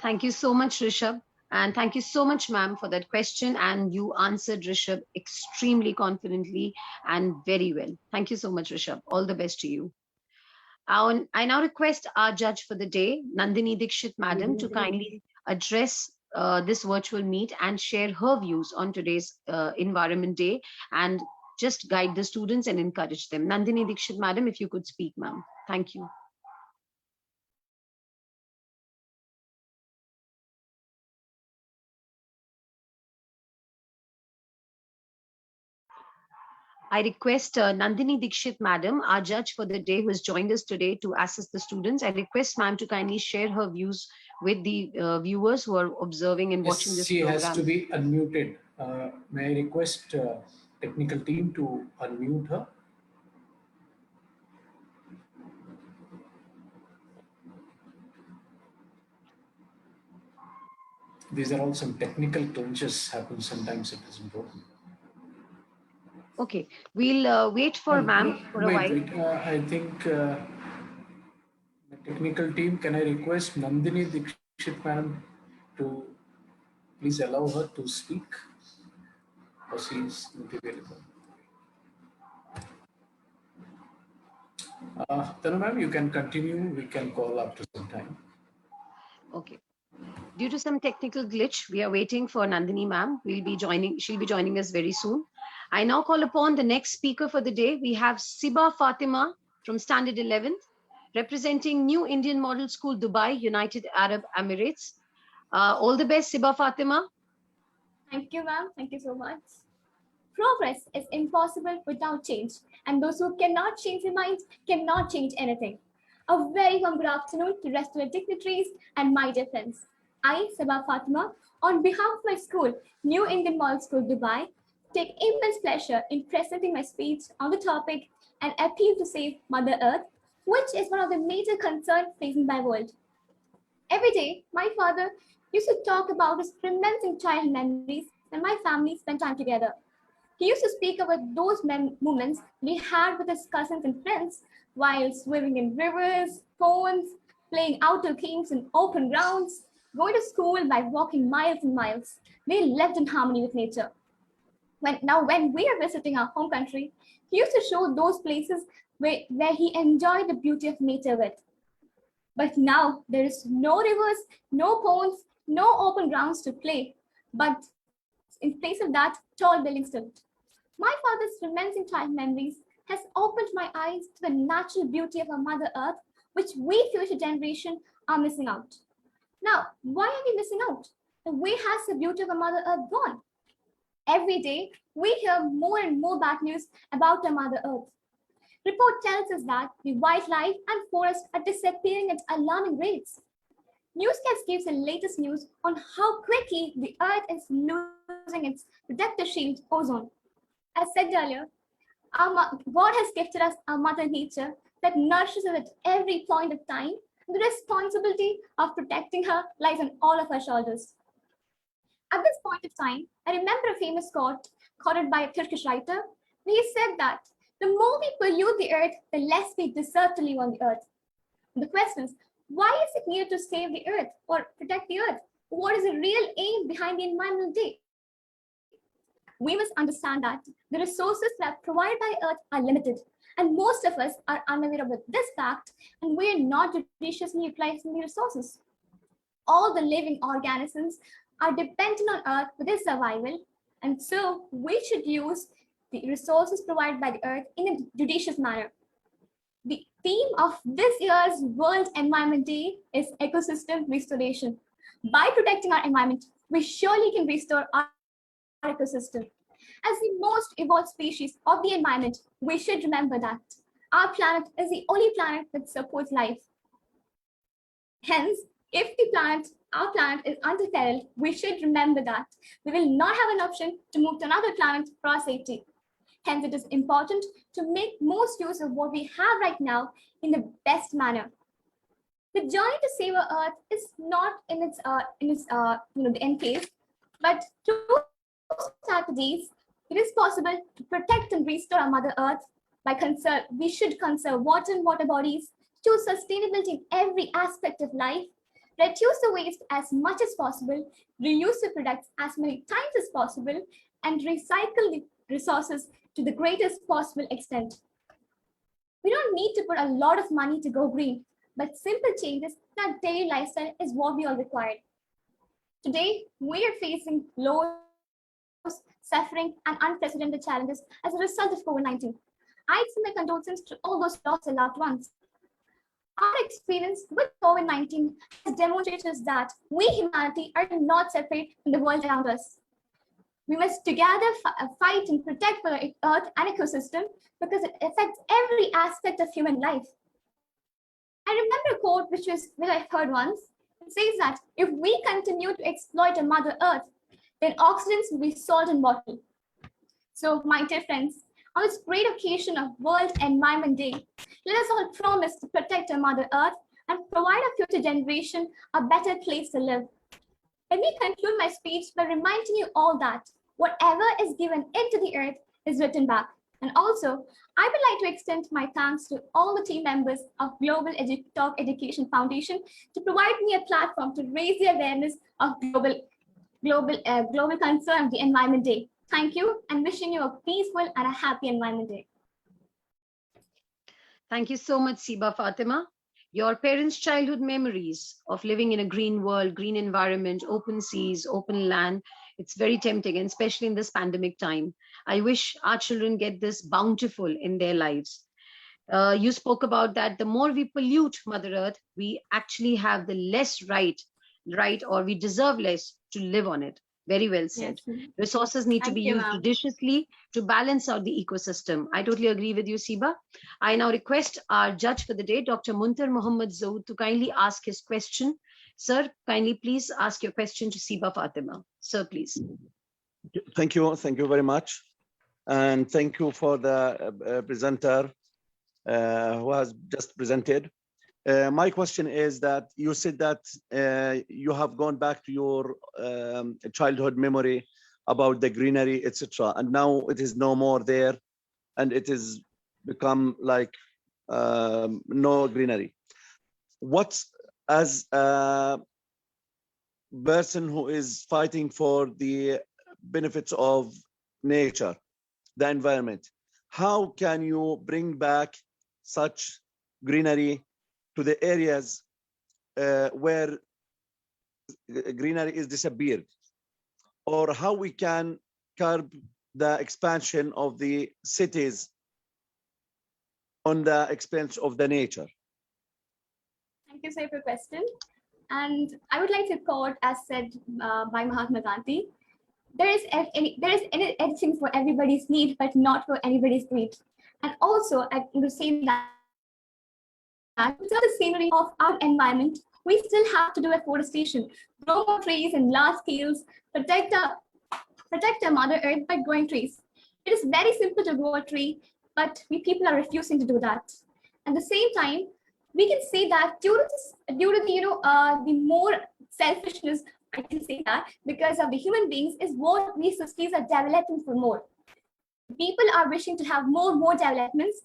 Thank you so much, Rishabh. And thank you so much, ma'am, for that question. And you answered, Rishabh, extremely confidently and very well. Thank you so much, Rishabh. All the best to you. I now request our judge for the day, Nandini Dikshit, madam, to kindly address this virtual meet and share her views on today's Environment Day, and just guide the students and encourage them. Nandini Dikshit, madam, if you could speak, ma'am. Thank you. I request Nandini Dikshit, madam, our judge for the day, who has joined us today to assist the students. I request ma'am to kindly share her views with the viewers who are observing and watching this program. She has to be unmuted. May I request technical team to unmute her? These are all some technical glitches happen. Sometimes it is important. Okay, we'll wait for ma'am for a while. Wait. I think the technical team, can I request Nandini Dikshit madam to please allow her to speak, or she is not available. Tanu ma'am, you can continue. We can call after some time. Okay. Due to some technical glitch, we are waiting for Nandini ma'am. She'll be joining us very soon. I now call upon the next speaker for the day. We have Siba Fatima from Standard 11th, representing New Indian Model School, Dubai, United Arab Emirates. All the best, Siba Fatima. Thank you, ma'am. Thank you so much. Progress is impossible without change, and those who cannot change their minds cannot change anything. A very warm good afternoon to rest of the dignitaries and my dear friends. I, Siba Fatima, on behalf of my school, New Indian Model School, Dubai, take immense pleasure in presenting my speech on the topic "An Appeal to Save Mother Earth," which is one of the major concerns facing by the world. Every day, my father used to talk about his reminiscing childhood memories when my family spent time together. He used to speak about those moments we had with his cousins and friends while swimming in rivers, ponds, playing outdoor games in open grounds, going to school by walking miles and miles. We lived in harmony with nature. When we are visiting our home country, he used to show those places where he enjoyed the beauty of nature with. But now there is no rivers, no ponds, no open grounds to play. But in place of that, tall buildings stood. My father's reminiscing child memories has opened my eyes to the natural beauty of our Mother Earth, which we future generation are missing out. Now, why are we missing out? Where has the beauty of our Mother Earth gone? Every day, we hear more and more bad news about our Mother Earth. Report tells us that the wildlife and forests are disappearing at alarming rates. Newscast gives the latest news on how quickly the Earth is losing its protective shield, ozone. As said earlier, God has gifted us our Mother Nature that nourishes us at every point of time. The responsibility of protecting her lies on all of our shoulders. At this point of time, I remember a famous quote quoted by a Turkish writer. He said that the more we pollute the earth, the less we deserve to live on the earth. The question is, why is it needed to save the earth or protect the earth? What is the real aim behind the Environmental Day? We must understand that the resources that are provided by Earth are limited, and most of us are unaware of this fact, and we are not judiciously utilizing the resources. All the living organisms are dependent on Earth for their survival, and so we should use the resources provided by the Earth in a judicious manner. The theme of this year's World Environment Day is ecosystem restoration. By protecting our environment, we surely can restore our ecosystem. As the most evolved species of the environment, we should remember that our planet is the only planet that supports life. Hence, if our planet is under peril, we should remember that we will not have an option to move to another planet for our safety. Hence, it is important to make most use of what we have right now in the best manner. The journey to save our Earth is not in its the end phase, but through strategies, it is possible to protect and restore our Mother Earth. We should conserve water and water bodies, choose sustainability in every aspect of life, reduce the waste as much as possible, reuse the products as many times as possible, and recycle the resources to the greatest possible extent. We don't need to put a lot of money to go green, but simple changes in our daily lifestyle is what we all require. Today, we are facing lows, suffering, and unprecedented challenges as a result of COVID-19. I extend my condolences to all those lost their loved ones. Our experience with COVID-19 has demonstrated us that we humanity are not separate from the world around us. We must together fight and protect the earth and ecosystem because it affects every aspect of human life. I remember a quote which I heard once. It says that if we continue to exploit a Mother Earth, then oxidants will be salt and water. So, my dear friends, on this great occasion of World Environment Day, let us all promise to protect our Mother Earth and provide our future generation a better place to live. Let me conclude my speech by reminding you all that whatever is given into the earth is written back. And also, I would like to extend my thanks to all the team members of Global Talk Education Foundation to provide me a platform to raise the awareness of global concern of the Environment Day. Thank you, and wishing you a peaceful and a happy Environment Day. Thank you so much, Siba Fatima. Your parents' childhood memories of living in a green world, green environment, open seas, open land, it's very tempting, and especially in this pandemic time. I wish our children get this bountiful in their lives. You spoke about that the more we pollute Mother Earth, we actually have the less right, or we deserve less to live on it. Very well said. Yes. Resources need to Thank be you, used ma'am. judiciously to balance out the ecosystem. I totally agree with you, Siba. I now request our judge for the day, Dr. Muntar Muhammad Zoud, to kindly ask his question. Sir, kindly please ask your question to Siba Fatima. Sir, please. Thank you very much. And thank you for the presenter who has just presented. My question is that you said that you have gone back to your childhood memory about the greenery, etc. And now it is no more there, and it is become like no greenery. What, as a person who is fighting for the benefits of nature, the environment, how can you bring back such greenery to the areas where greenery is disappeared, or how we can curb the expansion of the cities on the expense of the nature? Thank you, sir, for your question. And I would like to quote, as said by Mahatma Gandhi, there is anything for everybody's need, but not for anybody's greed. And also, I want to say that to preserve the scenery of our environment, we still have to do afforestation, grow more trees in large scales, protect our Mother Earth by growing trees. It is very simple to grow a tree, but we people are refusing to do that. At the same time, we can say that due to the more selfishness, I can say that because of the human beings is what these societies are developing for more. People are wishing to have more developments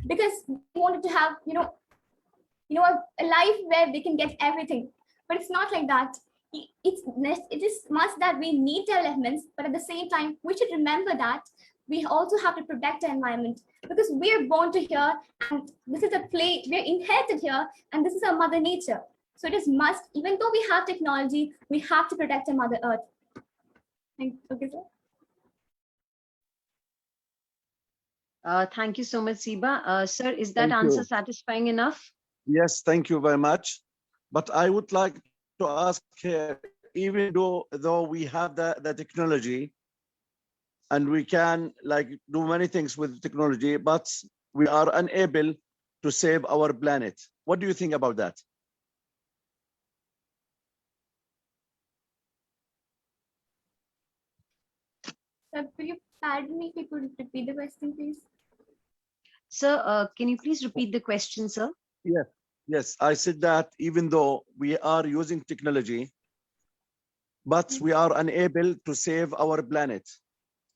because they wanted to have a life where they can get everything, but it's not like that. It is must that we need developments, but at the same time we should remember that we also have to protect the environment because we are born to here, and this is a play we're inherited here, and this is our mother nature. So it is must, even though we have technology, we have to protect our Mother Earth. Okay, sir. Thank you so much, Siba. Sir, is that Thank answer you. satisfying enough? Yes, thank you very much. But I would like to ask here, even though we have the technology and we can like do many things with technology, but we are unable to save our planet. What do you think about that? Sir, could you pardon me if you could repeat the question, please? Sir, can you please repeat the question, sir? Yes, I said that even though we are using technology, but we are unable to save our planet.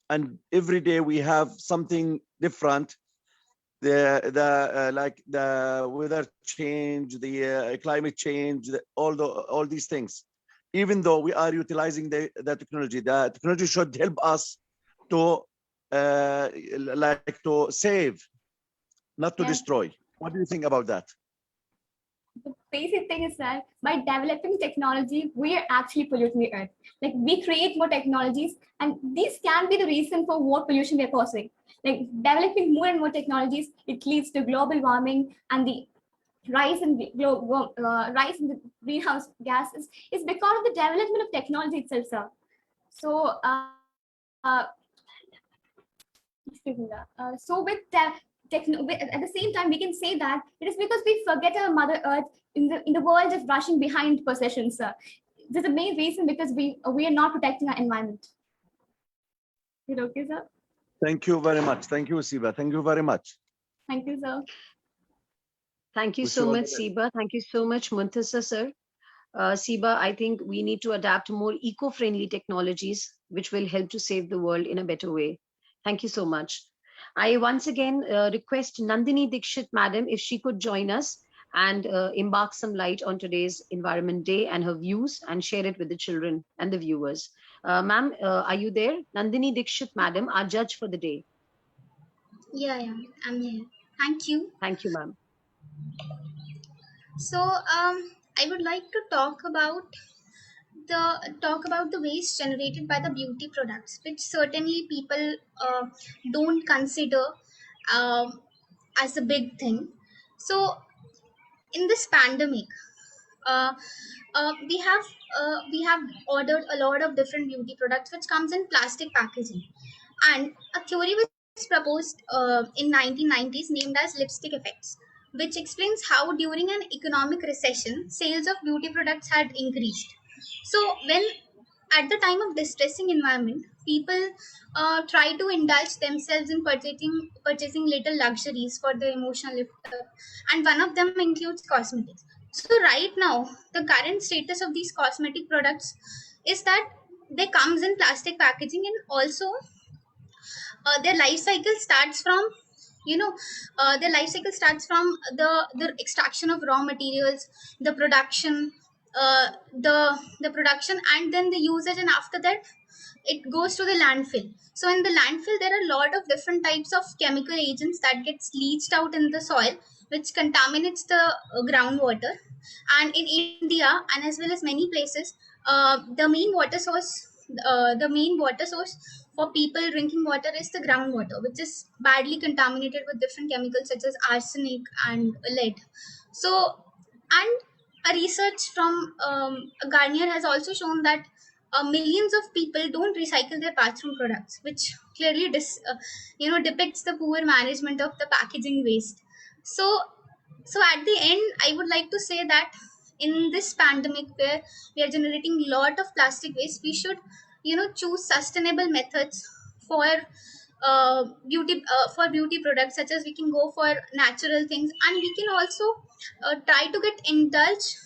And every day we have something different. Like the weather change, the climate change, all these things. Even though we are utilizing the technology should help us to to save, not to destroy. What do you think about that? The basic thing is that by developing technology, we are actually polluting the earth. Like we create more technologies, and these can be the reason for what pollution we are causing. Like developing more and more technologies, it leads to global warming and the rise in the greenhouse gases is because of the development of technology itself, sir. So, so with that. At the same time, we can say that it is because we forget our Mother Earth in the world of rushing behind possessions. This is the main reason because we are not protecting our environment. Is it okay, sir? Thank you very much. Thank you, Siba. Thank you very much. Thank you, sir. Thank you Wish so you all much, the best. Siba. Thank you so much, Muntasir, sir. Siba, I think we need to adapt more eco-friendly technologies, which will help to save the world in a better way. Thank you so much. I once again request Nandini Dikshit, madam, if she could join us and embark some light on today's Environment Day and her views and share it with the children and the viewers. Ma'am, are you there? Nandini Dikshit, madam, our judge for the day. Yeah, I'm here. Thank you. Thank you, ma'am. So, I would like to talk about the waste generated by the beauty products, which certainly people don't consider as a big thing. So, in this pandemic, uh, we have ordered a lot of different beauty products which comes in plastic packaging, and a theory was proposed in 1990s named as lipstick effects, which explains how during an economic recession sales of beauty products had increased. So when at the time of distressing environment, people try to indulge themselves in purchasing little luxuries for their emotional lift up, and one of them includes cosmetics. So right now, the current status of these cosmetic products is that they comes in plastic packaging, and also their life cycle starts from their life cycle starts from the extraction of raw materials, the production, the production, and then the usage, and after that it goes to the landfill. So in the landfill there are a lot of different types of chemical agents that gets leached out in the soil, which contaminates the groundwater. And in India and as well as many places, the main water source for people drinking water is the groundwater, which is badly contaminated with different chemicals such as arsenic and lead. So, and a research from Garnier has also shown that millions of people don't recycle their bathroom products, which clearly depicts the poor management of the packaging waste. So at the end, I would like to say that in this pandemic where we are generating lot of plastic waste, we should choose sustainable methods for beauty products, such as we can go for natural things, and we can also try to get indulge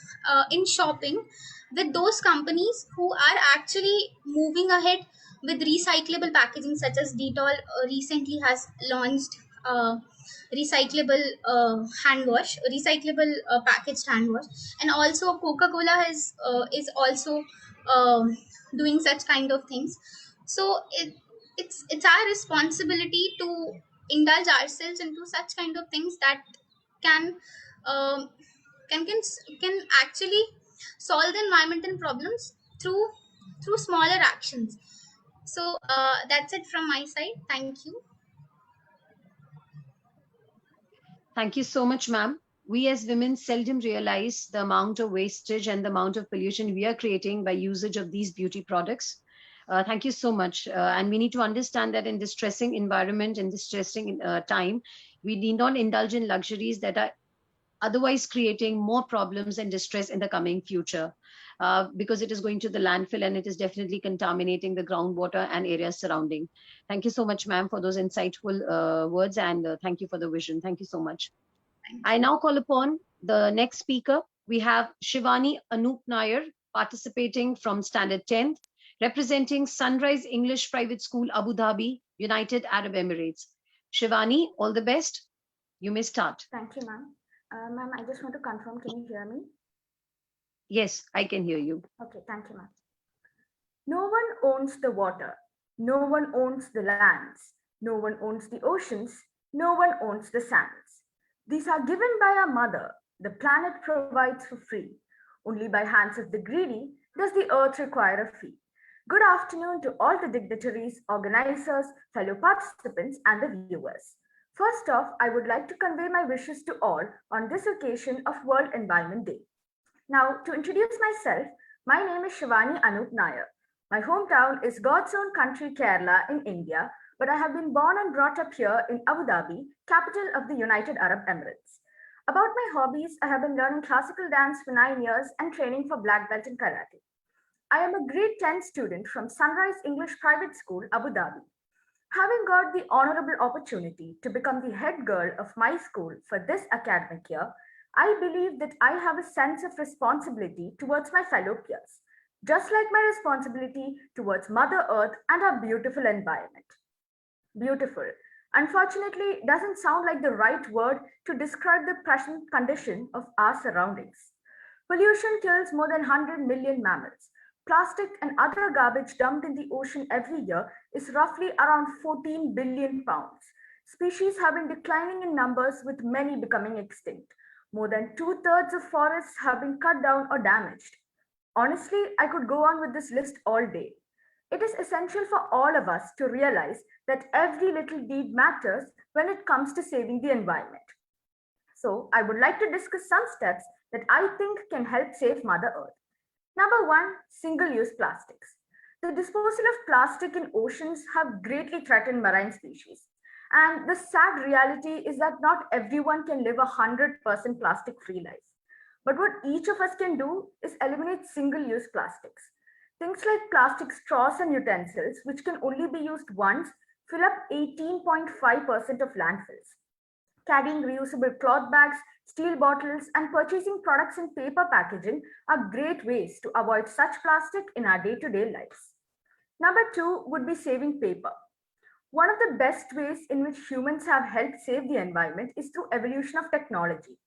in shopping with those companies who are actually moving ahead with recyclable packaging, such as Dettol recently has launched recyclable hand wash, recyclable packaged hand wash, and also Coca-Cola is also doing such kind of things. So it's our responsibility to indulge ourselves into such kind of things that can um, can actually solve the environmental problems through smaller actions. So that's it from my side. Thank you. Thank you so much, ma'am. We as women seldom realize the amount of wastage and the amount of pollution we are creating by usage of these beauty products. Thank you so much. And we need to understand that in distressing environment and distressing time, we need not indulge in luxuries that are otherwise creating more problems and distress in the coming future, because it is going to the landfill and it is definitely contaminating the groundwater and areas surrounding. Thank you so much, ma'am, for those insightful words, and thank you for the vision. Thank you so much. I now call upon the next speaker. We have Shivani Anup Nair participating from Standard 10th, representing Sunrise English Private School, Abu Dhabi, United Arab Emirates. Shivani, all the best. You may start. Thank you, ma'am. Ma'am, I just want to confirm, can you hear me? Yes, I can hear you. Okay, thank you, ma'am. No one owns the water. No one owns the lands. No one owns the oceans. No one owns the sands. These are given by our mother. The planet provides for free. Only by hands of the greedy does the earth require a fee. Good afternoon to all the dignitaries, organizers, fellow participants, and the viewers. First off, I would like to convey my wishes to all on this occasion of World Environment Day. Now, to introduce myself, my name is Shivani Anup Nair. My hometown is God's own country, Kerala, in India, but I have been born and brought up here in Abu Dhabi, capital of the United Arab Emirates. About my hobbies, I have been learning classical dance for 9 years and training for black belt in karate. I am a grade 10 student from Sunrise English Private School, Abu Dhabi. Having got the honorable opportunity to become the head girl of my school for this academic year, I believe that I have a sense of responsibility towards my fellow peers, just like my responsibility towards Mother Earth and our beautiful environment. Beautiful, unfortunately, doesn't sound like the right word to describe the present condition of our surroundings. Pollution kills more than 100 million mammals. Plastic and other garbage dumped in the ocean every year is roughly around 14 billion pounds. Species have been declining in numbers, with many becoming extinct. More than 2/3 of forests have been cut down or damaged. Honestly, I could go on with this list all day. It is essential for all of us to realize that every little deed matters when it comes to saving the environment. So, I would like to discuss some steps that I think can help save Mother Earth. Number 1, single-use plastics. The disposal of plastic in oceans have greatly threatened marine species. And the sad reality is that not everyone can live a 100% plastic-free life. But what each of us can do is eliminate single-use plastics. Things like plastic straws and utensils, which can only be used once, fill up 18.5% of landfills. Carrying reusable cloth bags, steel bottles, and purchasing products in paper packaging are great ways to avoid such plastic in our day-to-day lives. Number 2 would be saving paper. One of the best ways in which humans have helped save the environment is through evolution of technology.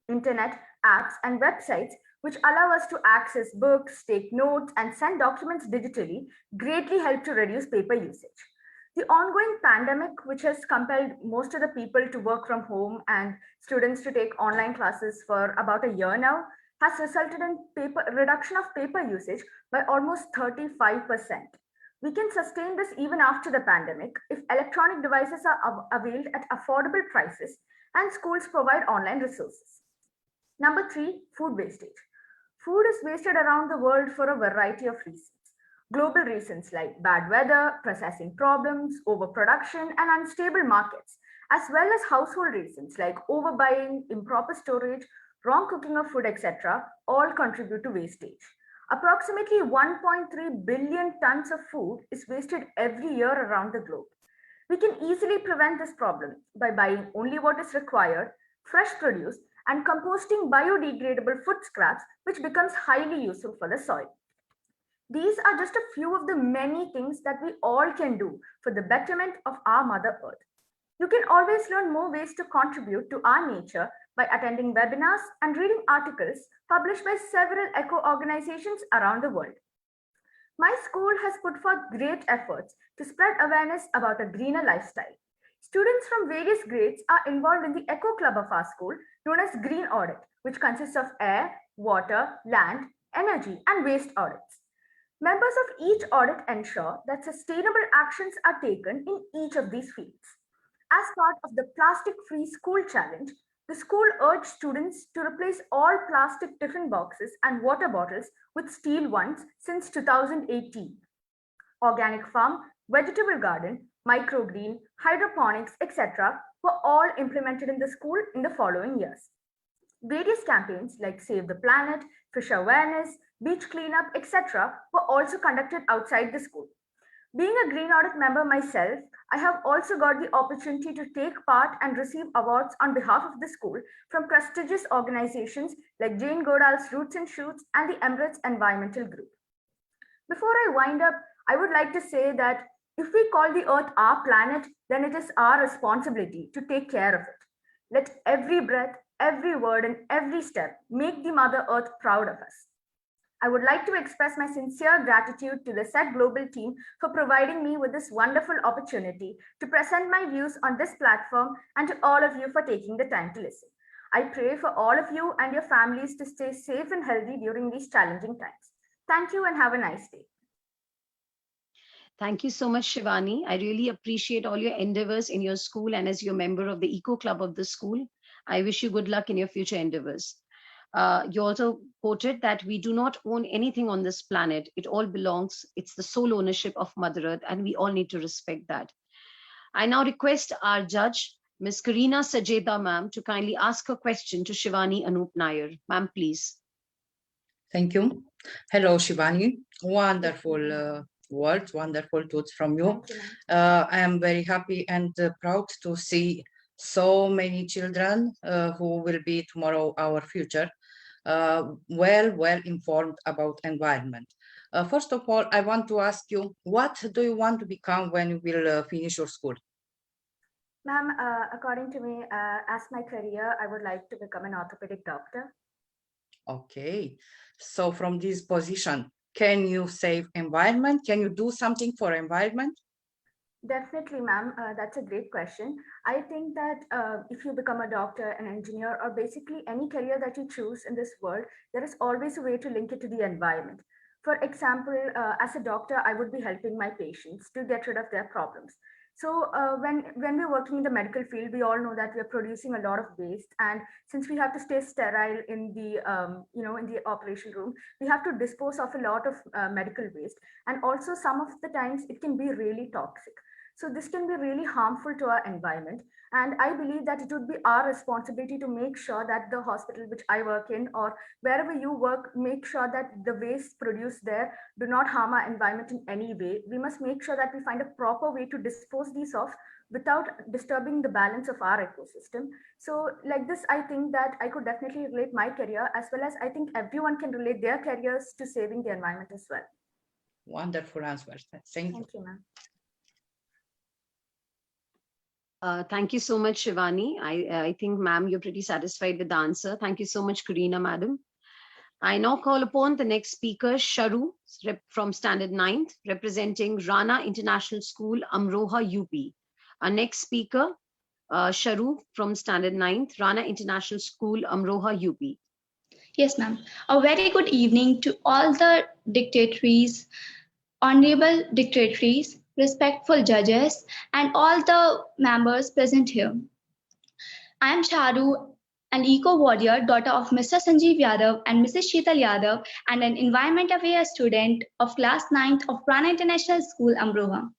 Internet, apps, and websites, which allow us to access books, take notes, and send documents digitally, greatly help to reduce paper usage. The ongoing pandemic, which has compelled most of the people to work from home and students to take online classes for about a year now, has resulted in reduction of paper usage by almost 35%. We can sustain this even after the pandemic if electronic devices are availed at affordable prices and schools provide online resources. Number 3, food wastage. Food is wasted around the world for a variety of reasons. Global reasons like bad weather, processing problems, overproduction, and unstable markets, as well as household reasons like overbuying, improper storage, wrong cooking of food, etc., all contribute to wastage. Approximately 1.3 billion tons of food is wasted every year around the globe. We can easily prevent this problem by buying only what is required, fresh produce, and composting biodegradable food scraps, which becomes highly useful for the soil. These are just a few of the many things that we all can do for the betterment of our Mother Earth. You can always learn more ways to contribute to our nature by attending webinars and reading articles published by several eco organizations around the world. My school has put forth great efforts to spread awareness about a greener lifestyle. Students from various grades are involved in the Eco Club of our school, known as Green Audit, which consists of air, water, land, energy, and waste audits. Members of each audit ensure that sustainable actions are taken in each of these fields. As part of the Plastic-Free School Challenge, the school urged students to replace all plastic tiffin boxes and water bottles with steel ones since 2018. Organic farm, vegetable garden, microgreen, hydroponics, etc. were all implemented in the school in the following years. Various campaigns like Save the Planet, Fish Awareness, Beach Cleanup, etc. were also conducted outside the school. Being a Green Audit member myself, I have also got the opportunity to take part and receive awards on behalf of the school from prestigious organizations like Jane Goodall's Roots and Shoots and the Emirates Environmental Group. Before I wind up, I would like to say that if we call the Earth our planet, then it is our responsibility to take care of it. Let every breath, every word, and every step make the Mother Earth proud of us. I would like to express my sincere gratitude to the SET Global team for providing me with this wonderful opportunity to present my views on this platform and to all of you for taking the time to listen. I pray for all of you and your families to stay safe and healthy during these challenging times. Thank you and have a nice day. Thank you so much, Shivani. I really appreciate all your endeavors in your school and as you're a member of the Eco Club of the school. I wish you good luck in your future endeavors. You also quoted that we do not own anything on this planet. It all belongs. It's the sole ownership of Mother Earth, and we all need to respect that. I now request our judge, Ms. Karina Sajeda, ma'am, to kindly ask her question to Shivani Anup Nair. Ma'am, please. Thank you. Hello, Shivani. Wonderful words, wonderful thoughts from you. I am very happy and proud to see so many children who will be tomorrow our future, well informed about environment. First of all, I want to ask you, what do you want to become when you will finish your school? Ma'am, according to me, as my career, I would like to become an orthopedic doctor. Okay, so from this position, can you save environment? Can you do something for environment? Definitely, ma'am. That's a great question. I think that if you become a doctor, an engineer, or basically any career that you choose in this world, there is always a way to link it to the environment. For example, as a doctor, I would be helping my patients to get rid of their problems. So when we're working in the medical field, we all know that we are producing a lot of waste, and since we have to stay sterile in the in the operation room, we have to dispose of a lot of medical waste, and also some of the times it can be really toxic. So this can be really harmful to our environment, and I believe that it would be our responsibility to make sure that the hospital which I work in or wherever you work, make sure that the waste produced there do not harm our environment in any way. We must make sure that we find a proper way to dispose these off without disturbing the balance of our ecosystem. So like this, I think that I could definitely relate my career, as well as I think everyone can relate their careers to saving the environment as well. Wonderful answer. Thank you. Thank you, ma'am. Thank you so much, Shivani. I think, ma'am, you're pretty satisfied with the answer. Thank you so much, Karina, madam. I now call upon the next speaker, Sharu, from Standard 9th, representing Rana International School, Amroha, UP. Our next speaker, Sharu from Standard 9th, Rana International School, Amroha, UP. Yes, ma'am. A very good evening to all the dignitaries, honorable dignitaries, respectful judges, and all the members present here. I am Charu, an eco-warrior, daughter of Mr. Sanjeev Yadav and Mrs. Sheetal Yadav, and an environment-aware student of class 9th of Prana International School, Amroha.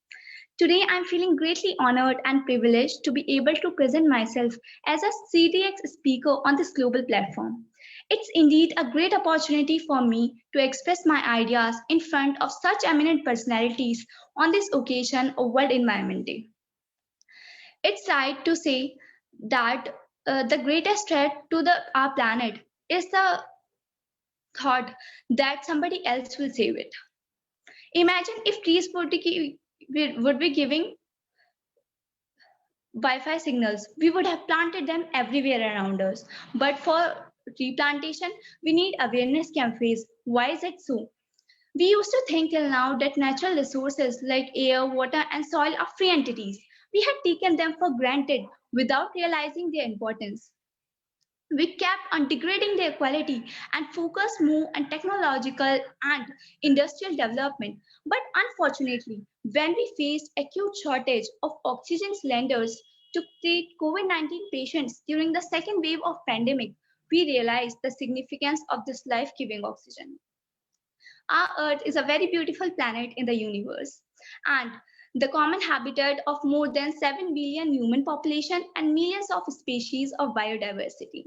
Today, I'm feeling greatly honored and privileged to be able to present myself as a CEDx speaker on this global platform. It's indeed a great opportunity for me to express my ideas in front of such eminent personalities on this occasion of World Environment Day. It's right to say that the greatest threat to our planet is the thought that somebody else will save it. Imagine if trees would be giving Wi-Fi signals. We would have planted them everywhere around us. But for replantation, we need awareness campaigns. Why is it so? We used to think till now that natural resources like air, water, and soil are free entities. We had taken them for granted without realizing their importance. We kept on degrading their quality and focused more on technological and industrial development. But unfortunately, when we faced acute shortage of oxygen cylinders to treat COVID-19 patients during the second wave of pandemic, we realized the significance of this life-giving oxygen. Our Earth is a very beautiful planet in the universe, and the common habitat of more than 7 billion human population and millions of species of biodiversity.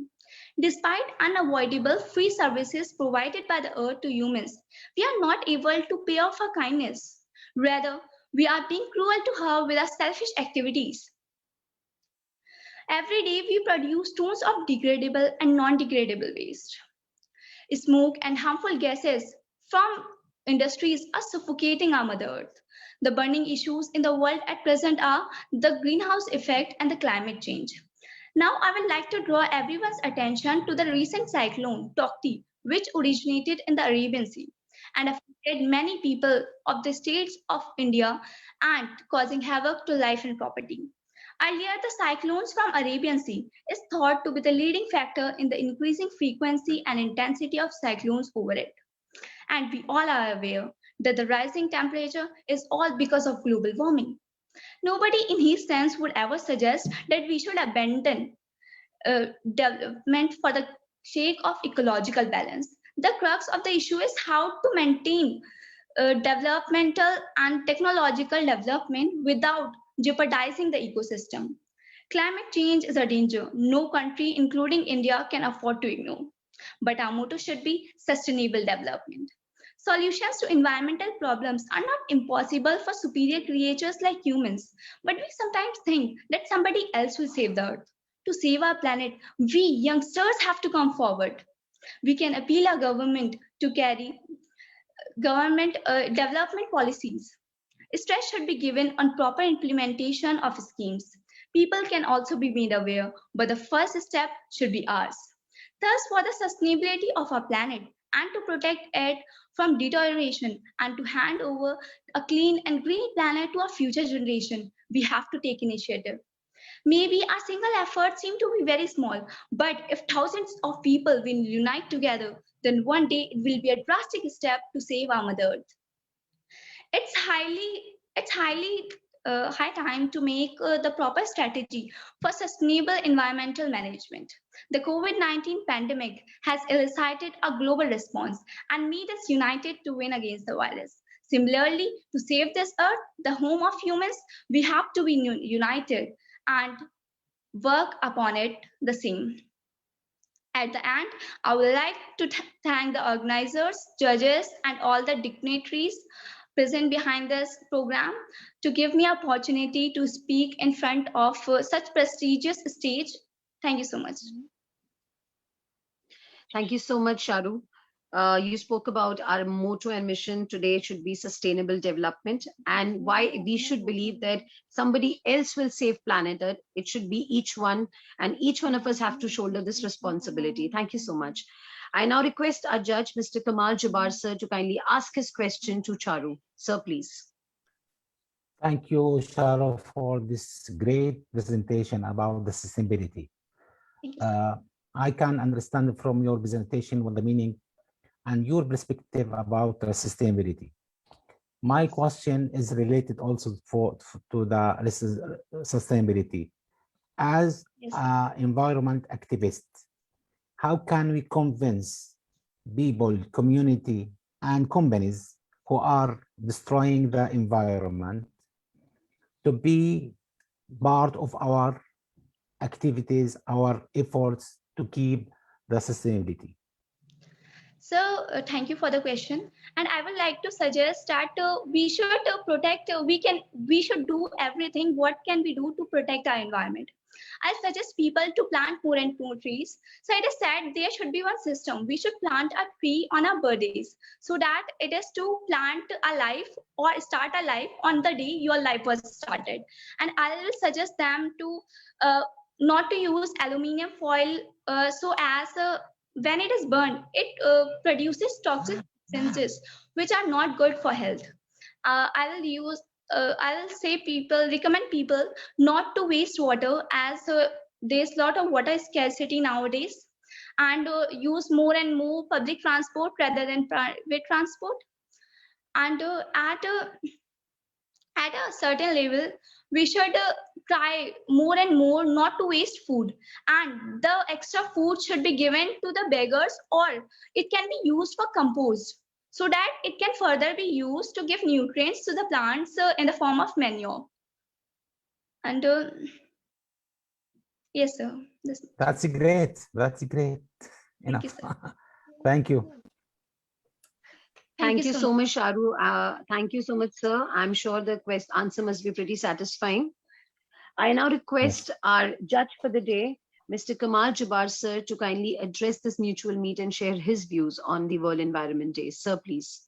Despite unavoidable free services provided by the Earth to humans, we are not able to pay off our kindness. Rather, we are being cruel to her with our selfish activities. Every day, we produce tons of degradable and non-degradable waste. Smoke and harmful gases from industries are suffocating our Mother Earth. The burning issues in the world at present are the greenhouse effect and the climate change. Now, I would like to draw everyone's attention to the recent cyclone, Taukte, which originated in the Arabian Sea and affected many people of the states of India and causing havoc to life and property. Earlier, the cyclones from Arabian Sea is thought to be the leading factor in the increasing frequency and intensity of cyclones over it. And we all are aware that the rising temperature is all because of global warming. Nobody in his sense would ever suggest that we should abandon development for the sake of ecological balance. The crux of the issue is how to maintain developmental and technological development without jeopardizing the ecosystem. Climate change is a danger no country, including India, can afford to ignore. But our motto should be sustainable development. Solutions to environmental problems are not impossible for superior creatures like humans, but we sometimes think that somebody else will save the earth. To save our planet, we youngsters have to come forward. We can appeal our government to carry government development policies. Stress should be given on proper implementation of schemes. People can also be made aware, but the first step should be ours. Thus, for the sustainability of our planet and to protect it from deterioration and to hand over a clean and green planet to our future generation, we have to take initiative. Maybe our single efforts seem to be very small, but if thousands of people will unite together, then one day it will be a drastic step to save our Mother Earth. It's high time to make the proper strategy for sustainable environmental management. The COVID-19 pandemic has elicited a global response and made us united to win against the virus. Similarly, to save this earth, the home of humans, we have to be united and work upon it the same. At the end, I would like to thank the organizers, judges, and all the dignitaries present behind this program to give me opportunity to speak in front of such prestigious stage. Thank you so much. Thank you so much, Sharu. You spoke about our motto and mission today should be sustainable development, and why we should believe that somebody else will save planet Earth. It should be each one, and each one of us have to shoulder this responsibility. Thank you so much. I now request our judge, Mr. Kamal Jabbar, sir, to kindly ask his question to Charu. Sir, please. Thank you, Sharu, for this great presentation about the sustainability. I can understand from your presentation what the meaning and your perspective about sustainability. My question is related also to the sustainability. As an environment activist, how can we convince people, community, and companies who are destroying the environment to be part of our activities, our efforts to keep the sustainability? So thank you for the question, and I would like to suggest that we should protect. We should do everything. What can we do to protect our environment? I suggest people to plant more and more trees. So it is said there should be one system. We should plant a tree on our birthdays, so that it is to plant a life or start a life on the day your life was started. And I will suggest them to not to use aluminium foil, so as when it is burned, it produces toxic substances which are not good for health. I will say recommend people not to waste water, as there's a lot of water scarcity nowadays, and use more and more public transport rather than private transport. And at a certain level, we should try more and more not to waste food, and the extra food should be given to the beggars, or it can be used for compost, so that it can further be used to give nutrients to the plants in the form of manure. And yes, sir. That's great. That's great. Thank you, sir. Thank you. Thank you so much, Sharu. Thank you so much, sir. I'm sure the answer must be pretty satisfying. I now request our judge for the day, Mr. Kumar Jabbar, sir, to kindly address this mutual meet and share his views on the World Environment Day. Sir, please.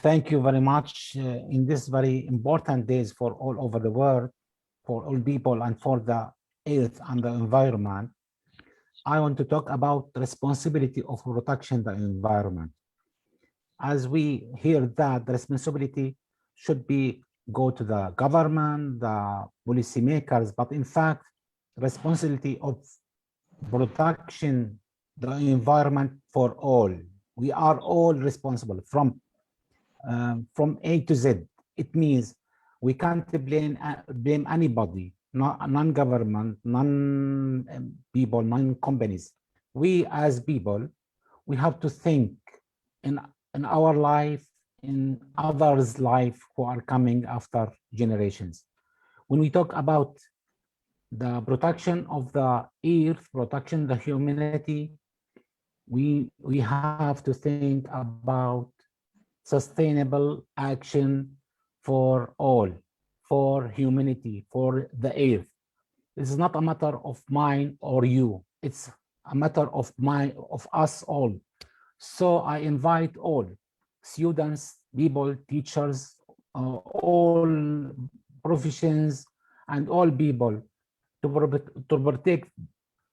Thank you very much. In this very important days for all over the world, for all people and for the earth and the environment, I want to talk about the responsibility of protection the environment. As we hear that the responsibility should be go to the government, the policymakers, but in fact, responsibility of protection the environment for all. We are all responsible from A to Z. It means we can't blame anybody, non-government, non-people, non-companies. We as people, we have to think in our life, in others' life who are coming after generations. When we talk about the protection of the earth, protection of the humanity, we have to think about sustainable action for all, for humanity, for the earth. This is not a matter of mine or you. It's a matter of us all. So I invite all students, people, teachers, all professions, and all people to protect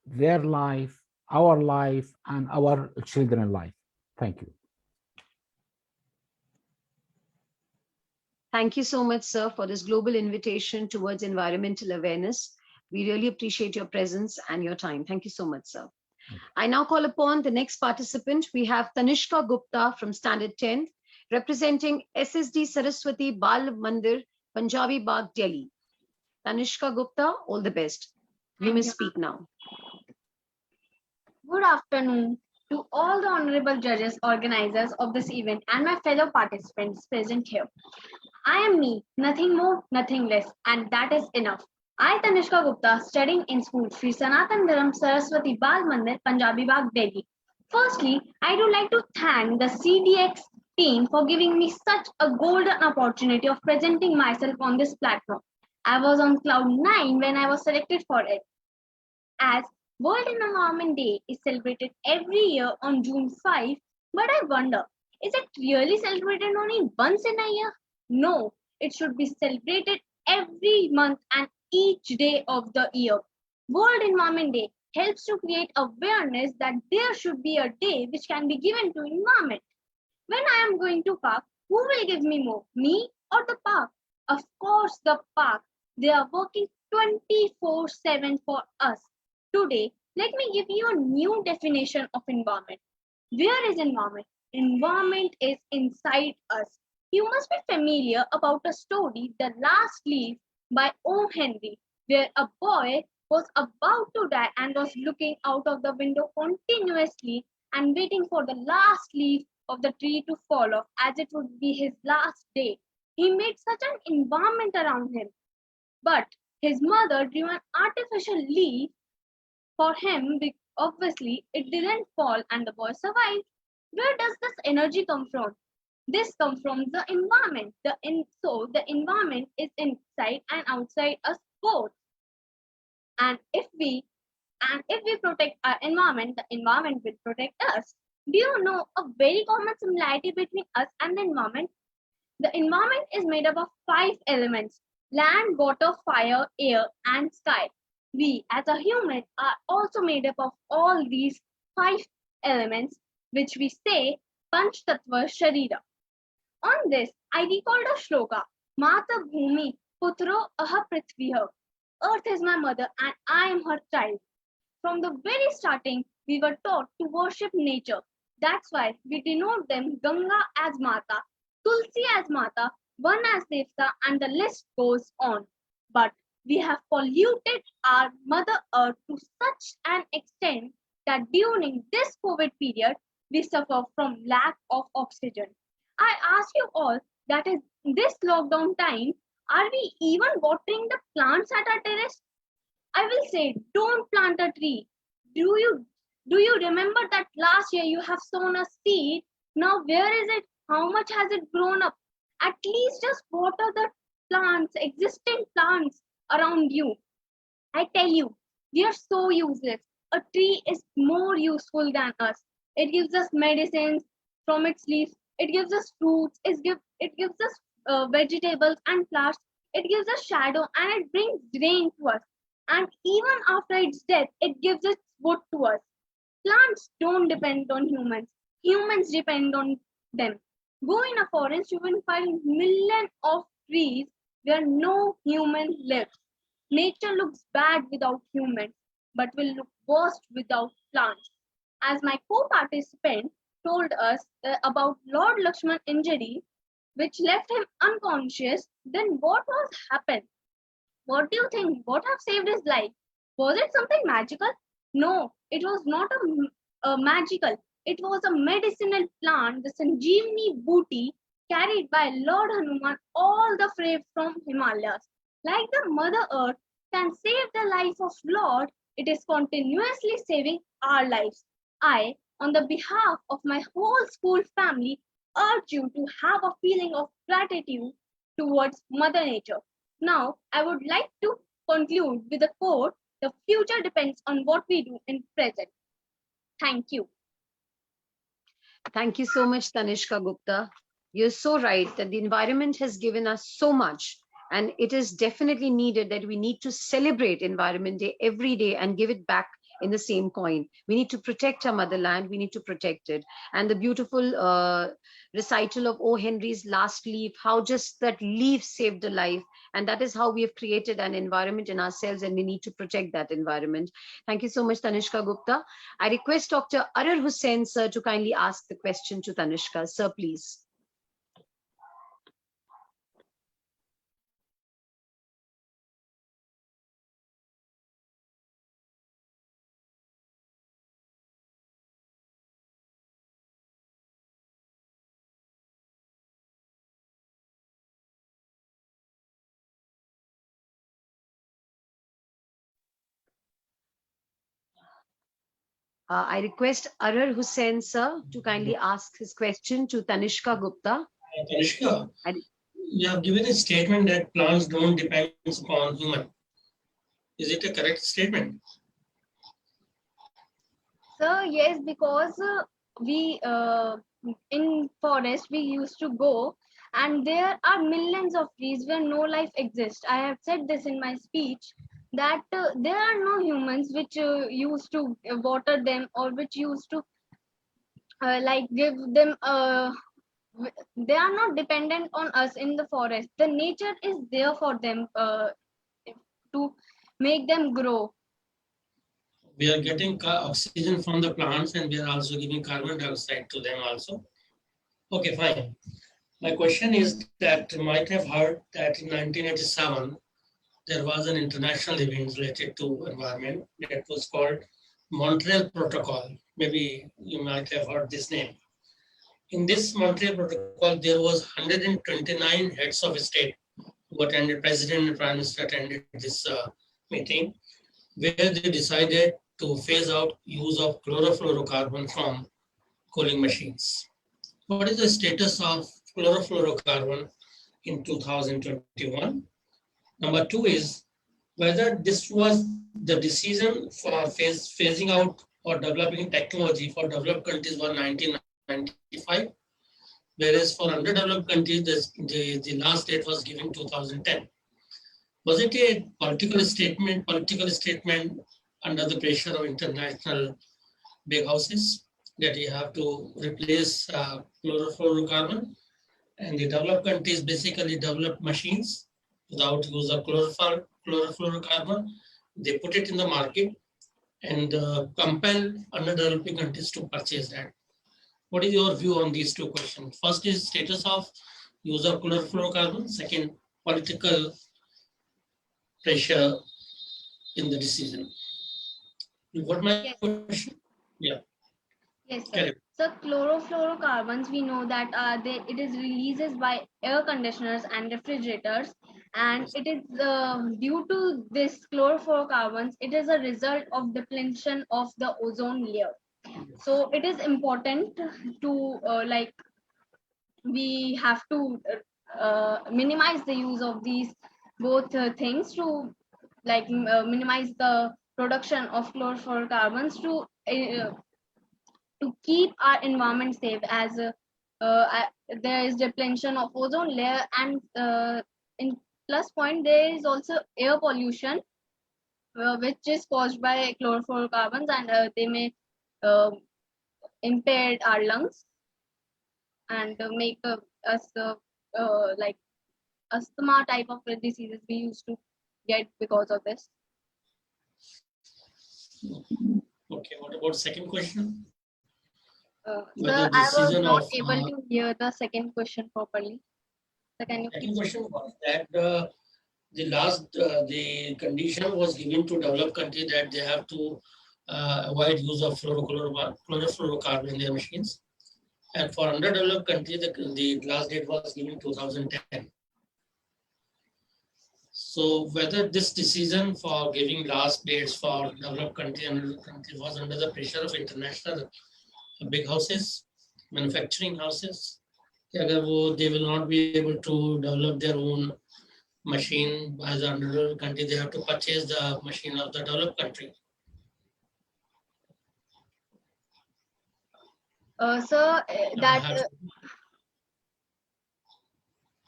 their life, our life, and our children's life. Thank you. Thank you so much, sir, for this global invitation towards environmental awareness. We really appreciate your presence and your time. Thank you so much, sir. I now call upon the next participant. We have Tanishka Gupta from Standard 10, representing SSD Saraswati Bal Mandir, Punjabi Bagh, Delhi. Tanishka Gupta, all the best. You may speak now. Good afternoon to all the honorable judges, organizers of this event, and my fellow participants present here. I am me, nothing more, nothing less, and that is enough. I, Tanishka Gupta, studying in school Sri Sanatan Dharam Saraswati Bal Mandir, Punjabi Bagh, Delhi. Firstly, I would like to thank the CEDx team for giving me such a golden opportunity of presenting myself on this platform. I was on cloud 9 when I was selected for it. As World Environment Day is celebrated every year on June 5, but I wonder, is it really celebrated only once in a year? No, it should be celebrated every month and each day of the year. World Environment Day helps to create awareness that there should be a day which can be given to environment. When I am going to park, who will give me more, me or the park? Of course, the park. They are working 24/7 for us. Today, let me give you a new definition of environment. Where is environment? Environment is inside us. You must be familiar about a story, The Last Leaf by O. Henry, where a boy was about to die and was looking out of the window continuously and waiting for the last leaf of the tree to fall off as it would be his last day. He made such an environment around him. But his mother drew an artificial leaf for him. Obviously, it didn't fall and the boy survived. Where does this energy come from? This comes from the environment. So the environment is inside and outside us both. And if we protect our environment, the environment will protect us. Do you know a very common similarity between us and the environment? The environment is made up of 5 elements: land, water, fire, air, and sky. We as a human are also made up of all these 5 elements, which we say Panch Tattva Sharira. On this, I recalled a shloka: Mata Bhumi Putro Aha Prithviha. Earth is my mother and I am her child. From the very starting, we were taught to worship nature. That's why we denote them Ganga as Mata, Tulsi as Mata, Van as Devta, and the list goes on. But we have polluted our Mother Earth to such an extent that during this COVID period, we suffer from lack of oxygen. I ask you all that in this lockdown time, are we even watering the plants at our terrace? I will say, don't plant a tree. Do you remember that last year you have sown a seed? Now where is it? How much has it grown up? At least just water the plants, existing plants around you. I tell you, we are so useless. A tree is more useful than us. It gives us medicines from its leaves. It gives us fruits. It gives us vegetables and flowers. It gives us shadow and it brings rain to us. And even after its death, it gives its wood to us. Plants don't depend on humans. Humans depend on them. Go in a forest, you will find millions of trees where no human lives. Nature looks bad without humans, but will look worse without plants. As my co-participant told us about Lord Lakshman's injury, which left him unconscious, then what was happened? What do you think? What have saved his life? Was it something magical? No, it was not a magical. It was a medicinal plant, the Sanjeevani booty, carried by Lord Hanuman all the way from Himalayas. Like the Mother Earth can save the life of Lord, it is continuously saving our lives. I, on the behalf of my whole school family, urge you to have a feeling of gratitude towards Mother Nature. Now, I would like to conclude with a quote: the future depends on what we do in present. Thank you. Thank you so much, Tanishka Gupta. You're so right that the environment has given us so much, and it is definitely needed that we need to celebrate Environment Day every day and give it back in the same coin. We need to protect our motherland. We need to protect it. And the beautiful recital of O. Henry's last leaf, how just that leaf saved a life. And that is how we have created an environment in ourselves, and we need to protect that environment. Thank you so much, Tanishka Gupta. I request Dr. Arar Hussain, sir, to kindly ask the question to Tanishka. Sir, please. I request Arar Hussain, sir, to kindly ask his question to Tanishka Gupta. Tanishka, you have given a statement that plants don't depend upon human. Is it a correct statement? Sir, yes, because we in forest we used to go, and there are millions of trees where no life exists. I have said this in my speech, that there are no humans which used to water them, or which used to like give them they are not dependent on us in the forest. The nature is there for them to make them grow. We are getting oxygen from the plants, and we are also giving carbon dioxide to them also. Okay, fine. My question is that you might have heard that in 1987, there was an international event related to environment that was called Montreal Protocol. Maybe you might have heard this name. In this Montreal Protocol, there was 129 heads of state who attended, President and Prime Minister attended this meeting, where they decided to phase out use of chlorofluorocarbon from cooling machines. What is the status of chlorofluorocarbon in 2021? Number two is whether this was the decision for phasing out or developing technology for developed countries was 1995, whereas for underdeveloped countries, the last date was given 2010. Was it a political statement under the pressure of international big houses that you have to replace chlorofluorocarbon? And the developed countries basically develop machines without use of chlorofluorocarbon. They put it in the market and compel underdeveloping countries to purchase that. What is your view on these two questions? First is status of use of chlorofluorocarbon. Second, political pressure in the decision. You got my question? Yeah. Yes, sir. So chlorofluorocarbons, we know that it is releases by air conditioners and refrigerators, and it is due to this chlorofluorocarbons, it is a result of depletion of the ozone layer. So it is important to we have to minimize the use of these both things to minimize the production of chlorofluorocarbons to keep our environment safe, as there is depletion of ozone layer, and in plus point there is also air pollution which is caused by chlorofluorocarbons, and they may impair our lungs and make us like asthma type of diseases we used to get because of this. Okay, what about second question? Sir, I was not able to hear the second question properly. So can you second question was that the condition was given to developed countries that they have to avoid use of chlorofluorocarbon in their machines. And for underdeveloped countries, the last date was given 2010. So whether this decision for giving last dates for developed countries and underdeveloped countries was under the pressure of international big houses, manufacturing houses, they will not be able to develop their own machine by the underdeveloped country, they have to purchase the machine of the developed country. Sir, that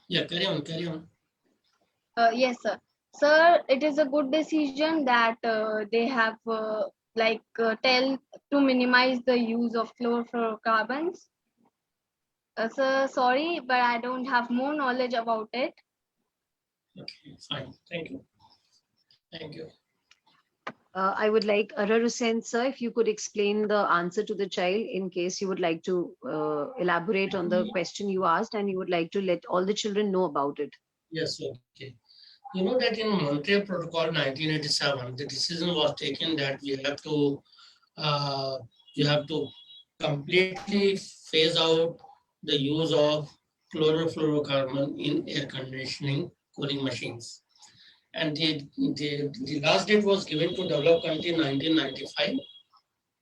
yeah, carry on. Yes, sir. Sir, it is a good decision that they have tell to minimize the use of chlorofluorocarbons. Sir, sorry, but I don't have more knowledge about it. Okay, fine. Thank you. Thank you. I would like Arar Hussain, sir, if you could explain the answer to the child in case you would like to elaborate on the question you asked and you would like to let all the children know about it. Yes, okay. You know that in Montreal Protocol 1987, the decision was taken that you have to completely phase out the use of chlorofluorocarbon in air conditioning cooling machines. And the last date was given to developed country in 1995,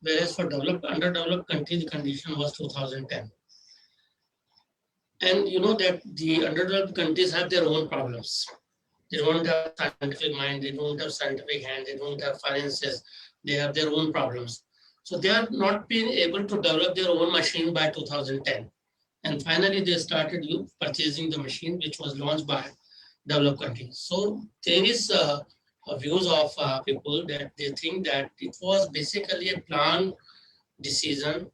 whereas for underdeveloped country, the condition was 2010. And you know that the underdeveloped countries have their own problems. They don't have scientific mind, they don't have scientific hand, they don't have finances, they have their own problems. So they have not been able to develop their own machine by 2010. And finally, they started purchasing the machine, which was launched by developed countries. So there is views of people that they think that it was basically a planned decision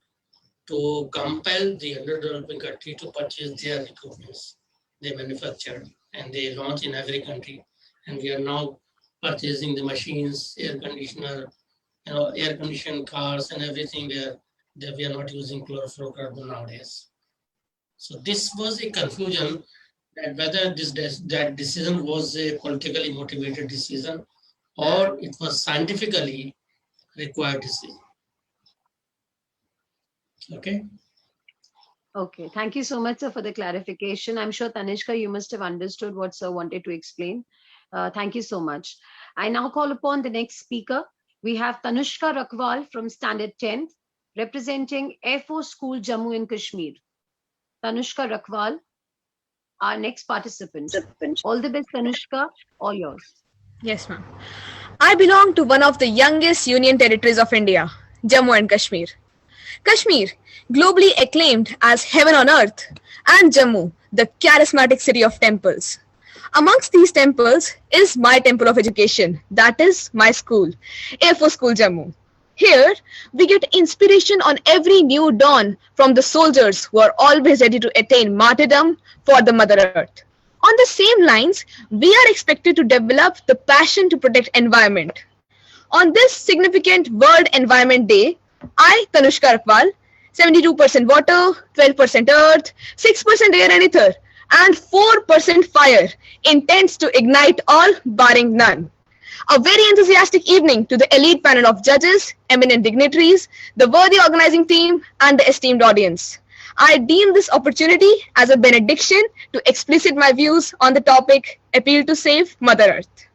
to compel the underdeveloping country to purchase their equipment. They manufactured and they launch in every country. And we are now purchasing the machines, air conditioner, air conditioned cars and everything that we are not using chlorofluorocarbon nowadays. So this was a confusion that whether that decision was a politically motivated decision or it was scientifically required decision. Okay. Okay, thank you so much, sir, for the clarification. I'm sure, Tanishka, you must have understood what sir wanted to explain. Thank you so much. I now call upon the next speaker. We have Tanishka Rakwal from Standard 10, representing Air Force School, Jammu and Kashmir. Tanishka Rakwal, our next participant. All the best, Tanishka, all yours. Yes, ma'am. I belong to one of the youngest union territories of India, Jammu and Kashmir. Kashmir, globally acclaimed as heaven on earth, and Jammu, the charismatic city of temples. Amongst these temples is my temple of education, that is my school, Air Force School Jammu. Here, we get inspiration on every new dawn from the soldiers who are always ready to attain martyrdom for the Mother Earth. On the same lines, we are expected to develop the passion to protect environment. On this significant World Environment Day, I, Tanishka Rakwal, 72% water, 12% earth, 6% air and ether, and 4% fire, intends to ignite all, barring none. A very enthusiastic evening to the elite panel of judges, eminent dignitaries, the worthy organizing team, and the esteemed audience. I deem this opportunity as a benediction to explicit my views on the topic, Appeal to Save Mother Earth.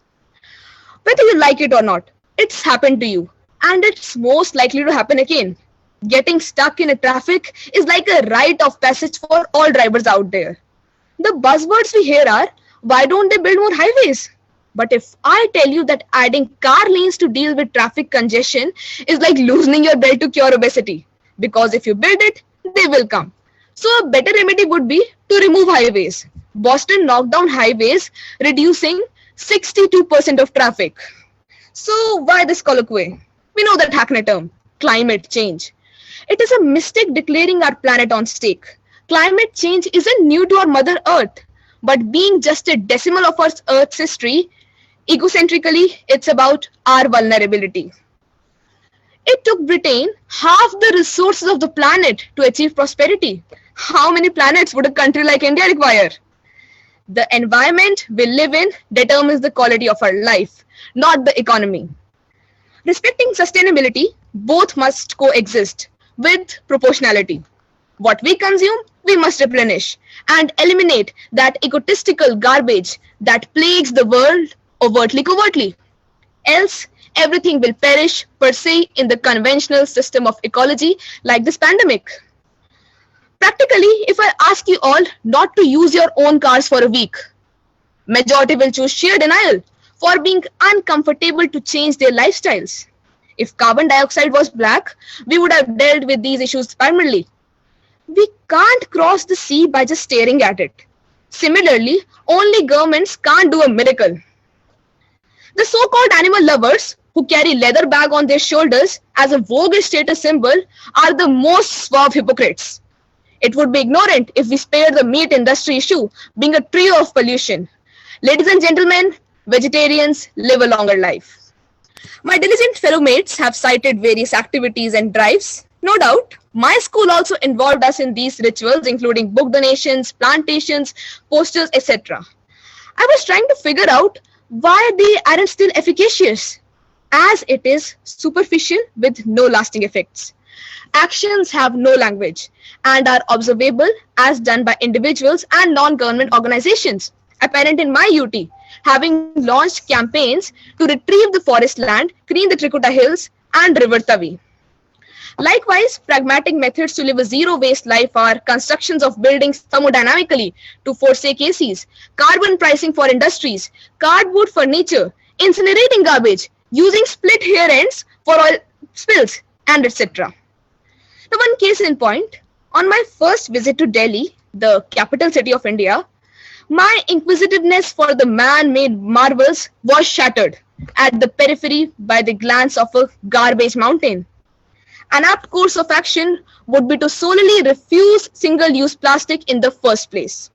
Whether you like it or not, it's happened to you, and it's most likely to happen again. Getting stuck in a traffic is like a rite of passage for all drivers out there. The buzzwords we hear are, why don't they build more highways? But if I tell you that adding car lanes to deal with traffic congestion is like loosening your belt to cure obesity, because if you build it, they will come. So a better remedy would be to remove highways. Boston knocked down highways, reducing 62% of traffic. So why this colloquy? We know that hackney term, climate change. It is a mistake declaring our planet on stake. Climate change isn't new to our Mother Earth, but being just a decimal of our Earth's history, egocentrically, it's about our vulnerability. It took Britain half the resources of the planet to achieve prosperity. How many planets would a country like India require? The environment we live in determines the quality of our life, not the economy. Respecting sustainability, both must coexist with proportionality. What we consume, we must replenish and eliminate that egotistical garbage that plagues the world overtly covertly. Else, everything will perish per se in the conventional system of ecology like this pandemic. Practically, if I ask you all not to use your own cars for a week, majority will choose sheer denial for being uncomfortable to change their lifestyles. If carbon dioxide was black, we would have dealt with these issues primarily. We can't cross the sea by just staring at it. Similarly, only governments can't do a miracle. The so-called animal lovers who carry leather bag on their shoulders as a vogue status symbol are the most suave hypocrites. It would be ignorant if we spare the meat industry issue being a trio of pollution. Ladies and gentlemen, vegetarians live a longer life. My diligent fellow mates have cited various activities and drives. No doubt, my school also involved us in these rituals, including book donations, plantations, posters, etc. I was trying to figure out why they aren't still efficacious, as it is superficial with no lasting effects. Actions have no language and are observable as done by individuals and non-government organizations. Apparent in my UT, having launched campaigns to retrieve the forest land, clean the Trikuta Hills and River Tavi. Likewise, pragmatic methods to live a zero-waste life are constructions of buildings thermodynamically to forsake ACs, carbon pricing for industries, cardboard furniture, incinerating garbage, using split hair ends for oil spills, and etc. Now, one case in point, on my first visit to Delhi, the capital city of India, my inquisitiveness for the man-made marvels was shattered at the periphery by the glance of a garbage mountain. An apt course of action would be to solely refuse single-use plastic in the first place.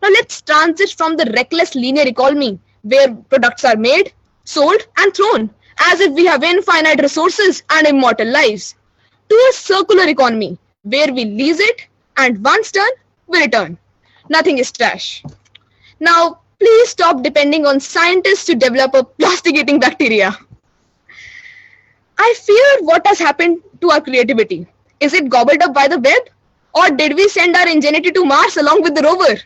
Now let's transit from the reckless linear economy where products are made, sold and thrown as if we have infinite resources and immortal lives, to a circular economy where we lease it and once done, we return. Nothing is trash. Now, please stop depending on scientists to develop a plastic eating bacteria. I fear what has happened to our creativity. Is it gobbled up by the web? Or did we send our ingenuity to Mars along with the rover?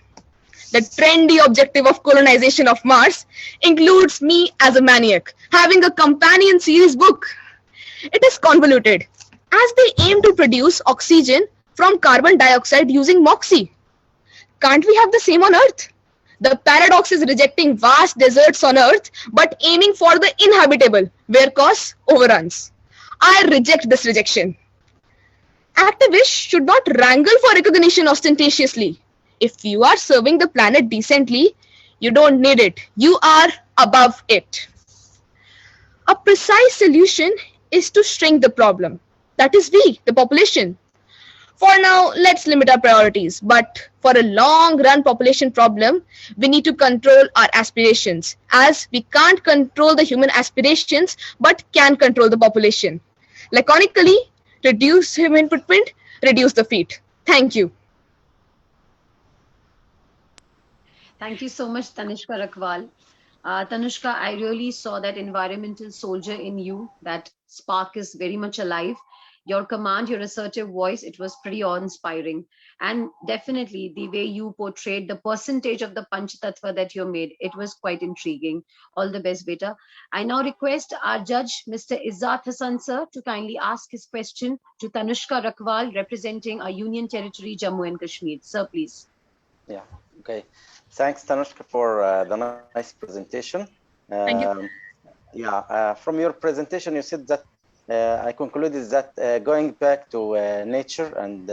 The trendy objective of colonization of Mars includes me as a maniac, having a companion series book. It is convoluted, as they aim to produce oxygen from carbon dioxide using MOXIE. Can't we have the same on Earth? The paradox is rejecting vast deserts on Earth, but aiming for the inhabitable, where costs overruns. I reject this rejection. Activists should not wrangle for recognition ostentatiously. If you are serving the planet decently, you don't need it. You are above it. A precise solution is to shrink the problem. That is we, the population. For now, let's limit our priorities. But for a long-run population problem, we need to control our aspirations, as we can't control the human aspirations, but can control the population. Laconically, reduce human footprint, reduce the feet. Thank you. Thank you so much, Tanishka Rakwal. Tanushka, I really saw that environmental soldier in you. That spark is very much alive. Your command, your assertive voice, it was pretty awe-inspiring. And definitely the way you portrayed the percentage of the Panch Tattva that you made, it was quite intriguing. All the best, beta. I now request our judge, Mr. Izzat Hassan sir, to kindly ask his question to Tanushka Rakwal, representing our Union Territory, Jammu and Kashmir. Sir, please. Yeah, okay. Thanks, Tanishka, for the nice presentation. Thank you. From your presentation, you said that I concluded that going back to nature and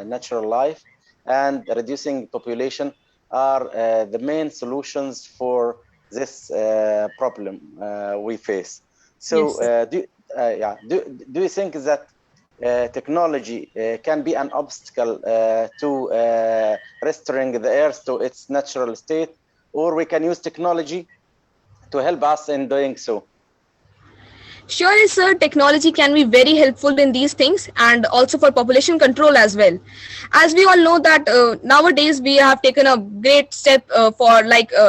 natural life and reducing population are the main solutions for this problem we face. So, Yes. do you think that technology can be an obstacle to restoring the earth to its natural state, or we can use technology to help us in doing so? Surely, sir, technology can be very helpful in these things and also for population control as well. As we all know that nowadays we have taken a great step for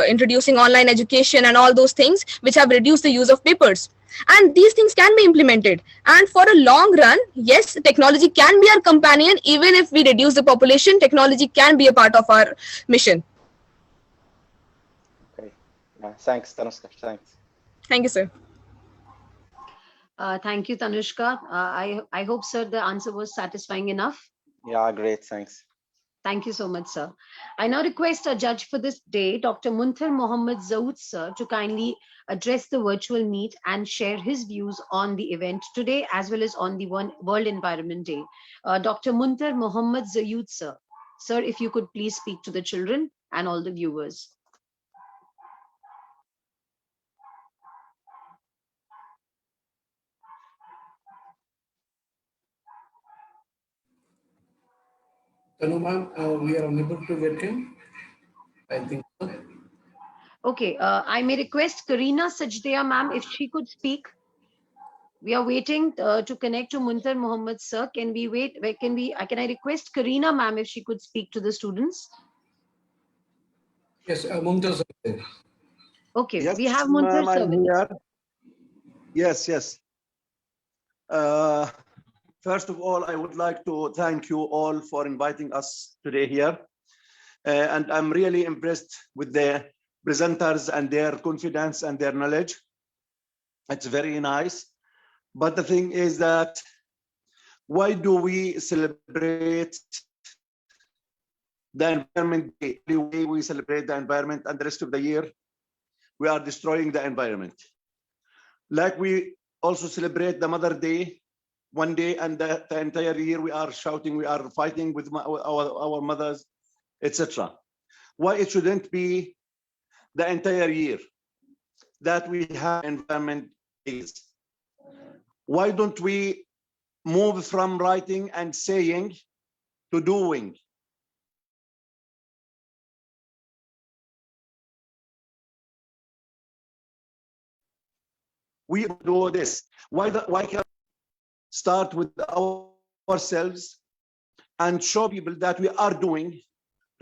introducing online education and all those things which have reduced the use of papers. And these things can be implemented. And for a long run, yes, technology can be our companion. Even if we reduce the population, technology can be a part of our mission. Okay. Thanks, Tanushka. Thanks. Thank you, sir. Thank you, Tanushka. I hope, sir, the answer was satisfying enough. Yeah, great. Thanks. Thank you so much, sir. I now request our judge for this day, Dr. Munthar Mohammed Zaud, sir, to kindly address the virtual meet and share his views on the event today, as well as on the World Environment Day. Dr. Munthar Mohammed Zaud, sir. Sir, if you could please speak to the children and all the viewers. Tanu ma'am, we are unable to get him. I think so. Okay, I may request Karina Sajdia ma'am if she could speak. We are waiting to connect to Munthar Mohammed sir. Can we wait? Can I request Karina ma'am if she could speak to the students? Yes, Mumtaz. Okay, yes, we have Munthar sir with us. Yes. First of all, I would like to thank you all for inviting us today here. And I'm really impressed with the presenters and their confidence and their knowledge. It's very nice. But the thing is that why do we celebrate the environment day? The way we celebrate the environment and the rest of the year, we are destroying the environment. Like we also celebrate the Mother Day one day, and the entire year we are shouting, we are fighting with our mothers, etc. Why it shouldn't be the entire year that we have environment days? Why don't we move from writing and saying to doing? We do this. Why can't we start with ourselves and show people that we are doing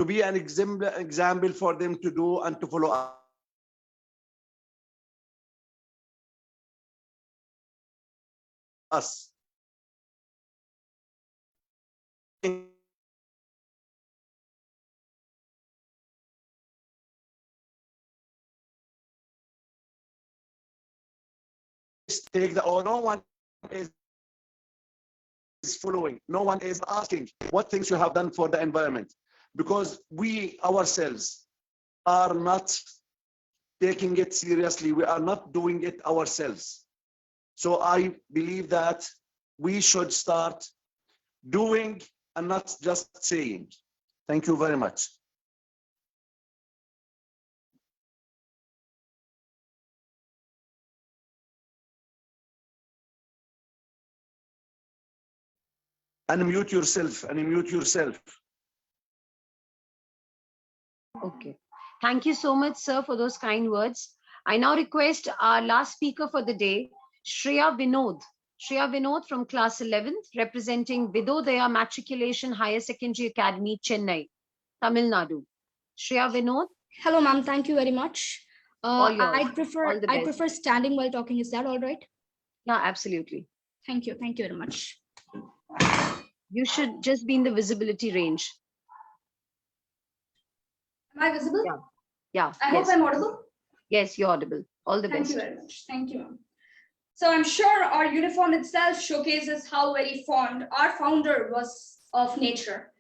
to be an example for them to do and to follow us. Take the, or no one is following, no one is asking what things you have done for the environment, because we ourselves are not taking it seriously. We are not doing it ourselves. So I believe that we should start doing and not just saying. Thank you very much. Unmute yourself, unmute yourself. Okay. Thank you so much, sir, for those kind words. I now request our last speaker for the day, Shreya Vinod. Shreya Vinod from class 11th, representing Vidodaya Matriculation Higher Secondary Academy, Chennai, Tamil Nadu. Shreya Vinod. Hello, ma'am. Thank you very much. All yours. I prefer standing while talking. Is that all right? Yeah, absolutely. Thank you. Thank you very much. You should just be in the visibility range. Am I visible? Yeah. Yeah. I hope I'm audible. Yes, you're audible. All the Thank best. you very much. Thank you, ma'am. So I'm sure our uniform itself showcases how very fond our founder was of nature.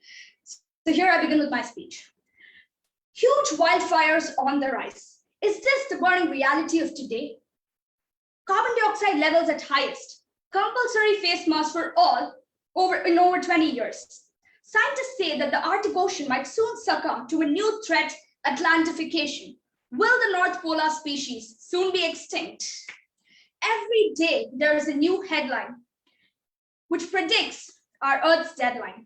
So here I begin with my speech. Huge wildfires on the rise. Is this the burning reality of today? Carbon dioxide levels at highest. Compulsory face masks for all in over 20 years. Scientists say that the Arctic Ocean might soon succumb to a new threat, Atlantification. Will the North Polar species soon be extinct? Every day there is a new headline which predicts our Earth's deadline.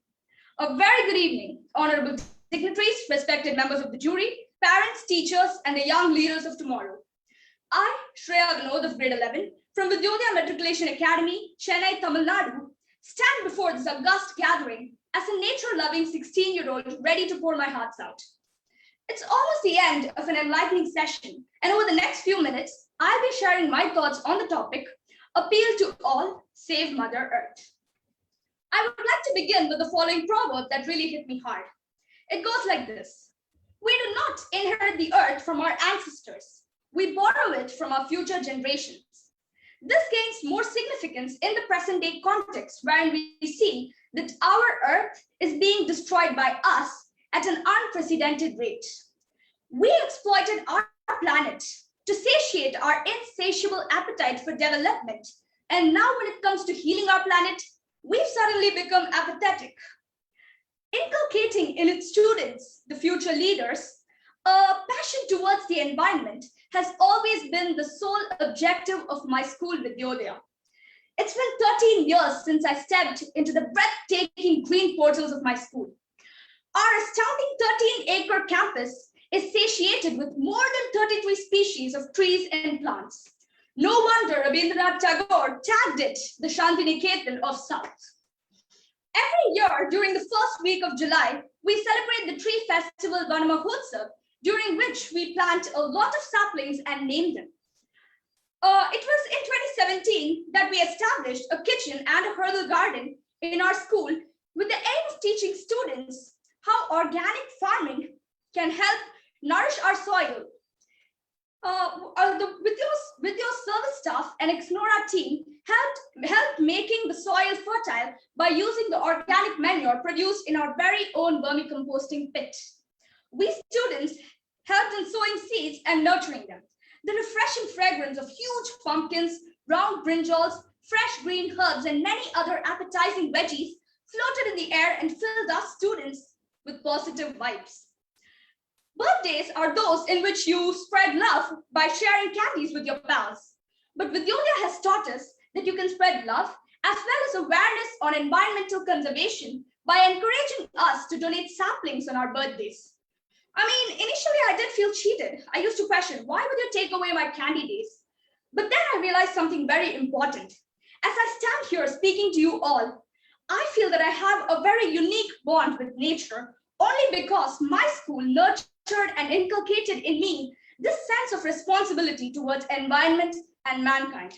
A very good evening, honorable dignitaries, respected members of the jury, parents, teachers, and the young leaders of tomorrow. I, Shreya Vinod of grade 11, from Vidodaya Matriculation Academy, Chennai, Tamil Nadu, stand before this august gathering as a nature-loving 16-year-old ready to pour my hearts out. It's almost the end of an enlightening session, and over the next few minutes, I'll be sharing my thoughts on the topic, Appeal to All, Save Mother Earth. I would like to begin with the following proverb that really hit me hard. It goes like this. We do not inherit the earth from our ancestors. We borrow it from our future generations. This gains more significance in the present day context, wherein we see that our earth is being destroyed by us at an unprecedented rate. We exploited our planet to satiate our insatiable appetite for development. And now when it comes to healing our planet, we've suddenly become apathetic. Inculcating in its students, the future leaders, a passion towards the environment has always been the sole objective of my school, Vidodaya. It's been 13 years since I stepped into the breathtaking green portals of my school. Our astounding 13-acre campus is satiated with more than 33 species of trees and plants. No wonder Rabindranath Tagore tagged it the Shantiniketan of South. Every year during the first week of July, we celebrate the tree festival Vanamahotsav, during which we plant a lot of saplings and name them. It was in 2017 that we established a kitchen and a herbal garden in our school with the aim of teaching students how organic farming can help nourish our soil. With your service staff and Exnora team helped making the soil fertile by using the organic manure produced in our very own vermicomposting pit. We students helped in sowing seeds and nurturing them. The refreshing fragrance of huge pumpkins, round brinjals, fresh green herbs, and many other appetizing veggies floated in the air and filled us students with positive vibes. Birthdays are those in which you spread love by sharing candies with your pals. But Vidodaya has taught us that you can spread love as well as awareness on environmental conservation by encouraging us to donate saplings on our birthdays. I mean, initially I did feel cheated. I used to question, why would you take away my candy days? But then I realized something very important. As I stand here speaking to you all, I feel that I have a very unique bond with nature, only because my school nurtured and inculcated in me this sense of responsibility towards environment and mankind.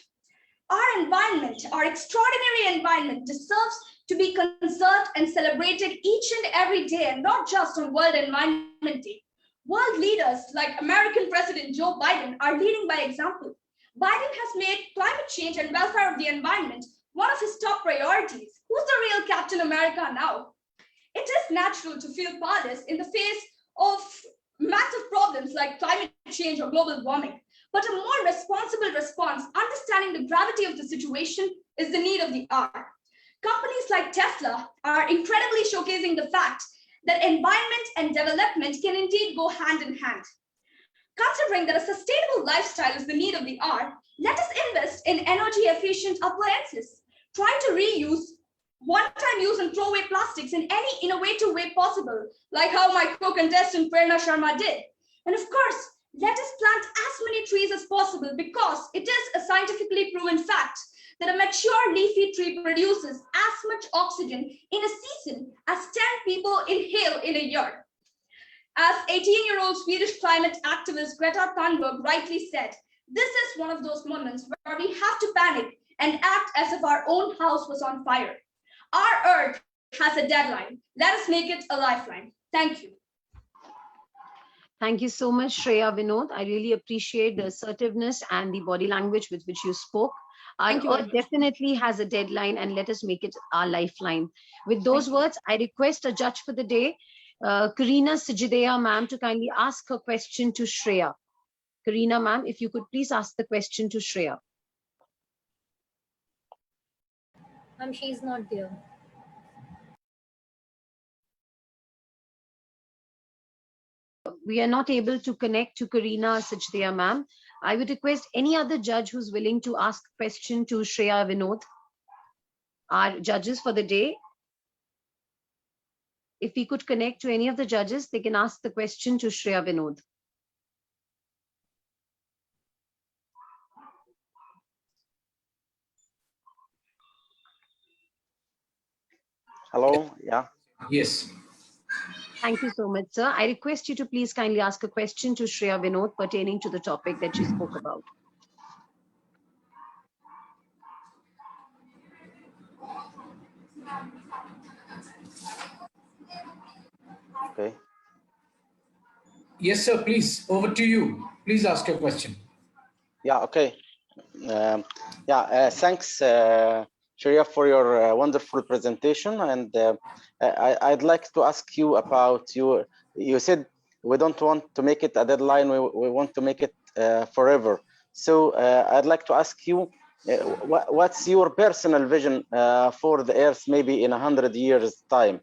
Our environment, our extraordinary environment, deserves to be conserved and celebrated each and every day, and not just on World Environment Day. World leaders like American President Joe Biden are leading by example. Biden has made climate change and welfare of the environment one of his top priorities. Who's the real Captain America now? It is natural to feel powerless in the face of massive problems like climate change or global warming. But a more responsible response, understanding the gravity of the situation, is the need of the hour. Companies like Tesla are incredibly showcasing the fact that environment and development can indeed go hand in hand. Considering that a sustainable lifestyle is the need of the hour, let us invest in energy-efficient appliances. Try to reuse one-time use and throw away plastics in any innovative way possible, like how my co-contestant Prana Sharma did. And of course, let us plant as many trees as possible, because it is a scientifically proven fact that a mature leafy tree produces as much oxygen in a season as 10 people inhale in a year. As 18-year-old Swedish climate activist Greta Thunberg rightly said, this is one of those moments where we have to panic and act as if our own house was on fire. Our Earth has a deadline. Let us make it a lifeline. Thank you. Thank you so much, Shreya Vinod. I really appreciate the assertiveness and the body language with which you spoke. Our Earth definitely has a deadline, and let us make it our lifeline. With those words, I request a judge for the day, Karina Sijideya ma'am, to kindly ask her question to Shreya. Karina ma'am, if you could please ask the question to Shreya. She's not there. We are not able to connect to Karina Sijideya ma'am. I would request any other judge who's willing to ask a question to Shreya Vinod, our judges for the day. If we could connect to any of the judges, they can ask the question to Shreya Vinod. Hello, yeah. Yes. Thank you so much, sir. I request you to please kindly ask a question to Shreya Vinod pertaining to the topic that she spoke about. Okay. Yes, sir, please, over to you. Please ask your question. Yeah, okay. Thanks, Shreya, for your wonderful presentation. And I'd like to ask you about you said we don't want to make it a deadline, we want to make it forever. So I'd like to ask you, what's your personal vision for the Earth maybe in 100 years' time?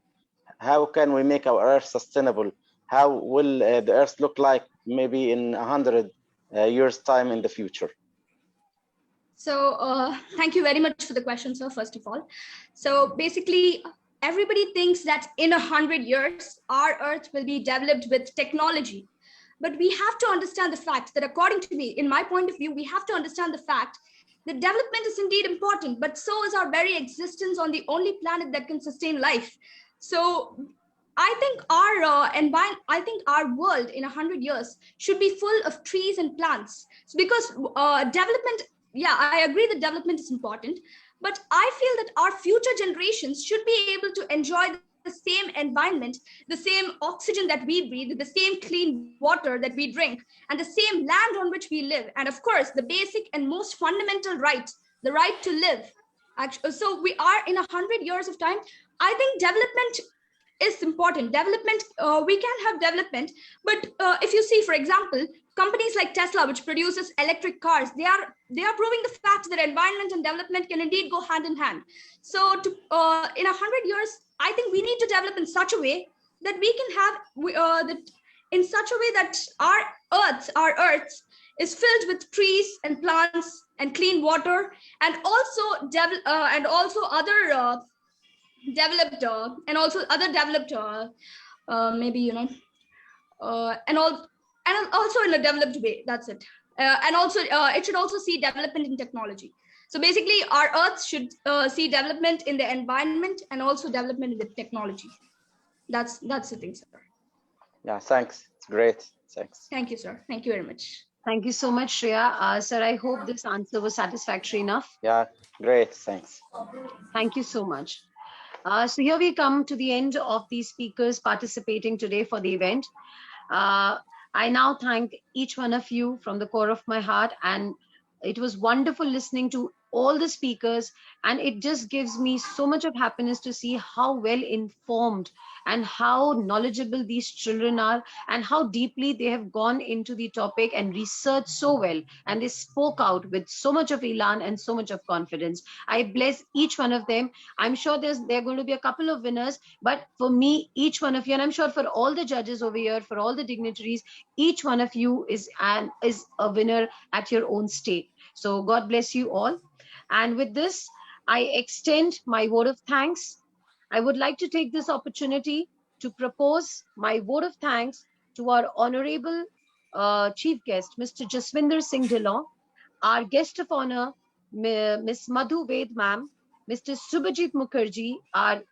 How can we make our Earth sustainable? How will the Earth look like maybe in 100 years' time in the future? So thank you very much for the question, sir, first of all. So basically, everybody thinks that in 100 years, our Earth will be developed with technology. But we have to understand the fact that, according to me, in my point of view, we have to understand the fact that development is indeed important, but so is our very existence on the only planet that can sustain life. So I think our world in 100 years should be full of trees and plants. So because development, yeah, I agree that development is important, but I feel that our future generations should be able to enjoy the same environment, the same oxygen that we breathe, the same clean water that we drink, and the same land on which we live. And of course, the basic and most fundamental right, the right to live. Actually, so we are in 100 years of time. I think development is important. Development, we can have development, but if you see, for example, companies like Tesla, which produces electric cars, they are proving the fact that environment and development can indeed go hand in hand. So in 100 years, I think we need to develop in such a way that we can have in such a way that our Earth is filled with trees and plants and clean water, and also other developed maybe and also in a developed way. That's it. And also it should also see development in technology. So basically, our Earth should see development in the environment and also development in the technology. That's the thing, sir. Yeah, thanks. It's great. Thanks. Thank you, sir. Thank you very much. Thank you so much, Shreya. Sir, I hope this answer was satisfactory enough. Yeah, great. Thanks. Thank you so much. So here we come to the end of the speakers participating today for the event. I now thank each one of you from the core of my heart, and it was wonderful listening to all the speakers, and it just gives me so much of happiness to see how well informed and how knowledgeable these children are, and how deeply they have gone into the topic and researched so well, and they spoke out with so much of elan and so much of confidence. I bless each one of them. I'm sure there are going to be a couple of winners, but for me, each one of you, and I'm sure for all the judges over here, for all the dignitaries, each one of you is a winner at your own stake. So God bless you all. And with this, I extend my vote of thanks. I would like to take this opportunity to propose my vote of thanks to our honorable chief guest, Mr. Jaswinder Singh Dhillon, our guest of honor, Ms. Madhu Ved ma'am, Mr. Subhajit Mukherjee, our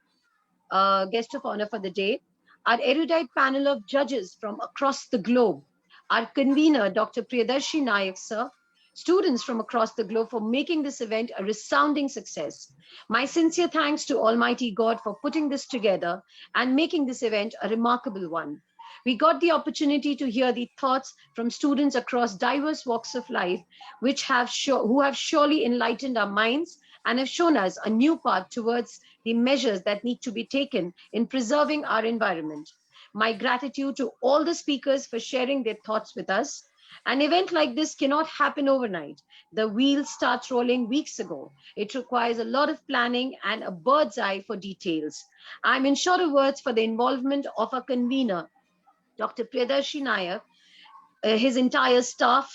guest of honor for the day, our erudite panel of judges from across the globe, our convener, Dr. Priyadarshi Nayak sir, students from across the globe for making this event a resounding success. My sincere thanks to Almighty God for putting this together and making this event a remarkable one. We got the opportunity to hear the thoughts from students across diverse walks of life, who have surely enlightened our minds and have shown us a new path towards the measures that need to be taken in preserving our environment. My gratitude to all the speakers for sharing their thoughts with us. An event like this cannot happen overnight. The wheel starts rolling weeks ago. It requires a lot of planning and a bird's eye for details. I'm in shorter words for the involvement of our convener, Dr. Priyadarshi Nayak, his entire staff,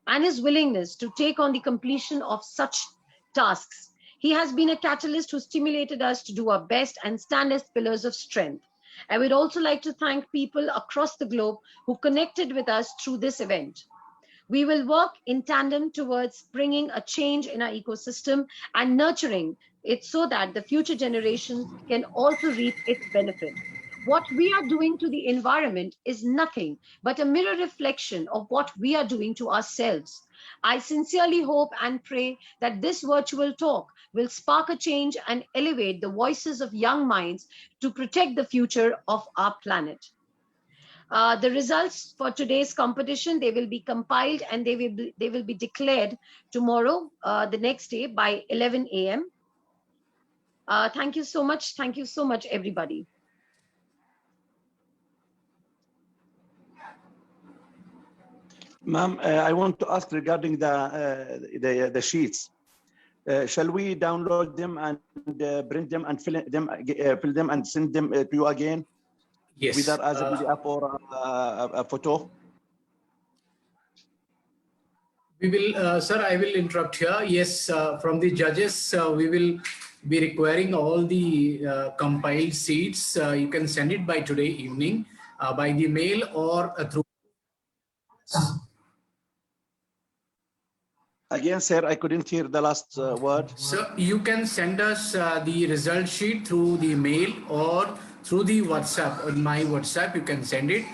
and his willingness to take on the completion of such tasks. He has been a catalyst who stimulated us to do our best and stand as pillars of strength. I would also like to thank people across the globe who connected with us through this event. We will work in tandem towards bringing a change in our ecosystem and nurturing it so that the future generations can also reap its benefit. What we are doing to the environment is nothing but a mirror reflection of what we are doing to ourselves. I sincerely hope and pray that this virtual talk will spark a change and elevate the voices of young minds to protect the future of our planet. The results for today's competition, they will be compiled and they will be declared tomorrow, the next day by 11 a.m. Thank you so much. Thank you so much, everybody. Ma'am, I want to ask regarding the sheets. Shall we download them and print them and fill them and send them to you again? Yes. Whether as a PDF or a photo? We will, sir, I will interrupt here. Yes, from the judges, we will be requiring all the compiled sheets. You can send it by today evening by the mail or through. Again, sir, I couldn't hear the last word. So you can send us the result sheet through the mail or through the WhatsApp. On my WhatsApp, you can send it.